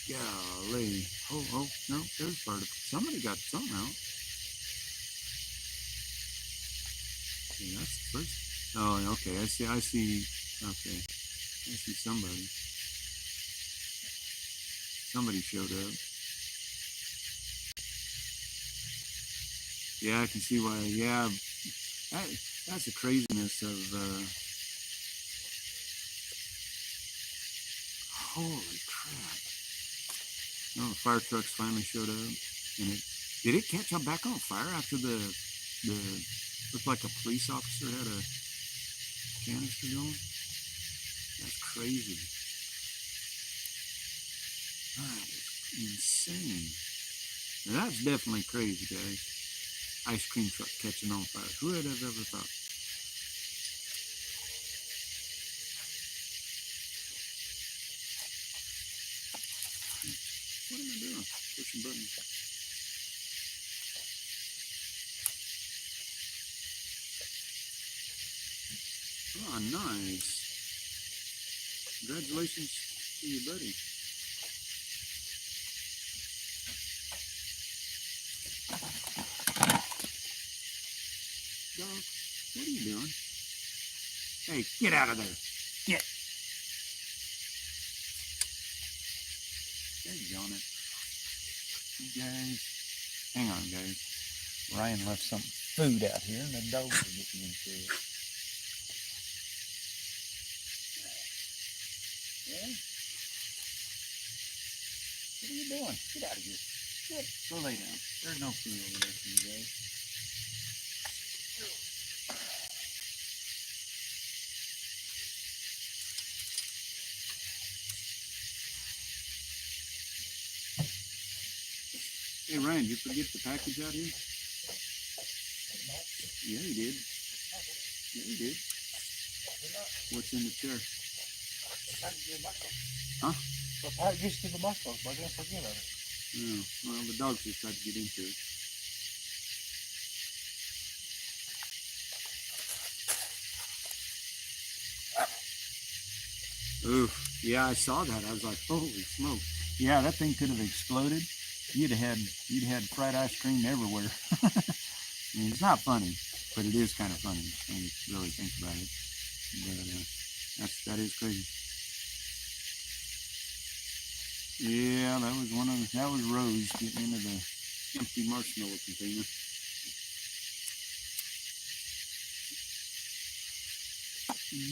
Golly. Oh, no, there's fire department. Somebody got something out. Okay, that's the first. Oh, okay, I see, okay. I see somebody. Somebody showed up. Yeah, I can see why, yeah. That's the craziness of, holy crap. Oh, the fire trucks finally showed up. And did it catch on back on fire after the looked like a police officer had a canister going? That's crazy. That is insane. Now that's definitely crazy, guys. Ice cream truck catching on fire. Who would have ever thought? What am I doing? Pushing buttons. Oh, nice. Congratulations to you, buddy. Dog, what are you doing? Hey, get out of there. Get. There you go on it. You guys, hang on, guys. Ryan left some food out here and the dogs are getting into it. Yeah? What are you doing? Get out of here. Get. Go lay down. There's no food over there for you guys. Hey Ryan, did you forget the package out here? Yeah, you did. Yeah, you did. What's in the chair? Huh? The package to the muscle, but I didn't forget about it. Oh, well, the dogs just tried to get into it. Oof. Yeah, I saw that. I was like, holy smoke. Yeah, that thing could have exploded. You'd have had fried ice cream everywhere. I mean, it's not funny, but it is kind of funny when you really think about it. But that is crazy. Yeah, that was Rose getting into the empty marshmallow container.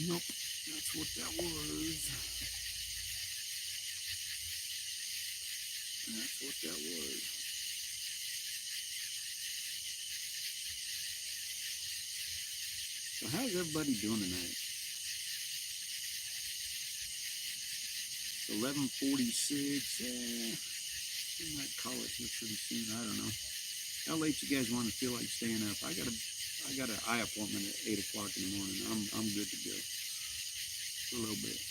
Nope, that's what that was. That's what that was. So how's everybody doing tonight? It's 11:46. We might call it here pretty soon. I don't know. How late you guys want to feel like staying up? I got an eye appointment at 8 o'clock in the morning. I'm good to go. For a little bit.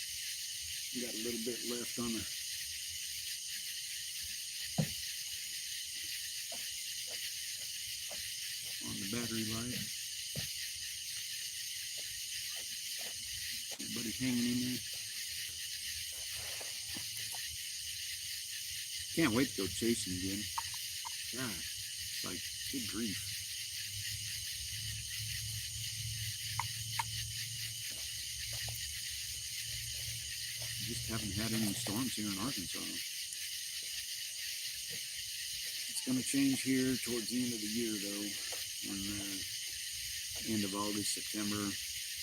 We got a little bit left on the battery life. Just hanging in there. Can't wait to go chasing again. God, it's like, good grief. Just haven't had any storms here in Arkansas. It's going to change here towards the end of the year, though. On end of August, September,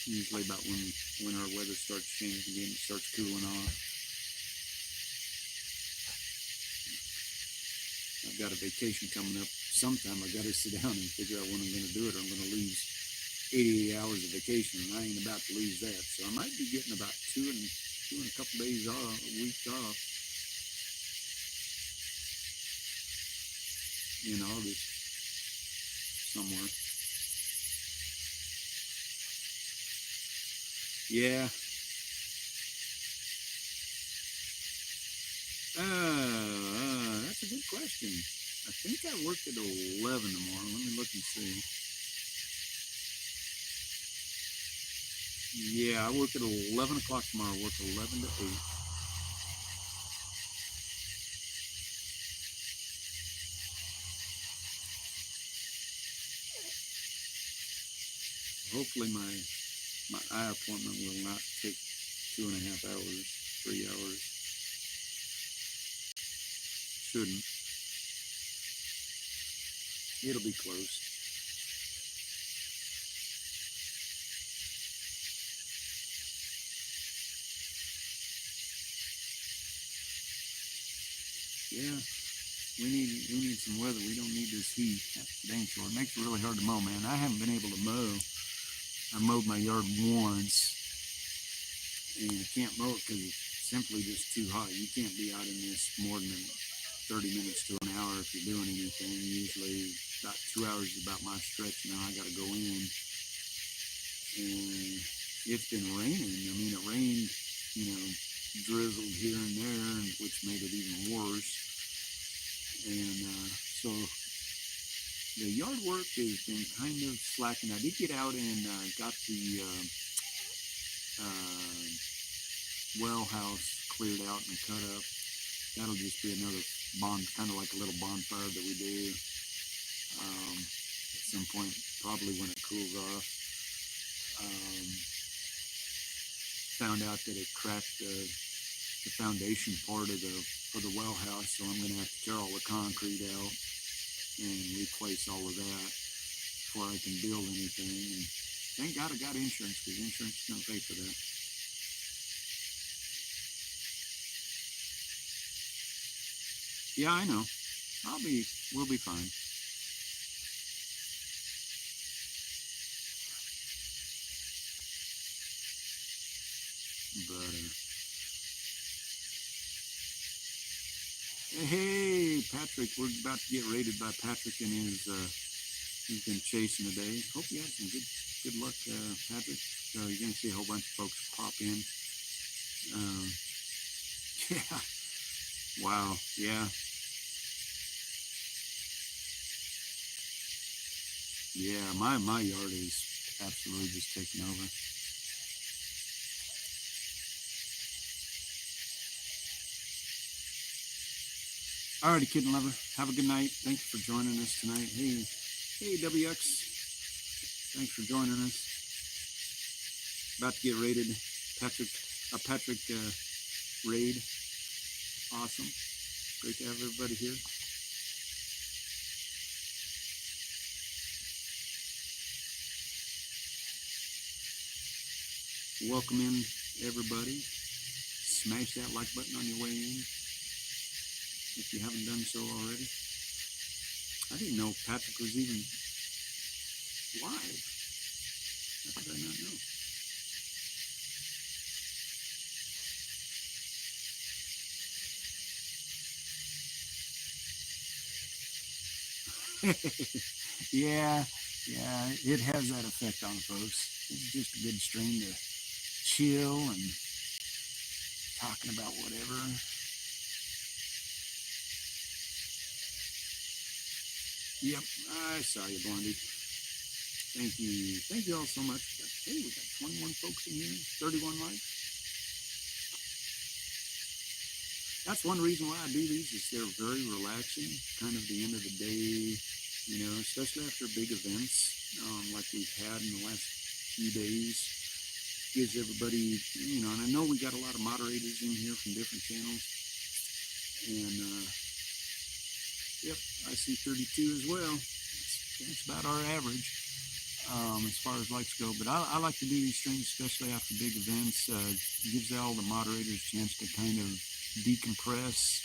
usually about when our weather starts changing again, it starts cooling off. I've got a vacation coming up sometime. I got to sit down and figure out when I'm going to do it. I'm going to lose 88 hours of vacation, and I ain't about to lose that. So I might be getting about two and a couple days off, a week off in August somewhere. Yeah. That's a good question. I think I worked at 11 tomorrow. Let me look and see. Yeah, I work at 11 o'clock tomorrow. I work 11 to 8. Hopefully my eye appointment will not take 2.5 hours, 3 hours. Shouldn't. It'll be close. Yeah, we need some weather. We don't need this heat. That's dang sure. It makes it really hard to mow, man. I haven't been able to mow. I mowed my yard once, and you can't mow it because it's simply just too hot. You can't be out in this more than 30 minutes to an hour if you're doing anything. Usually about 2 hours is about my stretch now. I got to go in, and it's been raining. I mean, it rained, drizzled here and there, which made it even worse. And so the yard work has been kind of slacking. I did get out and got the well house cleared out and cut up. That'll just be another kind of like a little bonfire that we do at some point, probably when it cools off. Found out that it cracked the foundation part of the well house, so I'm going to have to tear all the concrete out and replace all of that before I can build anything. And thank God I got insurance, because insurance is going to pay for that. Yeah, I know. We'll be fine. But hey, Patrick, we're about to get raided by Patrick and he's been chasing today. Hope you have some good luck, Patrick. So you're gonna see a whole bunch of folks pop in. Yeah. Wow. Yeah. Yeah. My yard is absolutely just taking over. Alrighty, kid and lover. Have a good night. Thank you for joining us tonight. Hey, WX. Thanks for joining us. About to get raided. Patrick raid. Awesome. Great to have everybody here. Welcome in, everybody. Smash that like button on your way in if you haven't done so already. I didn't know Patrick was even live. How did I not know? yeah, it has that effect on folks. It's just a good stream to chill and talking about whatever. Yep, I saw you, Blondie. Thank you all so much. Hey, we got 21 folks in here, 31 likes. that's one reason why I do these, is they're very relaxing, kind of the end of the day, especially after big events like we've had in the last few days. Gives everybody, and I know we got a lot of moderators in here from different channels, and yep, I see 32 as well. That's about our average as far as likes go. But I like to do these streams, especially after big events. Gives all the moderators a chance to kind of decompress.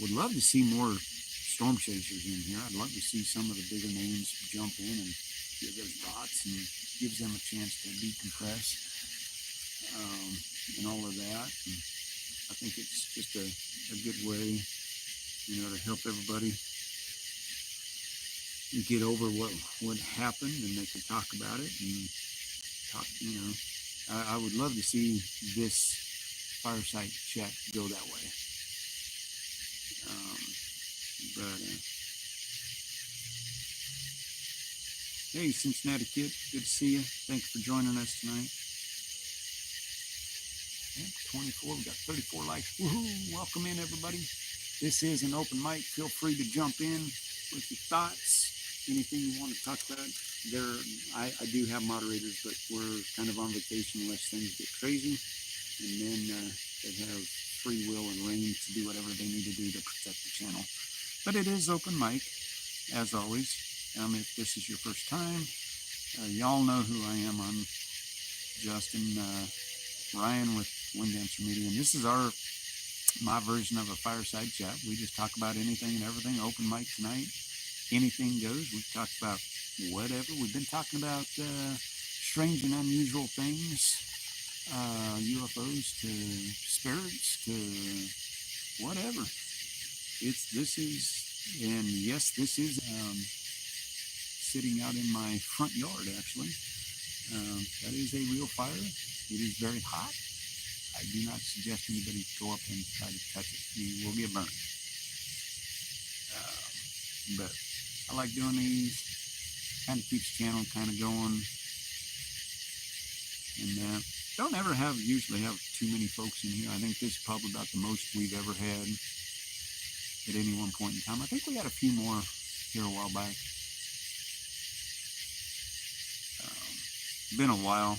Would love to see more storm chasers in here. I'd love to see some of the bigger names jump in and give their thoughts, and gives them a chance to decompress and all of that. And I think it's just a good way, to help everybody get over what happened, and they can talk about it and talk. I would love to see this Fireside Chat go that way. But hey, Cincinnati Kid, good to see you. Thanks for joining us tonight. 24, we got 34 likes. Woohoo! Welcome in, everybody. This is an open mic. Feel free to jump in with your thoughts, anything you want to talk about. I do have moderators, but we're kind of on vacation unless things get crazy, and then they have free will and reign to do whatever they need to do to protect the channel. But it is open mic, as always. If this is your first time, y'all know who I am. I'm Justin Ryan with Wind Dancer Media, and this is my version of a fireside chat. We just talk about anything and everything. Open mic tonight, anything goes. We've talked about whatever. We've been talking about strange and unusual things, UFOs to spirits to whatever. This is sitting out in my front yard, actually. That is a real fire. It is very hot. I do not suggest anybody go up and try to touch it. You will get burned. But I like doing these. Kind of keeps the channel kind of going. And don't usually have too many folks in here. I think this is probably about the most we've ever had at any one point in time. I think we had a few more here a while back. Been a while.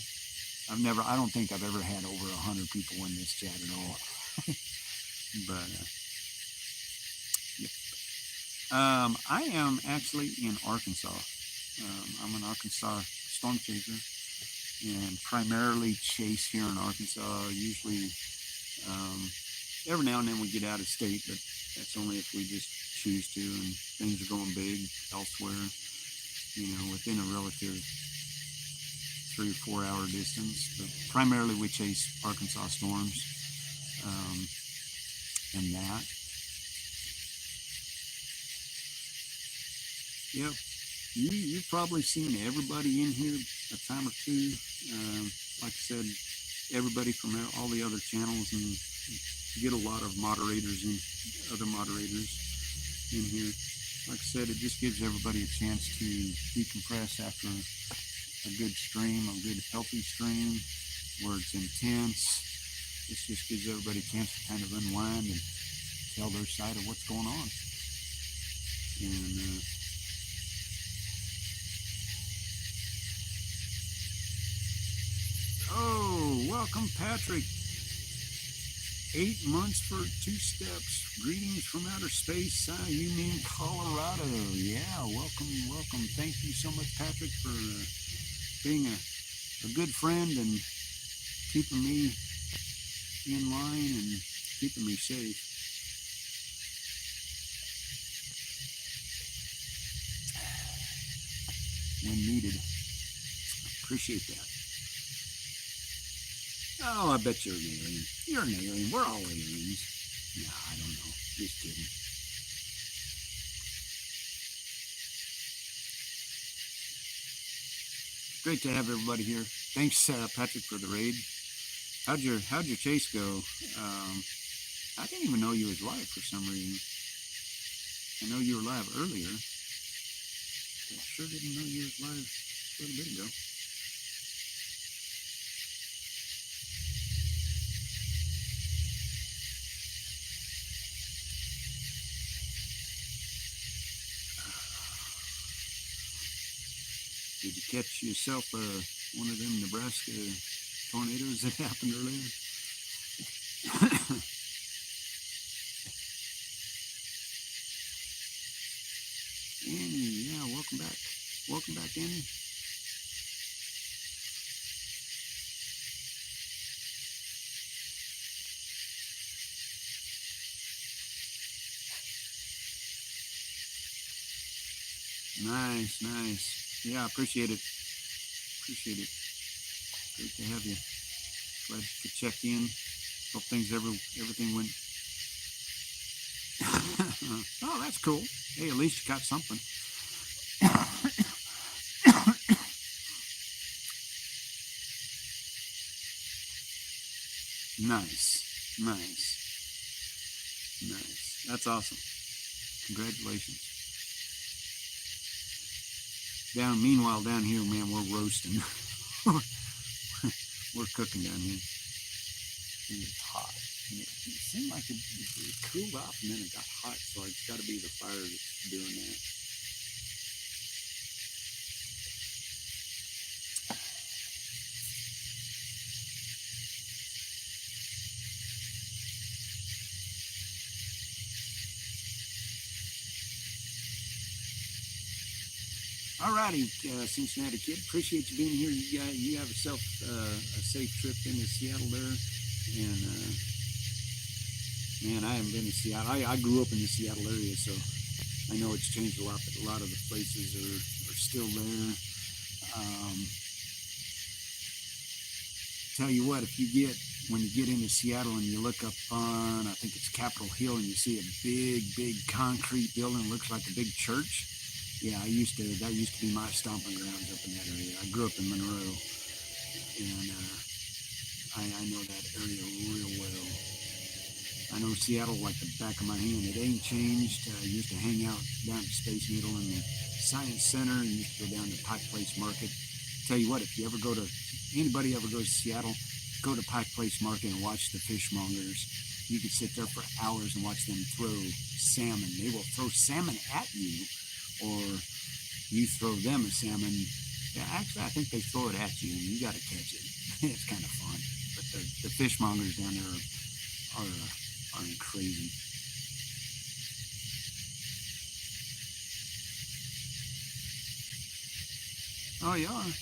I don't think I've ever had over 100 people in this chat at all. But, yep. I am actually in Arkansas. I'm an Arkansas storm chaser and primarily chase here in Arkansas. Usually, every now and then we get out of state, but that's only if we just choose to, and things are going big elsewhere, within a relative 3 or 4 hour distance. But primarily we chase Arkansas storms and that. Yep. You've probably seen everybody in here a time or two. Like I said, everybody from all the other channels, and get a lot of other moderators in here. Like I said, it just gives everybody a chance to decompress after a good stream, a good healthy stream where it's intense. This just gives everybody a chance to kind of unwind and tell their side of what's going on. And welcome, Patrick. 8 months for 2 steps. Greetings from outer space. You mean Colorado? Yeah, welcome. Thank you so much, Patrick, for being a good friend and keeping me in line and keeping me safe. When needed. Appreciate that. Oh, I bet you're an alien. You're an alien. We're all aliens. Nah, I don't know. Just kidding. Great to have everybody here. Thanks, Patrick, for the raid. How'd your chase go? I didn't even know you was live for some reason. I know you were live earlier. I sure didn't know you was live a little bit ago. Did you catch yourself one of them Nebraska tornadoes that happened earlier? Annie, yeah, welcome back. Welcome back, Annie. Nice, nice. Yeah, appreciate it. Appreciate it. Great to have you. Glad you could check in. Hope everything went. Oh, that's cool. Hey, at least you got something. Nice, nice, nice. That's awesome. Congratulations. Meanwhile, down here, man, we're roasting. We're cooking down here. It's hot. And it seemed like it cooled off and then it got hot, so it's got to be the fire that's doing that. Alrighty, Cincinnati kid. Appreciate you being here. You have yourself a safe trip into Seattle there. And man, I haven't been to Seattle. I grew up in the Seattle area, so I know it's changed a lot. But a lot of the places are still there. Tell you what, when you get into Seattle and you look up on, I think it's Capitol Hill, and you see a big concrete building, looks like a big church. Yeah, that used to be my stomping grounds up in that area. I grew up in Monroe, and I know that area real well. I know Seattle like the back of my hand. It ain't changed. I used to hang out down at Space Needle in the Science Center, and used to go down to Pike Place Market. Tell you what, if anybody ever goes to Seattle, go to Pike Place Market and watch the fishmongers. You could sit there for hours and watch them throw salmon. They will throw salmon at you, or you throw them a salmon. Yeah, actually, I think they throw it at you, and you got to catch it. It's kind of fun. But the fishmongers down there are crazy. Oh, you are.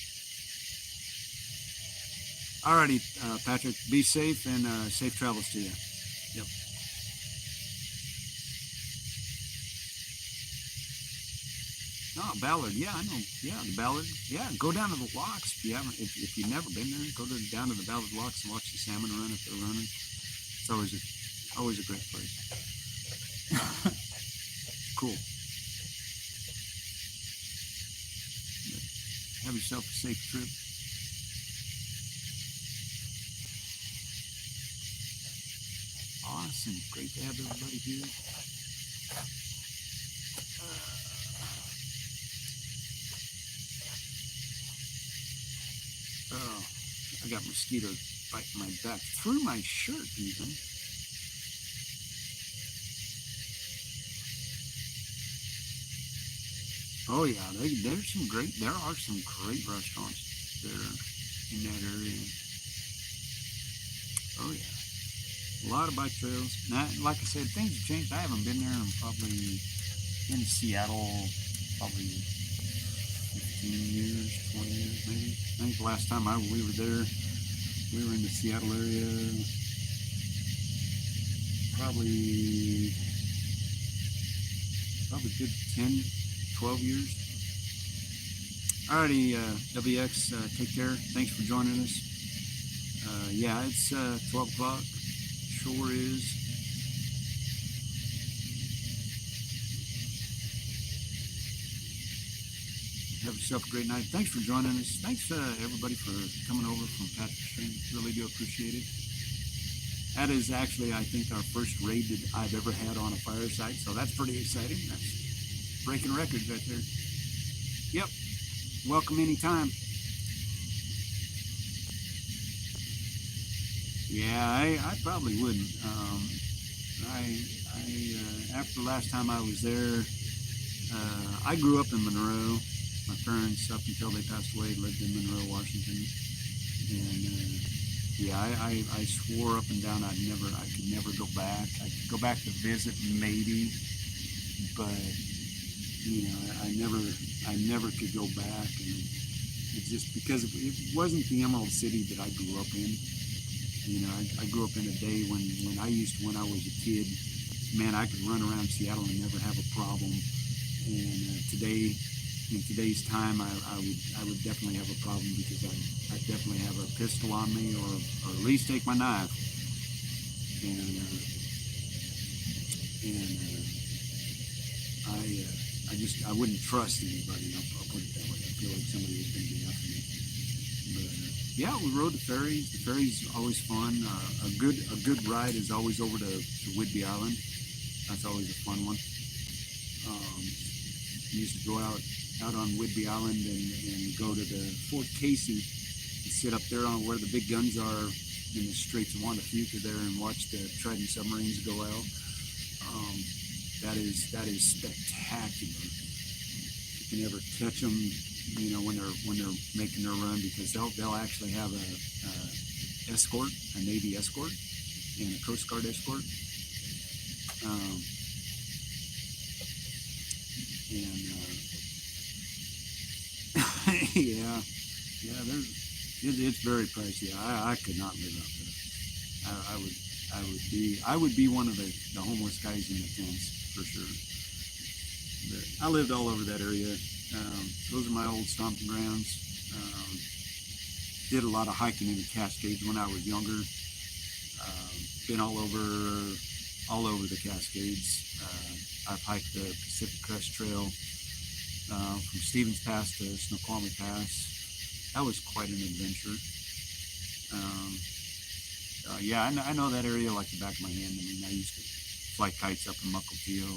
Alrighty, Patrick. Be safe and safe travels to you. Yep. Oh, Ballard. Yeah, I know. Yeah, the Ballard. Yeah, go down to the locks if you've never been there. Go down to the Ballard locks and watch the salmon run if they're running. It's always a great place. Cool. Have yourself a safe trip. Awesome. Great to have everybody here. Oh, I got mosquitoes biting my back through my shirt even. Oh yeah, there are some great restaurants there in that area. Oh yeah, a lot of bike trails. Now, like I said, things have changed. I haven't been there in Seattle, probably 15 years, 20 years maybe. I think the last time we were there, we were in the Seattle area, probably good 10, 12 years. Alrighty, WX, take care. Thanks for joining us. Yeah, it's 12 o'clock. Sure is. Have yourself a great night. Thanks for joining us. Thanks, everybody, for coming over from Patrick's Stream. Really do appreciate it. That is actually, I think, our first raid that I've ever had on a Fireside, so that's pretty exciting. That's breaking records right there. Yep. Welcome anytime. Yeah, I probably wouldn't. After the last time I was there, I grew up in Monroe, My parents, up until they passed away, lived in Monroe, Washington, and yeah, I swore up and down I could never go back. I could go back to visit maybe, but I never could go back, and it's just because it wasn't the Emerald City that I grew up in. I grew up in a day when I was a kid, man, I could run around Seattle and never have a problem. And today, in today's time, I would definitely have a problem because I definitely have a pistol on me, or at least take my knife. And I wouldn't trust anybody. I'll put it that way. I feel like somebody was going to be after me. But yeah, we rode the ferries. The ferries always fun. A good ride is always over to Whidbey Island. That's always a fun one. We used to go out on Whidbey Island and go to the Fort Casey and sit up there on where the big guns are in the Straits of Juan de Fuca there and watch the Trident submarines go out. That is spectacular. You can never catch them, when they're making their run, because they'll actually have a escort, a Navy escort, and a Coast Guard escort. Yeah, it's very pricey. I could not live out there. I would be one of the homeless guys in the tents for sure. But I lived all over that area. Those are my old stomping grounds. Did a lot of hiking in the Cascades when I was younger. Been all over the Cascades. I've hiked the Pacific Crest Trail from Stevens Pass to Snoqualmie Pass. That was quite an adventure. Yeah, I know that area like the back of my hand. I mean, I used to fly kites up in Mukilteo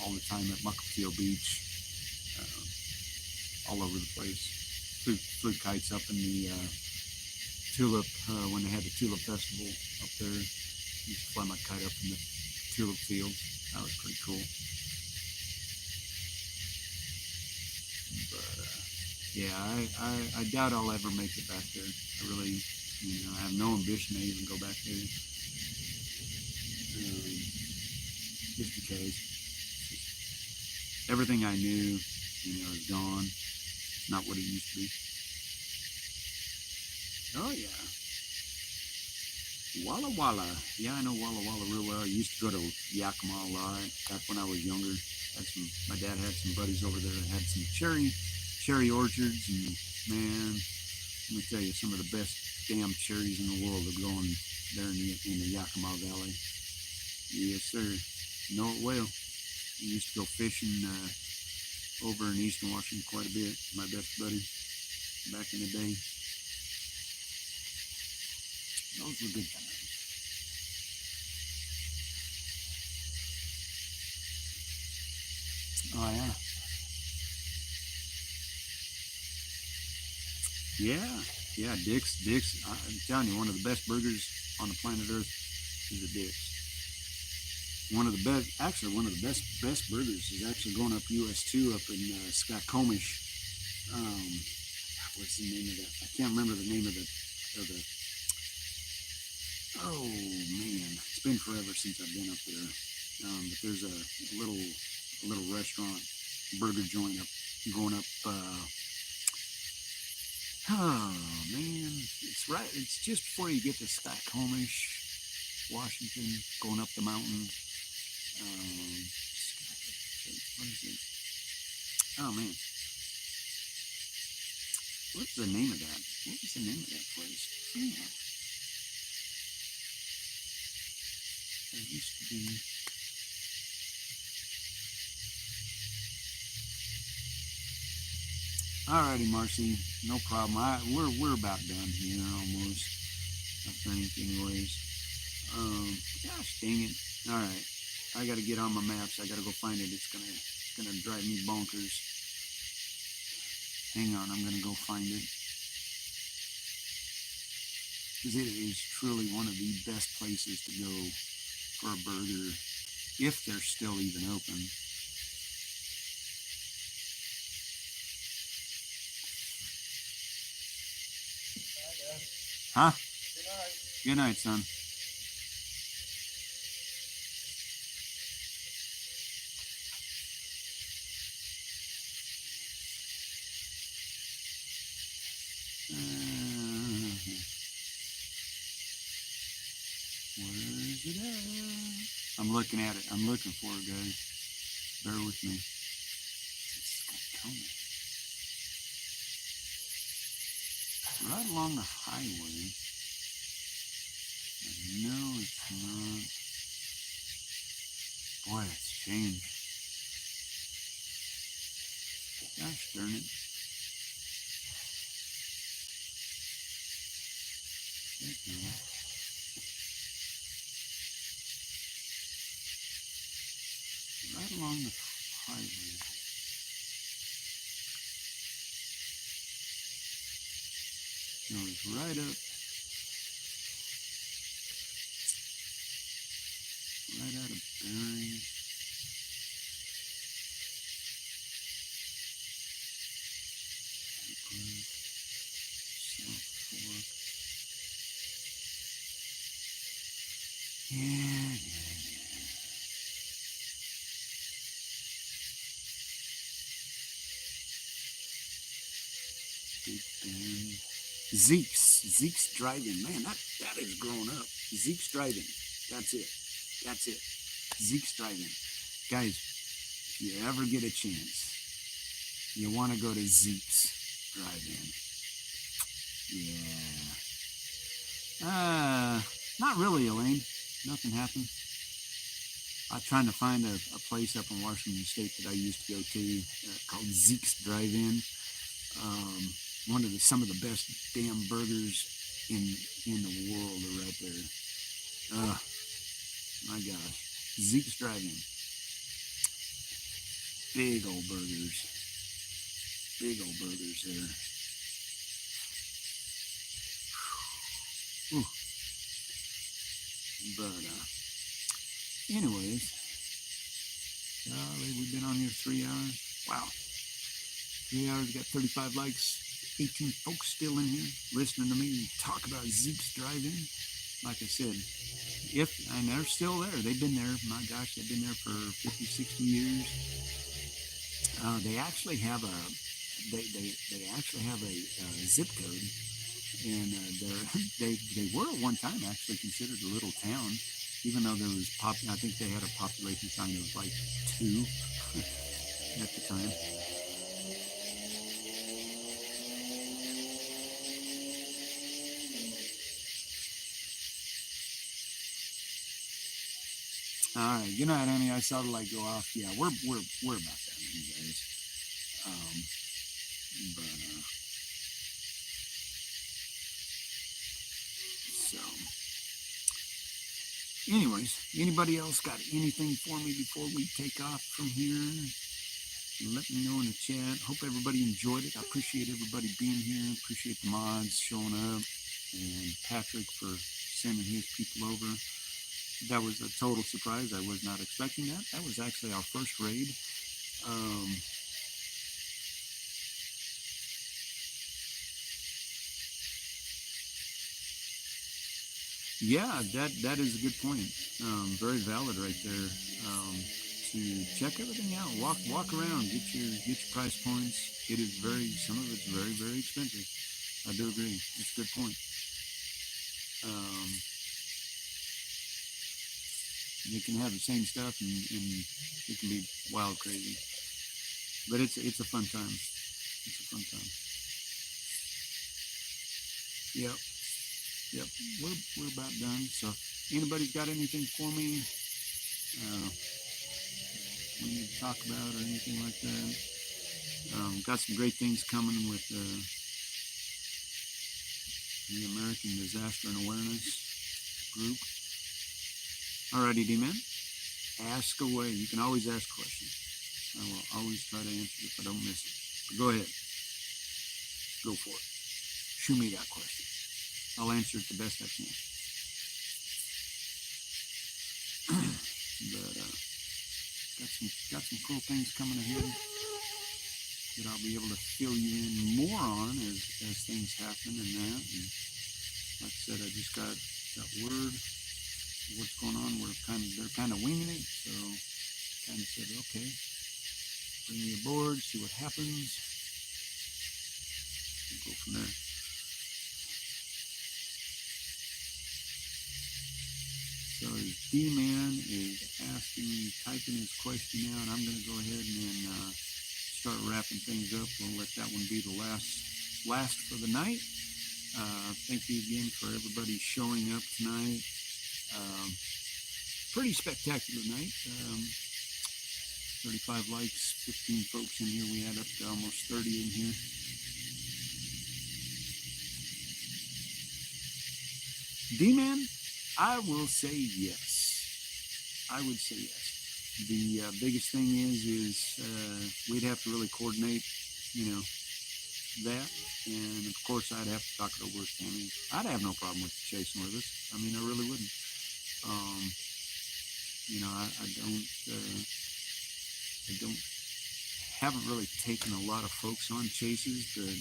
all the time at Mukilteo Beach, all over the place. Flew kites up in the Tulip, when they had the Tulip Festival up there. Used to fly my kite up in the tulip fields. That was pretty cool. But yeah, I doubt I'll ever make it back there. I really, I have no ambition to even go back there. Just because everything I knew, is gone. It's not what it used to be. Oh yeah. Walla Walla. Yeah, I know Walla Walla real well. I used to go to Yakima a lot back when I was younger. My dad had some buddies over there that had some cherry orchards, and man, let me tell you, some of the best damn cherries in the world are growing there in the Yakima Valley. Yes, sir. You know it well. I used to go fishing over in Eastern Washington quite a bit. My best buddy back in the day. Those were good times. Oh yeah, Dick's. I'm telling you, one of the best burgers on the planet Earth is a Dick's. One of the best burgers is actually going up US 2 up in Skycomish. What's the name of that? I can't remember the name of the. Oh man, it's been forever since I've been up there. But there's a little restaurant, burger joint going up. Oh man, it's just before you get to Skycomish, Washington, going up the mountain. What is it? Oh man, what's the name of that? What was the name of that place? Man. There used to be. Alrighty, Marcy, no problem. We're about done here almost, I think, anyways. Gosh dang it! All right, I got to get on my maps. I got to go find it. It's gonna drive me bonkers. Hang on, I'm gonna go find it, because it is truly one of the best places to go for a burger, if they're still even open. Huh? Good night. Good night, son. Where's it at? I'm looking at it. I'm looking for it, guys. Bear with me. It's coming. Right along the highway. No, it's not. Boy, it's changed. Gosh darn it. There it goes. Right along the highway. Goes right up. Right out of bearing. South Fork. Yeah. Big Bend. Zeke's driving. Man, that is grown up. Zeke's driving. That's it. That's it. Zeke's driving. Guys, if you ever get a chance, you want to go to Zeke's drive-in. Yeah. Not really, Elaine. Nothing happened. I'm trying to find a place up in Washington State that I used to go to called Zeke's Drive-In. Some of the best damn burgers in the world are right there. My gosh. Zeke's Drive-In. Big old burgers. Big old burgers there. Whew. But, anyways. Golly, we've been on here 3 hours. Wow. 3 hours, got 35 likes. 18 folks still in here listening to me talk about Zeke's Drive-In. Like I said, and they're still there. They've been there, my gosh, they've been there for 50, 60 years. They actually have a zip code, and they were at one time actually considered a little town, even though there was I think they had a population sign of like 2 at the time. All right, good night, honey. I saw the light go off. Yeah, we're about done, you guys. So, anyways, anybody else got anything for me before we take off from here? Let me know in the chat. Hope everybody enjoyed it. I appreciate everybody being here. Appreciate the mods showing up, and Patrick for sending his people over. That was a total surprise. I was not expecting that. That was actually our first raid. Yeah, that is a good point. Very valid right there. To check everything out, walk around, get your price points. It is some of it's very, very expensive. I do agree. It's a good point. You can have the same stuff and it can be wild crazy. But it's a fun time. It's a fun time. Yep. We're about done. So anybody's got anything for me we need to talk about or anything like that? Got some great things coming with the American Disaster and Awareness group. Alrighty, D-Man. Ask away. You can always ask questions. I will always try to answer if I don't miss it. But go ahead. Go for it. Shoot me that question. I'll answer it the best I can. But got some cool things coming ahead that I'll be able to fill you in more on as things happen and that. And like said, I just got that word. What's going on? They're kind of winging it. So kind of said, okay, bring me aboard, see what happens. We'll go from there. So D-Man is asking, typing his question out. I'm going to go ahead and start wrapping things up. We'll let that one be the last for the night. Thank you again for everybody showing up tonight. Pretty spectacular night. 35 likes, 15 folks in here. We had up to almost 30 in here. D-Man, I will say yes. I would say yes. The biggest thing is we'd have to really coordinate, that. And of course, I'd have to talk it over with Tammy. I'd have no problem with chasing with us. I mean, I really wouldn't. I haven't really taken a lot of folks on chases, but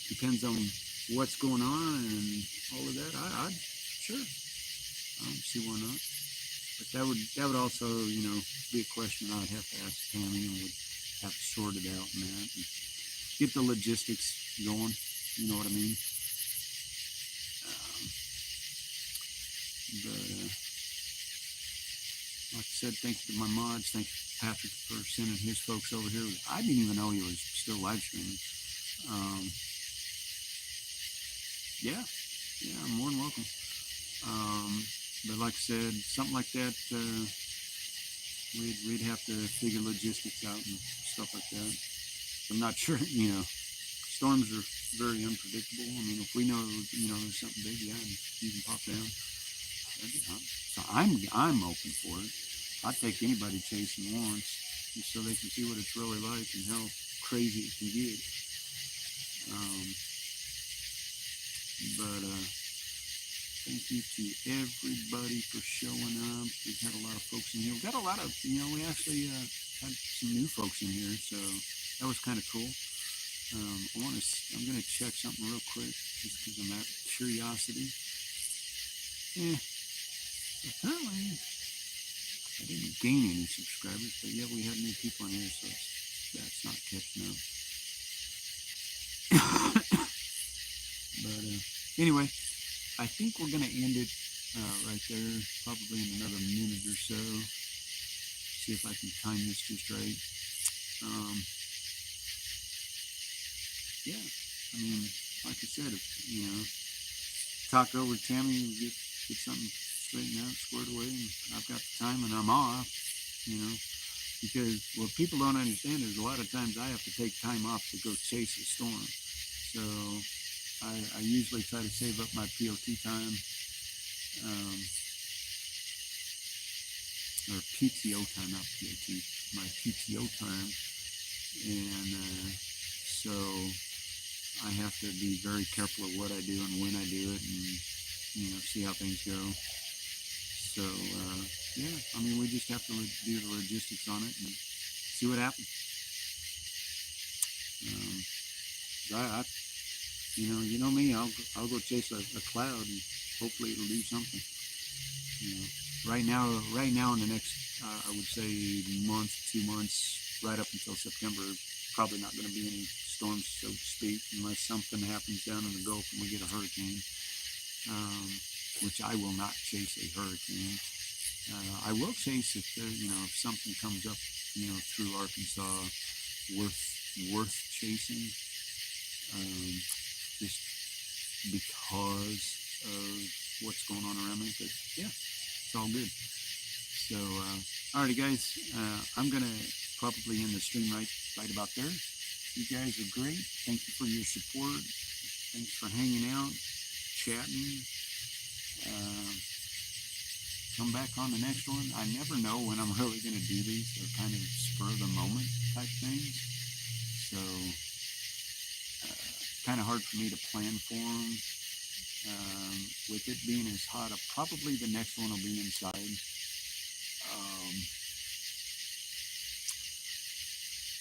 depends on what's going on and all of that. I'd sure. I don't see why not. But that would also, be a question I'd have to ask Tammy, and would have to sort it out and that, and get the logistics going. You know what I mean? Like I said, thank you to my mods. Thank you, Patrick, for sending his folks over here. I didn't even know he was still live streaming. Yeah, I'm more than welcome. But like I said, something like that, we'd have to figure logistics out and stuff like that. I'm not sure, storms are very unpredictable. I mean, if we know, there's something big, yeah, you can pop down. So I'm open for it. I'd take anybody chasing once, just so they can see what it's really like and how crazy it can get. But thank you to everybody for showing up. We've had a lot of folks in here. We've got a lot of, we actually had some new folks in here, so that was kind of cool. I'm going to check something real quick, just because I'm out of curiosity. Apparently, I didn't gain any subscribers, but yeah, we had new people in here, so that's not catching up. But anyway, I think we're going to end it right there, probably in another minute or so. See if I can time this just right. Yeah, I mean, like I said, if, talk over to Tammy, get something straightened out, squared away, and I've got the time and I'm off, because what people don't understand is a lot of times I have to take time off to go chase a storm. So I usually try to save up my POT time, or PTO time, not POT, my PTO time, and so I have to be very careful of what I do and when I do it, and see how things go. So yeah, I mean, we just have to do the logistics on it and see what happens. You know me, I'll go chase a cloud and hopefully it'll do something. Right now in the next I would say month, 2 months, right up until September, probably not going to be any storms, so to speak, unless something happens down in the Gulf and we get a hurricane, which I will not chase a hurricane. I will chase if if something comes up, through Arkansas, worth chasing, just because of what's going on around me. But yeah, it's all good. So, alrighty, guys, I'm gonna probably end the stream right about there. You guys are great. Thank you for your support. Thanks for hanging out, chatting. Come back on the next one. I never know when I'm really going to do these. They're kind of spur of the moment type things. So, kind of hard for me to plan for them. With it being as hot, probably the next one will be inside.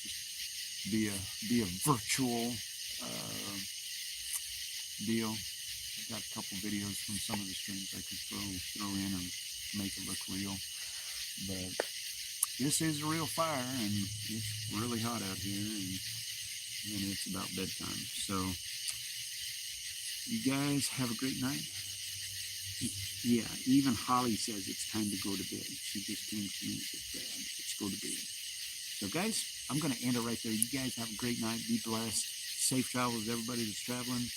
Just be a virtual deal. I've got a couple videos from some of the streams I could throw in and make it look real. But this is a real fire, and it's really hot out here, and it's about bedtime. So you guys have a great night. Yeah, even Holly says it's time to go to bed. She just came to me and said, Dad, let's go to bed. So guys, I'm going to end it right there. You guys have a great night. Be blessed. Safe travels, everybody that's traveling.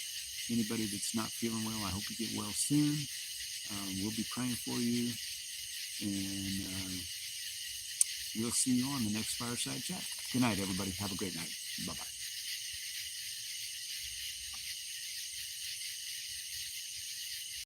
Anybody that's not feeling well, I hope you get well soon. We'll be praying for you. And we'll see you on the next Fireside Chat. Good night, everybody. Have a great night. Bye-bye.